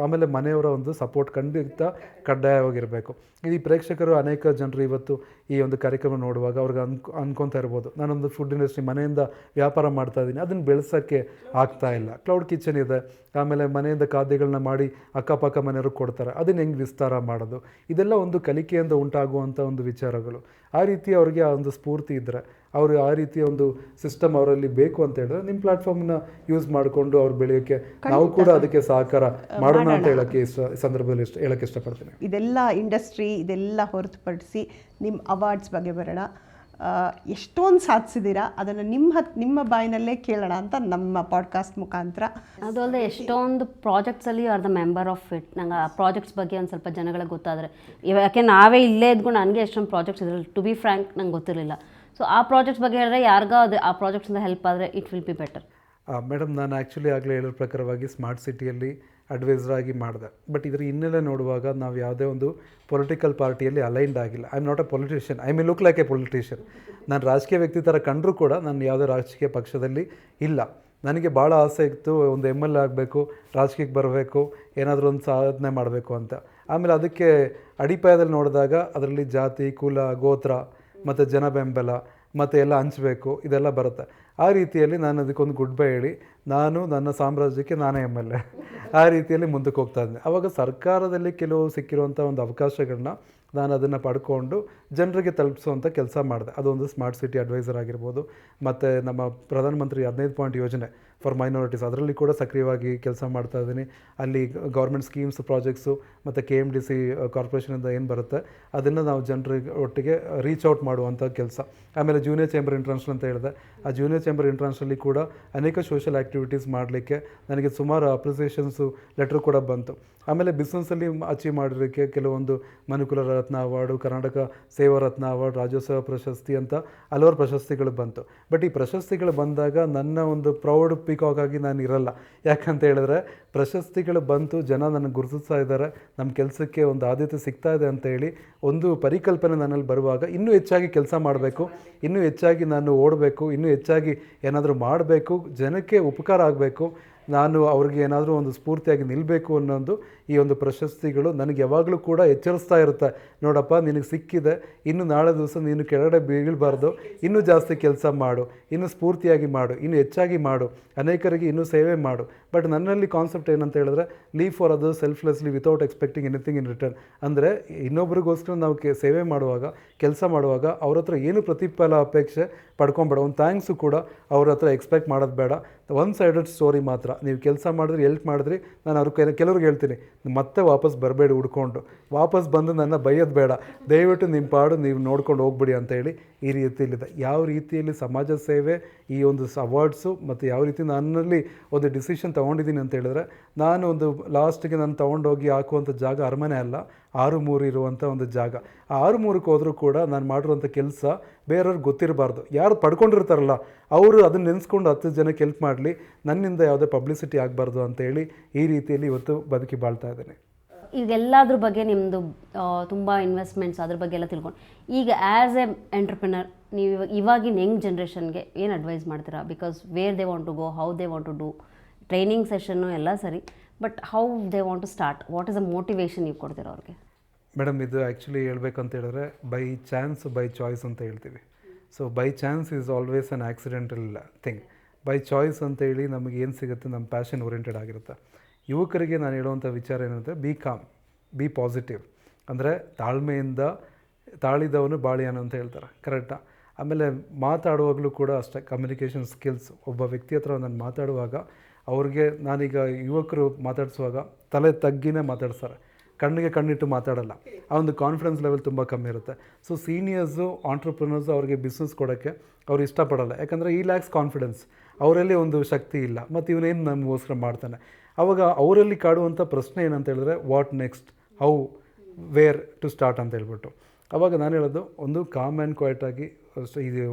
ಆಮೇಲೆ ಮನೆಯವರ ಒಂದು ಸಪೋರ್ಟ್ ಖಂಡಿತ ಕಡ್ಡಾಯವಾಗಿರಬೇಕು. ಈ ಪ್ರೇಕ್ಷಕರು ಅನೇಕ ಜನರು ಇವತ್ತು ಈ ಒಂದು ಕಾರ್ಯಕ್ರಮ ನೋಡುವಾಗ ಅವ್ರಿಗೆ ಅನ್ಕೊತಾ ಇರ್ಬೋದು, ನಾನೊಂದು ಫುಡ್ ಇಂಡಸ್ಟ್ರಿ ಮನೆಯಿಂದ ವ್ಯಾಪಾರ ಮಾಡ್ತಾ ಇದ್ದೀನಿ, ಅದನ್ನು ಬೆಳೆಸೋಕ್ಕೆ ಆಗ್ತಾ ಇಲ್ಲ. ಕ್ಲೌಡ್ ಕಿಚನ್ ಇದೆ, ಆಮೇಲೆ ಮನೆಯಿಂದ ಖಾದ್ಯಗಳನ್ನ ಮಾಡಿ ಅಕ್ಕಪಕ್ಕ ಮನೆಯವ್ರಿಗೆ ಕೊಡ್ತಾರೆ, ಅದನ್ನು ಹೆಂಗೆ ವಿಸ್ತಾರ ಮಾಡೋದು, ಇದೆಲ್ಲ ಒಂದು ಕಲಿಕೆಯಿಂದ ಉಂಟಾಗುವಂಥ ಒಂದು ವಿಚಾರಗಳು. ಆ ರೀತಿ ಅವರಿಗೆ ಆ ಒಂದು ಸ್ಫೂರ್ತಿ ಇದ್ದರೆ, ಅವರು ಆ ರೀತಿಯ ಒಂದು ಸಿಸ್ಟಮ್ ಅವರಲ್ಲಿ ಬೇಕು ಅಂತ ಹೇಳಿದ್ರೆ ನಿಮ್ಮ ಪ್ಲಾಟ್ಫಾರ್ಮ್ನ ಯೂಸ್ ಮಾಡಿಕೊಂಡು ಅವ್ರು ಬೆಳೆಯೋಕ್ಕೆ ನಾವು ಕೂಡ ಅದಕ್ಕೆ ಸಹಕಾರ ಮಾಡೋಣ ಅಂತ ಹೇಳೋಕ್ಕೆ ಸಂದರ್ಭದಲ್ಲಿ ಹೇಳೋಕ್ಕೆ ಇಷ್ಟಪಡ್ತೀನಿ. ಇದೆಲ್ಲ ಇಂಡಸ್ಟ್ರಿ ಇದೆಲ್ಲ ಹೊರತುಪಡಿಸಿ ನಿಮ್ಮ ಅವಾರ್ಡ್ಸ್ ಬಗ್ಗೆ ಬರೋಣ. ಎಷ್ಟೊಂದು ಸಾಧಿಸಿದ್ದೀರಾ, ಅದನ್ನು ನಿಮ್ಮ ಬಾಯಿನಲ್ಲೇ ಕೇಳೋಣ ಅಂತ ನಮ್ಮ ಪಾಡ್ಕಾಸ್ಟ್ ಮುಖಾಂತರ. ಅದು ಅಲ್ಲದೆ ಎಷ್ಟೊಂದು ಪ್ರಾಜೆಕ್ಟ್ಸಲ್ಲಿ are the member of it. ನಂಗೆ ಆ ಪ್ರಾಜೆಕ್ಟ್ಸ್ ಬಗ್ಗೆ ಒಂದು ಸ್ವಲ್ಪ ಜನಗಳಿಗೆ ಗೊತ್ತಾದರೆ, ಯಾಕೆ ನಾವೇ ಇಲ್ಲೇ ಇದ್ಕೊಂಡು ನನಗೆ ಎಷ್ಟೊಂದು ಪ್ರಾಜೆಕ್ಟ್ಸ್ ಇದ್ರಲ್ಲಿ ಟು ಬಿ ಫ್ರ್ಯಾಂಕ್ ನಂಗೆ ಗೊತ್ತಿರಲಿಲ್ಲ. ಸೊ ಆ ಪ್ರಾಜೆಕ್ಟ್ಸ್ ಬಗ್ಗೆ ಹೇಳಿದ್ರೆ ಯಾರಿಗೋ ಅದು ಆ ಪ್ರಾಜೆಕ್ಟ್ಸಿಂದ ಹೆಲ್ಪ್ ಆದರೆ it will be better. Madam, ನಾನು ಆ್ಯಕ್ಚುಲಿ ಆಗಲೇ ಹೇಳಿದ ಪ್ರಕಾರವಾಗಿ ಸ್ಮಾರ್ಟ್ ಸಿಟಿಯಲ್ಲಿ ಅಡ್ವೈಸರ್ ಆಗಿ ಮಾಡಿದೆ. ಬಟ್ ಇದರ ಹಿನ್ನೆಲೆ ನೋಡುವಾಗ ನಾವು ಯಾವುದೇ ಒಂದು ಪೊಲಿಟಿಕಲ್ ಪಾರ್ಟಿಯಲ್ಲಿ ಅಲೈನ್ಡ್ ಆಗಿಲ್ಲ. I am not A politician, I may look like A politician. ನಾನು ರಾಜಕೀಯ ವ್ಯಕ್ತಿ ಥರ ಕಂಡರೂ ಕೂಡ ನಾನು ಯಾವುದೇ ರಾಜಕೀಯ ಪಕ್ಷದಲ್ಲಿ ಇಲ್ಲ. ನನಗೆ ಭಾಳ ಆಸೆ ಇತ್ತು, ಒಂದು MLA ಆಗಬೇಕು, ರಾಜಕೀಯಕ್ಕೆ ಬರಬೇಕು, ಏನಾದರೂ ಒಂದು ಸಾಧನೆ ಮಾಡಬೇಕು ಅಂತ. ಆಮೇಲೆ ಅದಕ್ಕೆ ಅಡಿಪಾಯದಲ್ಲಿ ನೋಡಿದಾಗ ಅದರಲ್ಲಿ ಜಾತಿ, ಕುಲ, ಗೋತ್ರ ಮತ್ತು ಜನ ಬೆಂಬಲ ಮತ್ತು ಎಲ್ಲ ಹಂಚಬೇಕು, ಇದೆಲ್ಲ ಬರುತ್ತೆ. ಆ ರೀತಿಯಲ್ಲಿ ನಾನು ಅದಕ್ಕೊಂದು ಗುಡ್ ಬೈ ಹೇಳಿ ನಾನು ನನ್ನ ಸಾಮ್ರಾಜ್ಯಕ್ಕೆ ನಾನೇ MLA ಆ ರೀತಿಯಲ್ಲಿ ಮುಂದಕ್ಕೆ ಹೋಗ್ತಾ ಇದ್ದೆ. ಆವಾಗ ಸರ್ಕಾರದಲ್ಲಿ ಕೆಲವು ಸಿಕ್ಕಿರುವಂಥ ಒಂದು ಅವಕಾಶಗಳನ್ನ ನಾನು ಅದನ್ನು ಪಡ್ಕೊಂಡು ಜನರಿಗೆ ತಲುಪಿಸುವಂಥ ಕೆಲಸ ಮಾಡಿದೆ. ಅದೊಂದು ಸ್ಮಾರ್ಟ್ ಸಿಟಿ ಅಡ್ವೈಸರ್ ಆಗಿರ್ಬೋದು, ಮತ್ತು ನಮ್ಮ ಪ್ರಧಾನಮಂತ್ರಿ 15 ಪಾಯಿಂಟ್ ಯೋಜನೆ ಫಾರ್ ಮೈನಾರಿಟೀಸ್, ಅದರಲ್ಲಿ ಕೂಡ ಸಕ್ರಿಯವಾಗಿ ಕೆಲಸ ಮಾಡ್ತಾ ಇದ್ದೀನಿ. ಅಲ್ಲಿ ಗೌರ್ಮೆಂಟ್ ಸ್ಕೀಮ್ಸ್, ಪ್ರಾಜೆಕ್ಟ್ಸು ಮತ್ತು KMDC ಕಾರ್ಪೊರೇಷನಿಂದ ಏನು ಬರುತ್ತೆ ಅದನ್ನು ನಾವು ಜನರಿಗೆ ಒಟ್ಟಿಗೆ ರೀಚ್ ಔಟ್ ಮಾಡುವಂಥ ಕೆಲಸ. ಆಮೇಲೆ ಜೂನಿಯರ್ ಚೇಂಬರ್ ಇಂಟರ್ನ್ಯಾಷನಲ್ ಅಂತ ಹೇಳಿದೆ, ಆ ಜೂನಿಯರ್ ಚೇಂಬರ್ ಇಂಟರ್ನ್ಯಾಷನಲ್ಲಿ ಕೂಡ ಅನೇಕ ಸೋಷಿಯಲ್ ಆ್ಯಕ್ಟಿವಿಟೀಸ್ ಮಾಡಲಿಕ್ಕೆ ನನಗೆ ಸುಮಾರು ಅಪ್ರಿಸಿಯೇಷನ್ಸು ಲೆಟ್ರ್ ಕೂಡ ಬಂತು. ಆಮೇಲೆ ಬಿಸ್ನೆಸ್ಸಲ್ಲಿ ಅಚೀವ್ ಮಾಡಿರೋಕ್ಕೆ ಕೆಲವೊಂದು ಮನುಕುಲ ರತ್ನ ಅವಾರ್ಡು, ಕರ್ನಾಟಕ ಸೇವಾ ರತ್ನ ಅವಾರ್ಡ್, ರಾಜ್ಯೋತ್ಸವ ಪ್ರಶಸ್ತಿ ಅಂತ ಹಲವಾರು ಪ್ರಶಸ್ತಿಗಳು ಬಂತು. ಬಟ್ ಈ ಪ್ರಶಸ್ತಿಗಳು ಬಂದಾಗ ನನ್ನ ಒಂದು ಪ್ರೌಡ್ ಪೀಕಾಕ್ ಆಗಿ ನಾನು ಇರಲ್ಲ. ಯಾಕಂತ ಹೇಳಿದ್ರೆ ಪ್ರಶಸ್ತಿಗಳು ಬಂತು, ಜನ ನನಗೆ ಗುರುತಿಸ್ತಾ ಇದ್ದಾರೆ, ನಮ್ಮ ಕೆಲಸಕ್ಕೆ ಒಂದು ಆದ್ಯತೆ ಸಿಗ್ತಾ ಇದೆ ಅಂತ ಹೇಳಿ ಒಂದು ಪರಿಕಲ್ಪನೆ ನನ್ನಲ್ಲಿ ಬರುವಾಗ ಇನ್ನೂ ಹೆಚ್ಚಾಗಿ ಕೆಲಸ ಮಾಡಬೇಕು, ಇನ್ನೂ ಹೆಚ್ಚಾಗಿ ನಾನು ಓಡಬೇಕು, ಇನ್ನೂ ಹೆಚ್ಚಾಗಿ ಏನಾದರೂ ಮಾಡಬೇಕು, ಜನಕ್ಕೆ ಉಪಕಾರ ಆಗಬೇಕು, ನಾನು ಅವ್ರಿಗೆ ಏನಾದರೂ ಒಂದು ಸ್ಫೂರ್ತಿಯಾಗಿ ನಿಲ್ಲಬೇಕು ಅನ್ನೋದು ಈ ಒಂದು ಪ್ರಶಸ್ತಿಗಳು ನನಗೆ ಯಾವಾಗಲೂ ಕೂಡ ಎಚ್ಚರಿಸ್ತಾ ಇರುತ್ತೆ. ನೋಡಪ್ಪ, ನಿನಗೆ ಸಿಕ್ಕಿದೆ, ಇನ್ನು ನಾಳೆ ದಿವಸ ನೀನು ಕೆಳಗಡೆ ಬೀಳಬಾರ್ದು, ಇನ್ನೂ ಜಾಸ್ತಿ ಕೆಲಸ ಮಾಡು, ಇನ್ನೂ ಸ್ಫೂರ್ತಿಯಾಗಿ ಮಾಡು, ಇನ್ನೂ ಹೆಚ್ಚಾಗಿ ಮಾಡು, ಅನೇಕರಿಗೆ ಇನ್ನೂ ಸೇವೆ ಮಾಡು. ಬಟ್ ನನ್ನಲ್ಲಿ ಕಾನ್ಸೆಪ್ಟ್ ಏನಂತ ಹೇಳಿದ್ರೆ, live for others selflessly without expecting anything in return. ಅಂದರೆ ಇನ್ನೊಬ್ರಿಗೋಸ್ಕರ ನಾವು ಸೇವೆ ಮಾಡುವಾಗ, ಕೆಲಸ ಮಾಡುವಾಗ ಅವ್ರ ಹತ್ರ ಏನು ಪ್ರತಿಫಲ ಅಪೇಕ್ಷೆ ಪಡ್ಕೊಬೇಡ, ಒಂದು ಥ್ಯಾಂಕ್ಸು ಕೂಡ ಅವ್ರ ಹತ್ರ ಎಕ್ಸ್ಪೆಕ್ಟ್ ಮಾಡೋದು ಬೇಡ. ಒನ್ ಸೈಡೆಡ್ ಸ್ಟೋರಿ ಮಾತ್ರ. ನೀವು ಕೆಲಸ ಮಾಡಿದ್ರಿ, ಹೆಲ್ಪ್ ಮಾಡಿದ್ರಿ, ನಾನು ಕೆಲವ್ರಿಗೆ ಹೇಳ್ತೀನಿ, ಮತ್ತೆ ವಾಪಸ್ ಬರಬೇಡಿ, ಹುಡ್ಕೊಂಡು ವಾಪಸ್ ಬಂದು ನನ್ನ ಬೈಯೋದು ಬೇಡ, ದಯವಿಟ್ಟು ನಿಮ್ಮ ಪಾಡು ನೀವು ನೋಡ್ಕೊಂಡು ಹೋಗ್ಬಿಡಿ ಅಂತ ಹೇಳಿ ಈ ರೀತಿಯಲ್ಲಿದೆ. ಯಾವ ರೀತಿಯಲ್ಲಿ ಸಮಾಜ ಸೇವೆ, ಈ ಒಂದು ಅವಾರ್ಡ್ಸು ಮತ್ತು ಯಾವ ರೀತಿ ನನ್ನಲ್ಲಿ ಒಂದು ಡಿಸಿಷನ್ ತೊಗೊಂಡಿದ್ದೀನಿ ಅಂತ ಹೇಳಿದ್ರೆ, ನಾನು ಒಂದು ಲಾಸ್ಟಿಗೆ ನಾನು ತೊಗೊಂಡೋಗಿ ಹಾಕುವಂಥ ಜಾಗ ಅರಮನೆ ಅಲ್ಲ, 6-3 ಇರುವಂಥ ಒಂದು ಜಾಗ. ಆ 6-3ಕ್ಕೆ ಹೋದರೂ ಕೂಡ ನಾನು ಮಾಡಿರುವಂಥ ಕೆಲಸ ಬೇರೆಯವ್ರಿಗೆ ಗೊತ್ತಿರಬಾರ್ದು. ಯಾರು ಪಡ್ಕೊಂಡಿರ್ತಾರಲ್ಲ ಅವರು ಅದನ್ನು ನೆನೆಸ್ಕೊಂಡು 10 ಜನಕ್ಕೆ ಹೆಲ್ಪ್ ಮಾಡಲಿ, ನನ್ನಿಂದ ಯಾವುದೇ ಪಬ್ಲಿಸಿಟಿ ಆಗಬಾರ್ದು ಅಂತೇಳಿ ಈ ರೀತಿಯಲ್ಲಿ ಇವತ್ತು ಬದುಕಿ ಬಾಳ್ತಾ ಇದ್ದೇನೆ. ಈಗ ಎಲ್ಲದ್ರ ಬಗ್ಗೆ ನಿಮ್ಮದು ತುಂಬ ಇನ್ವೆಸ್ಟ್ಮೆಂಟ್ಸ್ ಅದ್ರ ಬಗ್ಗೆ ಎಲ್ಲ ತಿಳ್ಕೊಂಡು, ಈಗ ಆ್ಯಸ್ ಎ ಎಂಟ್ರಪ್ರಿನರ್ ನೀವು ಇವಾಗಿನ ಯಂಗ್ ಜನ್ರೇಷನ್ಗೆ ಏನು ಅಡ್ವೈಸ್ ಮಾಡ್ತೀರಾ? Because where they want to go, how they want to do, training session ಎಲ್ಲ ಸರಿ, but how they want to start, what is a motivation ನೀವು ಕೊಡ್ತೀರಾ ಅವ್ರಿಗೆ? ಮೇಡಮ್, ಇದು ಆ್ಯಕ್ಚುಲಿ ಹೇಳ್ಬೇಕಂತ ಹೇಳಿದ್ರೆ ಬೈ ಚಾನ್ಸ್ ಬೈ ಚಾಯ್ಸ್ ಅಂತ ಹೇಳ್ತೀವಿ. So by chance is always an accidental thing. By choice ಅಂತೇಳಿ ನಮಗೆ ಏನು ಸಿಗುತ್ತೆ, ನಮ್ಮ ಪ್ಯಾಷನ್ ಓರಿಯೆಂಟೆಡ್ ಆಗಿರುತ್ತೆ. ಯುವಕರಿಗೆ ನಾನು ಹೇಳುವಂಥ ವಿಚಾರ ಏನಂದರೆ, ಬಿ ಕಾಮ್, ಬಿ ಪಾಸಿಟಿವ್. ಅಂದರೆ ತಾಳ್ಮೆಯಿಂದ ತಾಳಿದವನು ಬಾಳಿಯಾನು ಅಂತ ಹೇಳ್ತಾರೆ, ಕರೆಕ್ಟಾ? ಆಮೇಲೆ ಮಾತಾಡುವಾಗಲೂ ಕೂಡ ಅಷ್ಟೇ, ಕಮ್ಯುನಿಕೇಷನ್ ಸ್ಕಿಲ್ಸ್. ಒಬ್ಬ ವ್ಯಕ್ತಿ ಹತ್ರ ನಾನು ಮಾತಾಡುವಾಗ ಅವ್ರಿಗೆ, ನಾನೀಗ ಯುವಕರು ಮಾತಾಡಿಸುವಾಗ ತಲೆ ತಗ್ಗಿನೇ ಮಾತಾಡ್ತಾರೆ, ಕಣ್ಣಿಗೆ ಕಣ್ಣಿಟ್ಟು ಮಾತಾಡಲ್ಲ. ಆ ಒಂದು ಕಾನ್ಫಿಡೆನ್ಸ್ ಲೆವೆಲ್ ತುಂಬ ಕಮ್ಮಿ ಇರುತ್ತೆ. ಸೊ ಸೀನಿಯರ್ಸು, ಆಂಟ್ರಪ್ರಿನರ್ಸು ಅವ್ರಿಗೆ ಬಿಸ್ನೆಸ್ ಕೊಡೋಕ್ಕೆ ಅವ್ರು ಇಷ್ಟಪಡಲ್ಲ, ಯಾಕಂದರೆ ಈ ಲ್ಯಾಕ್ಸ್ ಕಾನ್ಫಿಡೆನ್ಸ್. ಅವರಲ್ಲಿ ಒಂದು ಶಕ್ತಿ ಇಲ್ಲ, ಮತ್ತು ಇವನೇನು ನಮಗೋಸ್ಕರ ಮಾಡ್ತಾನೆ. ಆವಾಗ ಅವರಲ್ಲಿ ಕಾಡುವಂಥ ಪ್ರಶ್ನೆ ಏನಂತ ಹೇಳಿದ್ರೆ what next, how, where to start ಅಂತ ಹೇಳ್ಬಿಟ್ಟು. ಆವಾಗ ನಾನು ಹೇಳೋದು, ಒಂದು ಕಾಮ್ ಆ್ಯಂಡ್ ಕ್ವೈಟಾಗಿ ಇದು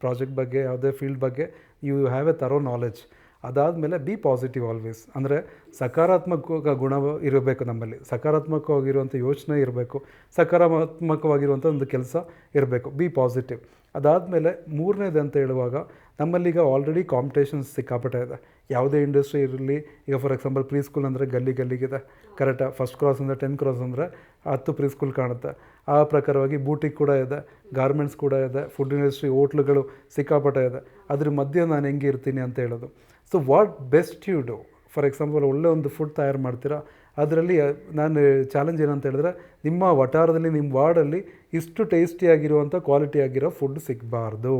ಪ್ರಾಜೆಕ್ಟ್ ಬಗ್ಗೆ, ಯಾವುದೇ ಫೀಲ್ಡ್ ಬಗ್ಗೆ you have a thorough knowledge. ಅದಾದಮೇಲೆ ಬಿ ಪಾಸಿಟಿವ್ ಆಲ್ವೇಸ್, ಅಂದರೆ ಸಕಾರಾತ್ಮಕ ಗುಣ ಇರಬೇಕು ನಮ್ಮಲ್ಲಿ, ಸಕಾರಾತ್ಮಕವಾಗಿರುವಂಥ ಯೋಚನೆ ಇರಬೇಕು, ಸಕಾರಾತ್ಮಕವಾಗಿರುವಂಥ ಒಂದು ಕೆಲಸ ಇರಬೇಕು, ಬಿ ಪಾಸಿಟಿವ್. ಅದಾದಮೇಲೆ ಮೂರನೇದು ಅಂತ ಹೇಳುವಾಗ, ನಮ್ಮಲ್ಲೀಗ ಆಲ್ರೆಡಿ ಕಾಂಪಿಟೇಷನ್ಸ್ ಸಿಕ್ಕಾಪಟ್ಟೆ ಇದೆ. ಯಾವುದೇ ಇಂಡಸ್ಟ್ರಿ ಇರಲಿ, ಈಗ ಫಾರ್ ಎಕ್ಸಾಂಪಲ್ ಪ್ರೀ ಸ್ಕೂಲ್ ಅಂದರೆ ಗಲ್ಲಿಗಿದೆ, ಕರೆಕ್ಟಾಗಿ ಫಸ್ಟ್ ಕ್ರಾಸ್ ಅಂದರೆ 10 ಕ್ರಾಸ್ ಅಂದರೆ 10 ಪ್ರೀ ಸ್ಕೂಲ್ ಕಾಣುತ್ತೆ. ಆ ಪ್ರಕಾರವಾಗಿ ಬೂಟಿಕ್ ಕೂಡ ಇದೆ, ಗಾರ್ಮೆಂಟ್ಸ್ ಕೂಡ ಇದೆ, ಫುಡ್ ಇಂಡಸ್ಟ್ರಿ, ಹೋಟ್ಲುಗಳು ಸಿಕ್ಕಾಪಟ್ಟೆ ಇದೆ. ಅದ್ರ ಮಧ್ಯೆ ನಾನು ಹೆಂಗೆ ಇರ್ತೀನಿ ಅಂತ ಹೇಳೋದು. So what best you do, for example ಒಳ್ಳೆ ಒಂದು ಫುಡ್ ತಯಾರು ಮಾಡ್ತೀರಾ, ಅದರಲ್ಲಿ ನಾನು ಚಾಲೆಂಜ್ ಏನಂತ ಹೇಳಿದ್ರೆ, ನಿಮ್ಮ ವಟಾರದಲ್ಲಿ, ನಿಮ್ಮ ವಾರ್ಡಲ್ಲಿ ಇಷ್ಟು ಟೇಸ್ಟಿಯಾಗಿರುವಂಥ ಕ್ವಾಲಿಟಿ ಆಗಿರೋ ಫುಡ್ ಸಿಗಬಾರ್ದು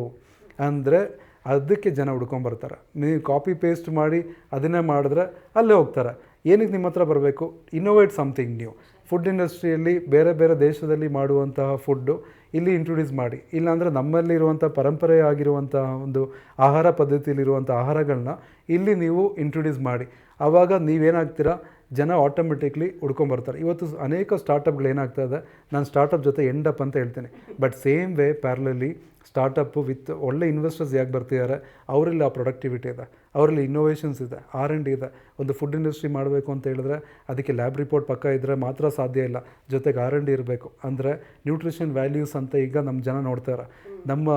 ಅಂದರೆ ಅದಕ್ಕೆ ಜನ ಹುಡ್ಕೊಂಬರ್ತಾರೆ. ನೀವು ಕಾಪಿ ಪೇಸ್ಟ್ ಮಾಡಿ ಅದನ್ನೇ ಮಾಡಿದ್ರೆ ಅಲ್ಲೇ ಹೋಗ್ತಾರೆ. ಏನಕ್ಕೆ ನಿಮ್ಮ ಹತ್ರ ಬರಬೇಕು? Innovate something new. ಫುಡ್ ಇಂಡಸ್ಟ್ರಿಯಲ್ಲಿ ಬೇರೆ ಬೇರೆ ದೇಶದಲ್ಲಿ ಮಾಡುವಂತಹ ಫುಡ್ಡು ಇಲ್ಲಿ ಇಂಟ್ರೊಡ್ಯೂಸ್ ಮಾಡಿ, ಇಲ್ಲಾಂದರೆ ನಮ್ಮಲ್ಲಿರುವಂಥ ಪರಂಪರೆ ಆಗಿರುವಂತಹ ಒಂದು ಆಹಾರ ಪದ್ಧತಿಯಲ್ಲಿರುವಂಥ ಆಹಾರಗಳನ್ನ ಇಲ್ಲಿ ನೀವು ಇಂಟ್ರೊಡ್ಯೂಸ್ ಮಾಡಿ. ಆವಾಗ ನೀವೇನಾಗ್ತೀರಾ, ಜನ ಆಟೋಮೆಟಿಕ್ಲಿ ಹುಡ್ಕೊಂಬರ್ತಾರೆ. ಇವತ್ತು ಅನೇಕ ಸ್ಟಾರ್ಟಪ್ಗಳು ಏನಾಗ್ತಾ ಇದೆ, ನಾನು ಸ್ಟಾರ್ಟಪ್ ಜೊತೆ ಎಂಡ್ ಅಪ್ ಅಂತ ಹೇಳ್ತೀನಿ, ಬಟ್ ಸೇಮ್ ವೇ ಪ್ಯಾರಲಲ್ಲಿ ಸ್ಟಾರ್ಟಪ್ಪು ವಿತ್ ಒಳ್ಳೆ ಇನ್ವೆಸ್ಟರ್ಸ್ ಯಾಕೆ ಬರ್ತಿದ್ದಾರೆ, ಅವರಲ್ಲಿ ಆ ಪ್ರೊಡಕ್ಟಿವಿಟಿ ಇದೆ, ಅವರಲ್ಲಿ ಇನ್ನೋವೇಷನ್ಸ್ ಇದೆ, R&D ಇದೆ. ಒಂದು ಫುಡ್ ಇಂಡಸ್ಟ್ರಿ ಮಾಡಬೇಕು ಅಂತ ಹೇಳಿದ್ರೆ ಅದಕ್ಕೆ ಲ್ಯಾಬ್ ರಿಪೋರ್ಟ್ ಪಕ್ಕ ಇದ್ದರೆ ಮಾತ್ರ ಸಾಧ್ಯ ಇಲ್ಲ, ಜೊತೆಗೆ R&D ಇರಬೇಕು. ಅಂದರೆ ನ್ಯೂಟ್ರಿಷನ್ ವ್ಯಾಲ್ಯೂಸ್ ಅಂತ ಈಗ ನಮ್ಮ ಜನ ನೋಡ್ತಾರೆ. ನಮ್ಮ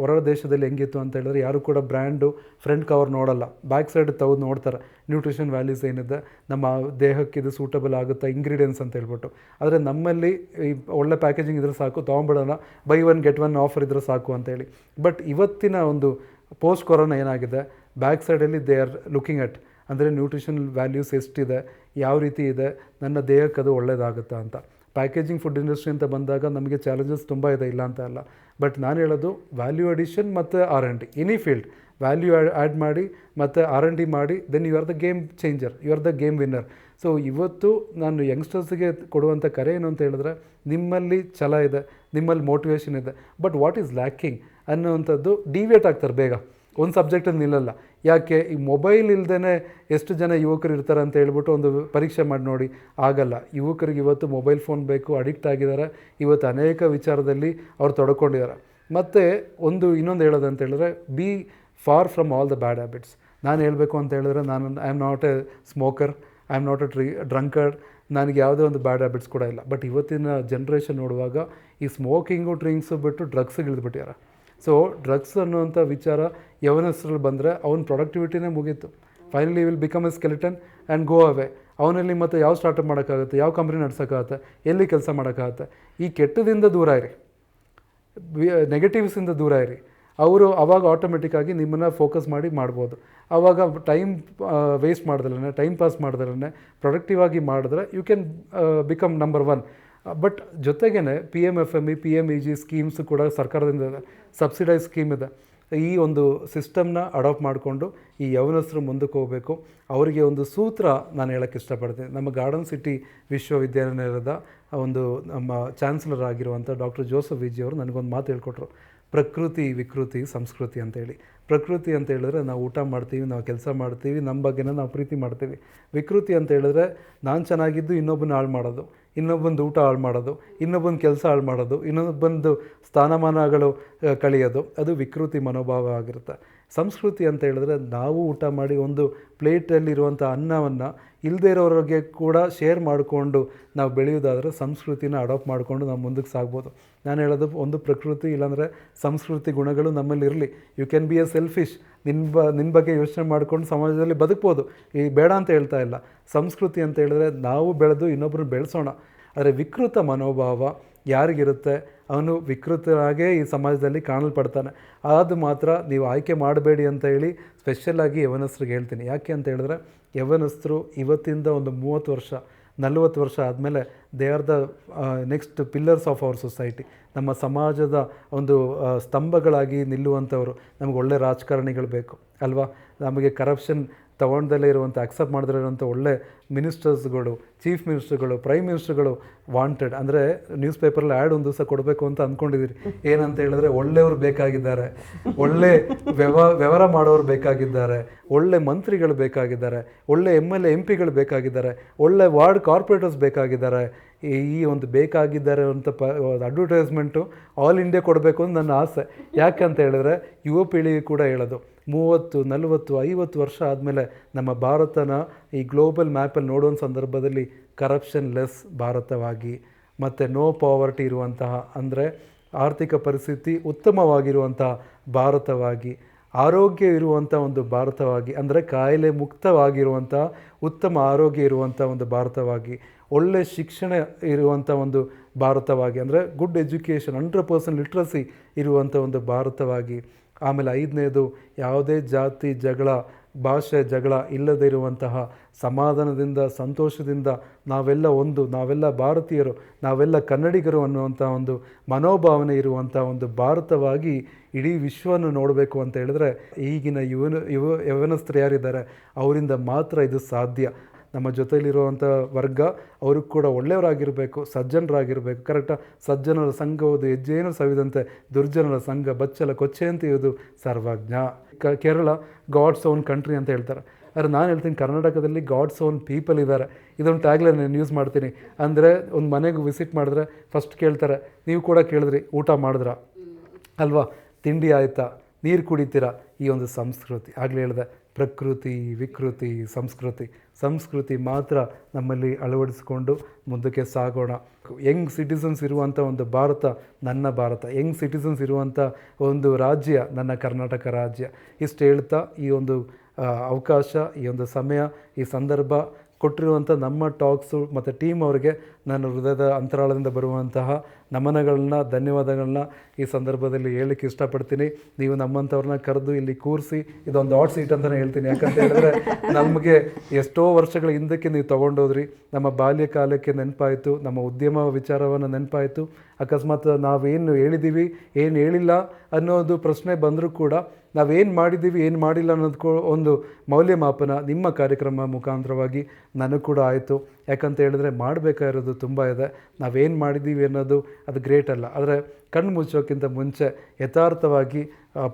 ಹೊರ ದೇಶದಲ್ಲಿ ಹೆಂಗಿತ್ತು ಅಂತ ಹೇಳಿದ್ರೆ, ಯಾರು ಕೂಡ ಬ್ರ್ಯಾಂಡು ಫ್ರಂಟ್ ಕವರ್ ನೋಡಲ್ಲ, ಬ್ಯಾಕ್ ಸೈಡ್ ತೆಗೆದು ನೋಡ್ತಾರೆ ನ್ಯೂಟ್ರಿಷನ್ ವ್ಯಾಲ್ಯೂಸ್ ಏನಿದೆ, ನಮ್ಮ ದೇಹಕ್ಕೆ ಇದು ಸೂಟಬಲ್ ಆಗುತ್ತಾ, ಇಂಗ್ರೀಡಿಯೆಂಟ್ಸ್ ಅಂತ ಹೇಳ್ಬಿಟ್ಟು. ಆದರೆ ನಮ್ಮಲ್ಲಿ ಈ ಒಳ್ಳೆ ಪ್ಯಾಕೇಜಿಂಗ್ ಇದ್ರೆ ಸಾಕು, ತೊಗೊಂಬಿಡೋಣ, ಬೈ 1 get 1 ಆಫರ್ ಇದ್ರೆ ಸಾಕು ಅಂತೇಳಿ. ಬಟ್ ಇವತ್ತಿನ ಒಂದು ಪೋಸ್ಟ್ ಕೊರೋನಾ ಏನಾಗಿದೆ, ಬ್ಯಾಕ್ ಸೈಡಲ್ಲಿ ದೇ ಆರ್ ಲುಕಿಂಗ್ ಅಟ್, ಅಂದರೆ ನ್ಯೂಟ್ರಿಷನ್ ವ್ಯಾಲ್ಯೂಸ್ ಎಷ್ಟಿದೆ, ಯಾವ ರೀತಿ ಇದೆ, ನನ್ನ ದೇಹಕ್ಕೆ ಅದು ಒಳ್ಳೆಯದಾಗುತ್ತಾ ಅಂತ. ಪ್ಯಾಕೇಜಿಂಗ್ ಫುಡ್ ಇಂಡಸ್ಟ್ರಿ ಅಂತ ಬಂದಾಗ ನಮಗೆ ಚಾಲೆಂಜಸ್ ತುಂಬ ಇದೆ, ಇಲ್ಲ ಅಂತ ಅಲ್ಲ. ಬಟ್ ನಾನು ಹೇಳೋದು ವ್ಯಾಲ್ಯೂ ಅಡಿಷನ್ ಮತ್ತು R&D, any field value add ಮಾಡಿ ಮತ್ತು R&D ಮಾಡಿ, then you are the game changer, you are the game winner. So ಇವತ್ತು ನಾನು ಯಂಗ್ಸ್ಟರ್ಸ್ಗೆ ಕೊಡುವಂಥ ಕರೆ ಏನು ಅಂತ ಹೇಳಿದ್ರೆ, ನಿಮ್ಮಲ್ಲಿ ಛಲ ಇದೆ, ನಿಮ್ಮಲ್ಲಿ ಮೋಟಿವೇಶನ್ ಇದೆ, ಬಟ್ ವಾಟ್ ಈಸ್ ಲ್ಯಾಕಿಂಗ್ ಅನ್ನೋವಂಥದ್ದು ಡಿವಿಯೇಟ್ ಆಗ್ತಾರೆ ಬೇಗ, ಒಂದು ಸಬ್ಜೆಕ್ಟಲ್ಲಿ ನಿಲ್ಲಲ್ಲ. ಯಾಕೆ? ಈ ಮೊಬೈಲ್ ಇಲ್ಲದೇ ಎಷ್ಟು ಜನ ಯುವಕರು ಇರ್ತಾರೆ ಅಂತ ಹೇಳ್ಬಿಟ್ಟು ಒಂದು ಪರೀಕ್ಷೆ ಮಾಡಿ ನೋಡಿ, ಆಗಲ್ಲ. ಯುವಕರಿಗೆ ಇವತ್ತು ಮೊಬೈಲ್ ಫೋನ್ ಬೇಕು, ಅಡಿಕ್ಟ್ ಆಗಿದ್ದಾರೆ. ಇವತ್ತು ಅನೇಕ ವಿಚಾರದಲ್ಲಿ ಅವ್ರು ತೊಡ್ಕೊಂಡಿದ್ದಾರೆ. ಮತ್ತು ಇನ್ನೊಂದು ಹೇಳೋದಂತ ಹೇಳಿದ್ರೆ, B for from all the bad habits. ನಾನು ಹೇಳಬೇಕು ಅಂತ ಹೇಳಿದ್ರೆ, I am not A smoker, I am not A drunkard, ನನಗೆ ಯಾವುದೇ ಒಂದು ಬ್ಯಾಡ್ ಹ್ಯಾಬಿಟ್ಸ್ ಕೂಡ ಇಲ್ಲ. ಬಟ್ ಇವತ್ತಿನ ಜನ್ರೇಷನ್ ನೋಡುವಾಗ ಈ ಸ್ಮೋಕಿಂಗು, ಡ್ರಿಂಕ್ಸು ಬಿಟ್ಟು ಡ್ರಗ್ಸಿಗೆ ಇಳಿದ್ಬಿಟ್ಟಾರೆ. ಸೊ ಡ್ರಗ್ಸ್ ಅನ್ನುವಂಥ ವಿಚಾರ ಯವನಸ್ಥರಲ್ಲಿ ಬಂದರೆ ಅವನ ಪ್ರೊಡಕ್ಟಿವಿಟಿನೇ ಮುಗೀತು. Finally will become a skeleton and go away. ಅವನಲ್ಲಿ ಮತ್ತೆ ಯಾವ ಸ್ಟಾರ್ಟಪ್ ಮಾಡೋಕ್ಕಾಗುತ್ತೆ, ಯಾವ ಕಂಪ್ನಿ ನಡ್ಸೋಕ್ಕಾಗುತ್ತೆ, ಎಲ್ಲಿ ಕೆಲಸ ಮಾಡೋಕ್ಕಾಗುತ್ತೆ? ಈ ಕೆಟ್ಟದಿಂದ ದೂರ ಇರಿ, ನೆಗೆಟಿವ್ಸಿಂದ ದೂರ ಇರಿ. ಅವರು ಆವಾಗ ಆಟೋಮೆಟಿಕ್ಕಾಗಿ ನಿಮ್ಮನ್ನು ಫೋಕಸ್ ಮಾಡಿ ಮಾಡ್ಬೋದು. ಆವಾಗ ಟೈಮ್ ವೇಸ್ಟ್ ಮಾಡ್ದಲೇ, ಟೈಮ್ ಪಾಸ್ ಮಾಡ್ದಲೇ ಪ್ರೊಡಕ್ಟಿವ್ ಆಗಿ ಮಾಡಿದ್ರೆ you can become number 1. But ಜೊತೆಗೇ PMFME, PMEG ಸ್ಕೀಮ್ಸು ಕೂಡ ಸರ್ಕಾರದಿಂದ ಇದೆ, ಸಬ್ಸಿಡೈಸ್ ಸ್ಕೀಮ್ ಇದೆ. ಈ ಒಂದು ಸಿಸ್ಟಮ್ನ ಅಡಾಪ್ಟ್ ಮಾಡಿಕೊಂಡು ಈ ಯವನಸ್ಥರು ಮುಂದಕ್ಕೆ ಹೋಗಬೇಕು. ಅವರಿಗೆ ಒಂದು ಸೂತ್ರ ನಾನು ಹೇಳೋಕ್ಕೆ ಇಷ್ಟಪಡ್ತೀನಿ. ನಮ್ಮ ಗಾರ್ಡನ್ ಸಿಟಿ ವಿಶ್ವವಿದ್ಯಾನಿಲಯದ ಒಂದು ನಮ್ಮ ಚಾನ್ಸಲರ್ ಆಗಿರುವಂಥ ಡಾಕ್ಟರ್ ಜೋಸೆಫ್ ವಿಜಿ ಅವರು ನನಗೊಂದು ಮಾತು ಹೇಳ್ಕೊಟ್ರು, ಪ್ರಕೃತಿ ವಿಕೃತಿ ಸಂಸ್ಕೃತಿ ಅಂತೇಳಿ. ಪ್ರಕೃತಿ ಅಂತ ಹೇಳಿದ್ರೆ ನಾವು ಊಟ ಮಾಡ್ತೀವಿ, ನಾವು ಕೆಲಸ ಮಾಡ್ತೀವಿ, ನಮ್ಮ ಬಗ್ಗೆನ ನಾವು ಪ್ರೀತಿ ಮಾಡ್ತೀವಿ. ವಿಕೃತಿ ಅಂತ ಹೇಳಿದ್ರೆ ನಾನು ಚೆನ್ನಾಗಿದ್ದು ಇನ್ನೊಬ್ಬನ ಹಾಳು ಮಾಡೋದು, ಇನ್ನೊಬ್ಬಂದು ಊಟ ಹಾಳು ಮಾಡೋದು, ಇನ್ನೊಬ್ಬನ ಕೆಲಸ ಹಾಳು ಮಾಡೋದು, ಇನ್ನೊಬ್ಬಂದು ಸ್ಥಾನಮಾನಗಳು ಕಳೆಯೋದು, ಅದು ವಿಕೃತಿ ಮನೋಭಾವ ಆಗಿರುತ್ತೆ. ಸಂಸ್ಕೃತಿ ಅಂತ ಹೇಳಿದ್ರೆ ನಾವು ಊಟ ಮಾಡಿ ಒಂದು ಪ್ಲೇಟಲ್ಲಿರುವಂಥ ಅನ್ನವನ್ನು ಇಲ್ಲದೇ ಇರೋರಿಗೆ ಕೂಡ ಶೇರ್ ಮಾಡಿಕೊಂಡು ನಾವು ಬೆಳೆಯೋದಾದರೆ ಸಂಸ್ಕೃತಿನ ಅಡಾಪ್ಟ್ ಮಾಡಿಕೊಂಡು ನಾವು ಮುಂದಕ್ಕೆ ಸಾಗ್ಬೋದು. ನಾನು ಹೇಳೋದು, ಒಂದು ಪ್ರಕೃತಿ ಇಲ್ಲಾಂದರೆ ಸಂಸ್ಕೃತಿ ಗುಣಗಳು ನಮ್ಮಲ್ಲಿರಲಿ. You can be a selfish, ನಿನ್ನ ಬಗ್ಗೆ ಯೋಚನೆ ಮಾಡಿಕೊಂಡು ಸಮಾಜದಲ್ಲಿ ಬದುಕ್ಬೋದು, ಈ ಬೇಡ ಅಂತ ಹೇಳ್ತಾ ಇಲ್ಲ. ಸಂಸ್ಕೃತಿ ಅಂತ ಹೇಳಿದ್ರೆ ನಾವು ಬೆಳೆದು ಇನ್ನೊಬ್ಬರನ್ನ ಬೆಳೆಸೋಣ. ಆದರೆ ವಿಕೃತ ಮನೋಭಾವ ಯಾರಿಗಿರುತ್ತೆ ಅವನು ವಿಕೃತರಾಗೇ ಈ ಸಮಾಜದಲ್ಲಿ ಕಾಣಲ್ಪಡ್ತಾನೆ. ಅದು ಮಾತ್ರ ನೀವು ಆಯ್ಕೆ ಮಾಡಬೇಡಿ ಅಂತ ಹೇಳಿ ಸ್ಪೆಷಲಾಗಿ ಯವನಸ್ಥರಿಗೆ ಹೇಳ್ತೀನಿ. ಯಾಕೆ ಅಂತ ಹೇಳಿದ್ರೆ ಯವನಸ್ಥರು ಇವತ್ತಿಂದ ಒಂದು 30 ವರ್ಷ 40 ವರ್ಷ ಆದಮೇಲೆ they are the next pillars of our society. ನಮ್ಮ ಸಮಾಜದ ಒಂದು ಸ್ತಂಭಗಳಾಗಿ ನಿಲ್ಲುವಂಥವ್ರು. ನಮಗೆ ಒಳ್ಳೆ ರಾಜಕಾರಣಿಗಳು ಬೇಕು ಅಲ್ವಾ, ನಮಗೆ ಕರಪ್ಷನ್ ತೊಗೊಂಡಲ್ಲೇ ಇರುವಂಥ, ಅಕ್ಸೆಪ್ಟ್ ಮಾಡದೇ ಇರುವಂಥ ಒಳ್ಳೆ ಮಿನಿಸ್ಟರ್ಸ್ಗಳು, ಚೀಫ್ ಮಿನಿಸ್ಟರ್ಗಳು, ಪ್ರೈಮ್ ಮಿನಿಸ್ಟರ್ಗಳು ವಾಂಟೆಡ್. ಅಂದರೆ ನ್ಯೂಸ್ ಪೇಪರಲ್ಲಿ ಆ್ಯಡ್ ಒಂದು ದಿವಸ ಕೊಡಬೇಕು ಅಂತ ಅಂದ್ಕೊಂಡಿದ್ದೀರಿ. ಏನಂತ ಹೇಳಿದ್ರೆ ಒಳ್ಳೆಯವರು ಬೇಕಾಗಿದ್ದಾರೆ, ಒಳ್ಳೆ ವ್ಯವಹಾರ ಮಾಡೋರು ಬೇಕಾಗಿದ್ದಾರೆ, ಒಳ್ಳೆ ಮಂತ್ರಿಗಳು ಬೇಕಾಗಿದ್ದಾರೆ, ಒಳ್ಳೆ MLA MP ಗಳು ಬೇಕಾಗಿದ್ದಾರೆ, ಒಳ್ಳೆ ವಾರ್ಡ್ ಕಾರ್ಪೊರೇಟರ್ಸ್ ಬೇಕಾಗಿದ್ದಾರೆ. ಈ ಒಂದು ಬೇಕಾಗಿದ್ದಾರೆ ಅಂತ ಅಡ್ವರ್ಟೈಸ್ಮೆಂಟು ಆಲ್ ಇಂಡಿಯಾ ಕೊಡಬೇಕು ಅಂತ ನನ್ನ ಆಸೆ. ಯಾಕಂತ ಹೇಳಿದ್ರೆ ಯುವ ಪೀಳಿಗೆ ಕೂಡ ಹೇಳೋದು 30, 40, 50 ವರ್ಷ ಆದಮೇಲೆ ನಮ್ಮ ಭಾರತನ ಈ ಗ್ಲೋಬಲ್ ಮ್ಯಾಪಲ್ಲಿ ನೋಡೋ ಸಂದರ್ಭದಲ್ಲಿ ಕರಪ್ಷನ್ ಲೆಸ್ ಭಾರತವಾಗಿ, ಮತ್ತು ನೋ ಪಾವರ್ಟಿ ಇರುವಂತಹ, ಅಂದರೆ ಆರ್ಥಿಕ ಪರಿಸ್ಥಿತಿ ಉತ್ತಮವಾಗಿರುವಂತಹ ಭಾರತವಾಗಿ, ಆರೋಗ್ಯ ಇರುವಂಥ ಒಂದು ಭಾರತವಾಗಿ, ಅಂದರೆ ಕಾಯಿಲೆ ಮುಕ್ತವಾಗಿರುವಂಥ ಉತ್ತಮ ಆರೋಗ್ಯ ಇರುವಂಥ ಒಂದು ಭಾರತವಾಗಿ, ಒಳ್ಳೆ ಶಿಕ್ಷಣ ಇರುವಂಥ ಒಂದು ಭಾರತವಾಗಿ, ಅಂದರೆ ಗುಡ್ ಎಜುಕೇಷನ್ 100% ಲಿಟ್ರಸಿ ಇರುವಂಥ ಒಂದು ಭಾರತವಾಗಿ. ಆಮೇಲೆ 5ನೇದು ಯಾವುದೇ ಜಾತಿ ಜಗಳ, ಭಾಷೆ ಜಗಳ ಇಲ್ಲದೇ ಇರುವಂತಹ ಸಮಾಧಾನದಿಂದ, ಸಂತೋಷದಿಂದ ನಾವೆಲ್ಲ ಒಂದು, ನಾವೆಲ್ಲ ಭಾರತೀಯರು, ನಾವೆಲ್ಲ ಕನ್ನಡಿಗರು ಅನ್ನುವಂಥ ಒಂದು ಮನೋಭಾವನೆ ಇರುವಂಥ ಒಂದು ಭಾರತವಾಗಿ ಇಡೀ ವಿಶ್ವವನ್ನು ನೋಡಬೇಕು ಅಂತ ಹೇಳಿದ್ರೆ ಈಗಿನ ಯವನಸ್ಥರು ಯಾರಿದ್ದಾರೆ ಅವರಿಂದ ಮಾತ್ರ ಇದು ಸಾಧ್ಯ. ನಮ್ಮ ಜೊತೆಯಲ್ಲಿರುವಂಥ ವರ್ಗ ಅವರು ಕೂಡ ಒಳ್ಳೆಯವರಾಗಿರಬೇಕು, ಸಜ್ಜನರಾಗಿರಬೇಕು. ಕರೆಕ್ಟಾ? ಸಜ್ಜನರ ಸಂಘವುದು ಹೆಜ್ಜೆಯನ್ನು ಸವಿದಂತೆ ದುರ್ಜನರ ಸಂಘ ಬಚ್ಚಲ ಕೊಚ್ಚೆ ಅಂತ ಇರೋದು ಸರ್ವಜ್ಞ. ಕೇರಳ ಗಾಡ್ಸ್ ಓನ್ ಕಂಟ್ರಿ ಅಂತ ಹೇಳ್ತಾರೆ. ಆದರೆ ನಾನು ಹೇಳ್ತೀನಿ ಕರ್ನಾಟಕದಲ್ಲಿ ಗಾಡ್ಸ್ ಓನ್ ಪೀಪಲ್ ಇದ್ದಾರೆ. ಇದೊಂದು ಟ್ಯಾಗ್ಲೈನ್ ನಾನು ಯೂಸ್ ಮಾಡ್ತೀನಿ. ಅಂದರೆ ಒಂದು ಮನೆಗೆ ವಿಸಿಟ್ ಮಾಡಿದ್ರೆ ಫಸ್ಟ್ ಕೇಳ್ತಾರೆ, ನೀವು ಕೂಡ ಕೇಳಿದ್ರಿ ಊಟ ಮಾಡಿದ್ರಾ ಅಲ್ವಾ, ತಿಂಡಿ ಆಯಿತಾ, ನೀರು ಕುಡಿತೀರಾ. ಈ ಒಂದು ಸಂಸ್ಕೃತಿ ಆಗಲೇ ಹೇಳಿದೆ, ಪ್ರಕೃತಿ ವಿಕೃತಿ ಸಂಸ್ಕೃತಿ ಮಾತ್ರ ನಮ್ಮಲ್ಲಿ ಅಳವಡಿಸಿಕೊಂಡು ಮುಂದಕ್ಕೆ ಸಾಗೋಣ. ಯಂಗ್ ಸಿಟಿಸನ್ಸ್ ಇರುವಂಥ ಒಂದು ಭಾರತ ನನ್ನ ಭಾರತ, ಯಂಗ್ ಸಿಟಿಸನ್ಸ್ ಇರುವಂಥ ಒಂದು ರಾಜ್ಯ ನನ್ನ ಕರ್ನಾಟಕ ರಾಜ್ಯ. ಇಷ್ಟು ಹೇಳ್ತಾ ಈ ಒಂದು ಅವಕಾಶ, ಈ ಒಂದು ಸಮಯ, ಈ ಸಂದರ್ಭ ಕೊಟ್ಟಿರುವಂಥ ನಮ್ಮ ಟಾಕ್ಸು ಮತ್ತು ಟೀಮ್ ಅವರಿಗೆ ನಾನು ಹೃದಯದ ಅಂತರಾಳದಿಂದ ಬರುವಂತಹ ನಮನಗಳನ್ನ, ಧನ್ಯವಾದಗಳನ್ನ ಈ ಸಂದರ್ಭದಲ್ಲಿ ಹೇಳಲಿಕ್ಕೆ ಇಷ್ಟಪಡ್ತೀನಿ. ನೀವು ನಮ್ಮಂಥವ್ರನ್ನ ಕರೆದು ಇಲ್ಲಿ ಕೂರಿಸಿ ಇದೊಂದು ಹಾಟ್ ಸೀಟ್ ಅಂತಲೇ ಹೇಳ್ತೀನಿ. ಯಾಕಂತ ಹೇಳಿದ್ರೆ ನಮಗೆ ಎಷ್ಟೋ ವರ್ಷಗಳ ಹಿಂದಕ್ಕೆ ನೀವು ತೊಗೊಂಡೋದ್ರಿ. ನಮ್ಮ ಬಾಲ್ಯ ಕಾಲಕ್ಕೆ ನೆನಪಾಯಿತು, ನಮ್ಮ ಉದ್ಯಮ ವಿಚಾರವನ್ನು ನೆನಪಾಯಿತು. ಅಕಸ್ಮಾತ್ ನಾವೇನು ಹೇಳಿದ್ದೀವಿ, ಏನು ಹೇಳಿಲ್ಲ ಅನ್ನೋದು ಪ್ರಶ್ನೆ ಬಂದರೂ ಕೂಡ ನಾವೇನು ಮಾಡಿದ್ದೀವಿ, ಏನು ಮಾಡಿಲ್ಲ ಅನ್ನೋದು ಒಂದು ಮೌಲ್ಯಮಾಪನ ನಿಮ್ಮ ಕಾರ್ಯಕ್ರಮ ಮುಖಾಂತರವಾಗಿ ನನಗೆ ಕೂಡ ಆಯಿತು. ಯಾಕಂತ ಹೇಳಿದ್ರೆ ಮಾಡಬೇಕಾಗಿರೋದು ತುಂಬ ಇದೆ. ನಾವೇನು ಮಾಡಿದ್ದೀವಿ ಅನ್ನೋದು ಅದು ಗ್ರೇಟ್ ಅಲ್ಲ, ಆದರೆ ಕಣ್ಣು ಮುಚ್ಚೋಕ್ಕಿಂತ ಮುಂಚೆ ಯಥಾರ್ಥವಾಗಿ,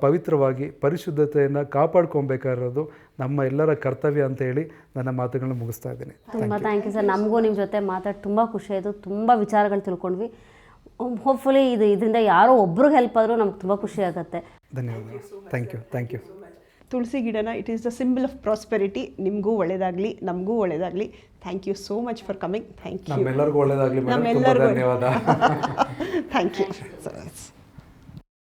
ಪವಿತ್ರವಾಗಿ, ಪರಿಶುದ್ಧತೆಯನ್ನು ಕಾಪಾಡ್ಕೊಬೇಕಾಗಿರೋದು ನಮ್ಮ ಎಲ್ಲರ ಕರ್ತವ್ಯ ಅಂತ ಹೇಳಿ ನನ್ನ ಮಾತುಗಳನ್ನ ಮುಗಿಸ್ತಾ ಇದ್ದೀನಿ. ತುಂಬ ಥ್ಯಾಂಕ್ ಯು ಸರ್. ನಮಗೂ ನಿಮ್ಮ ಜೊತೆ ಮಾತಾಡಿ ತುಂಬ ಖುಷಿ ಆಯಿತು. ತುಂಬ ವಿಚಾರಗಳು ತಿಳ್ಕೊಂಡ್ವಿ. ಹೋಪ್ಫುಲಿ ಇದರಿಂದ ಯಾರೋ ಒಬ್ರಿಗೆ ಹೆಲ್ಪ್ ಆದರೂ ನಮ್ಗೆ ತುಂಬ ಖುಷಿ ಆಗುತ್ತೆ. ಧನ್ಯವಾದ. Thank you. ತುಳಸಿ ಗಿಡನ it is the symbol of prosperity. ನಿಮಗೂ ಒಳ್ಳೆಯದಾಗಲಿ, ನಮಗೂ ಒಳ್ಳೆಯದಾಗಲಿ. Thank you so much for coming. Thank you. ನಮ್ಮೆಲ್ಲರಿಗೂ ಒಳ್ಳೆಯದಾಗಲಿ. ನಮ್ಮೆಲ್ಲರಿಗೂ ಧನ್ಯವಾದ. Thank you.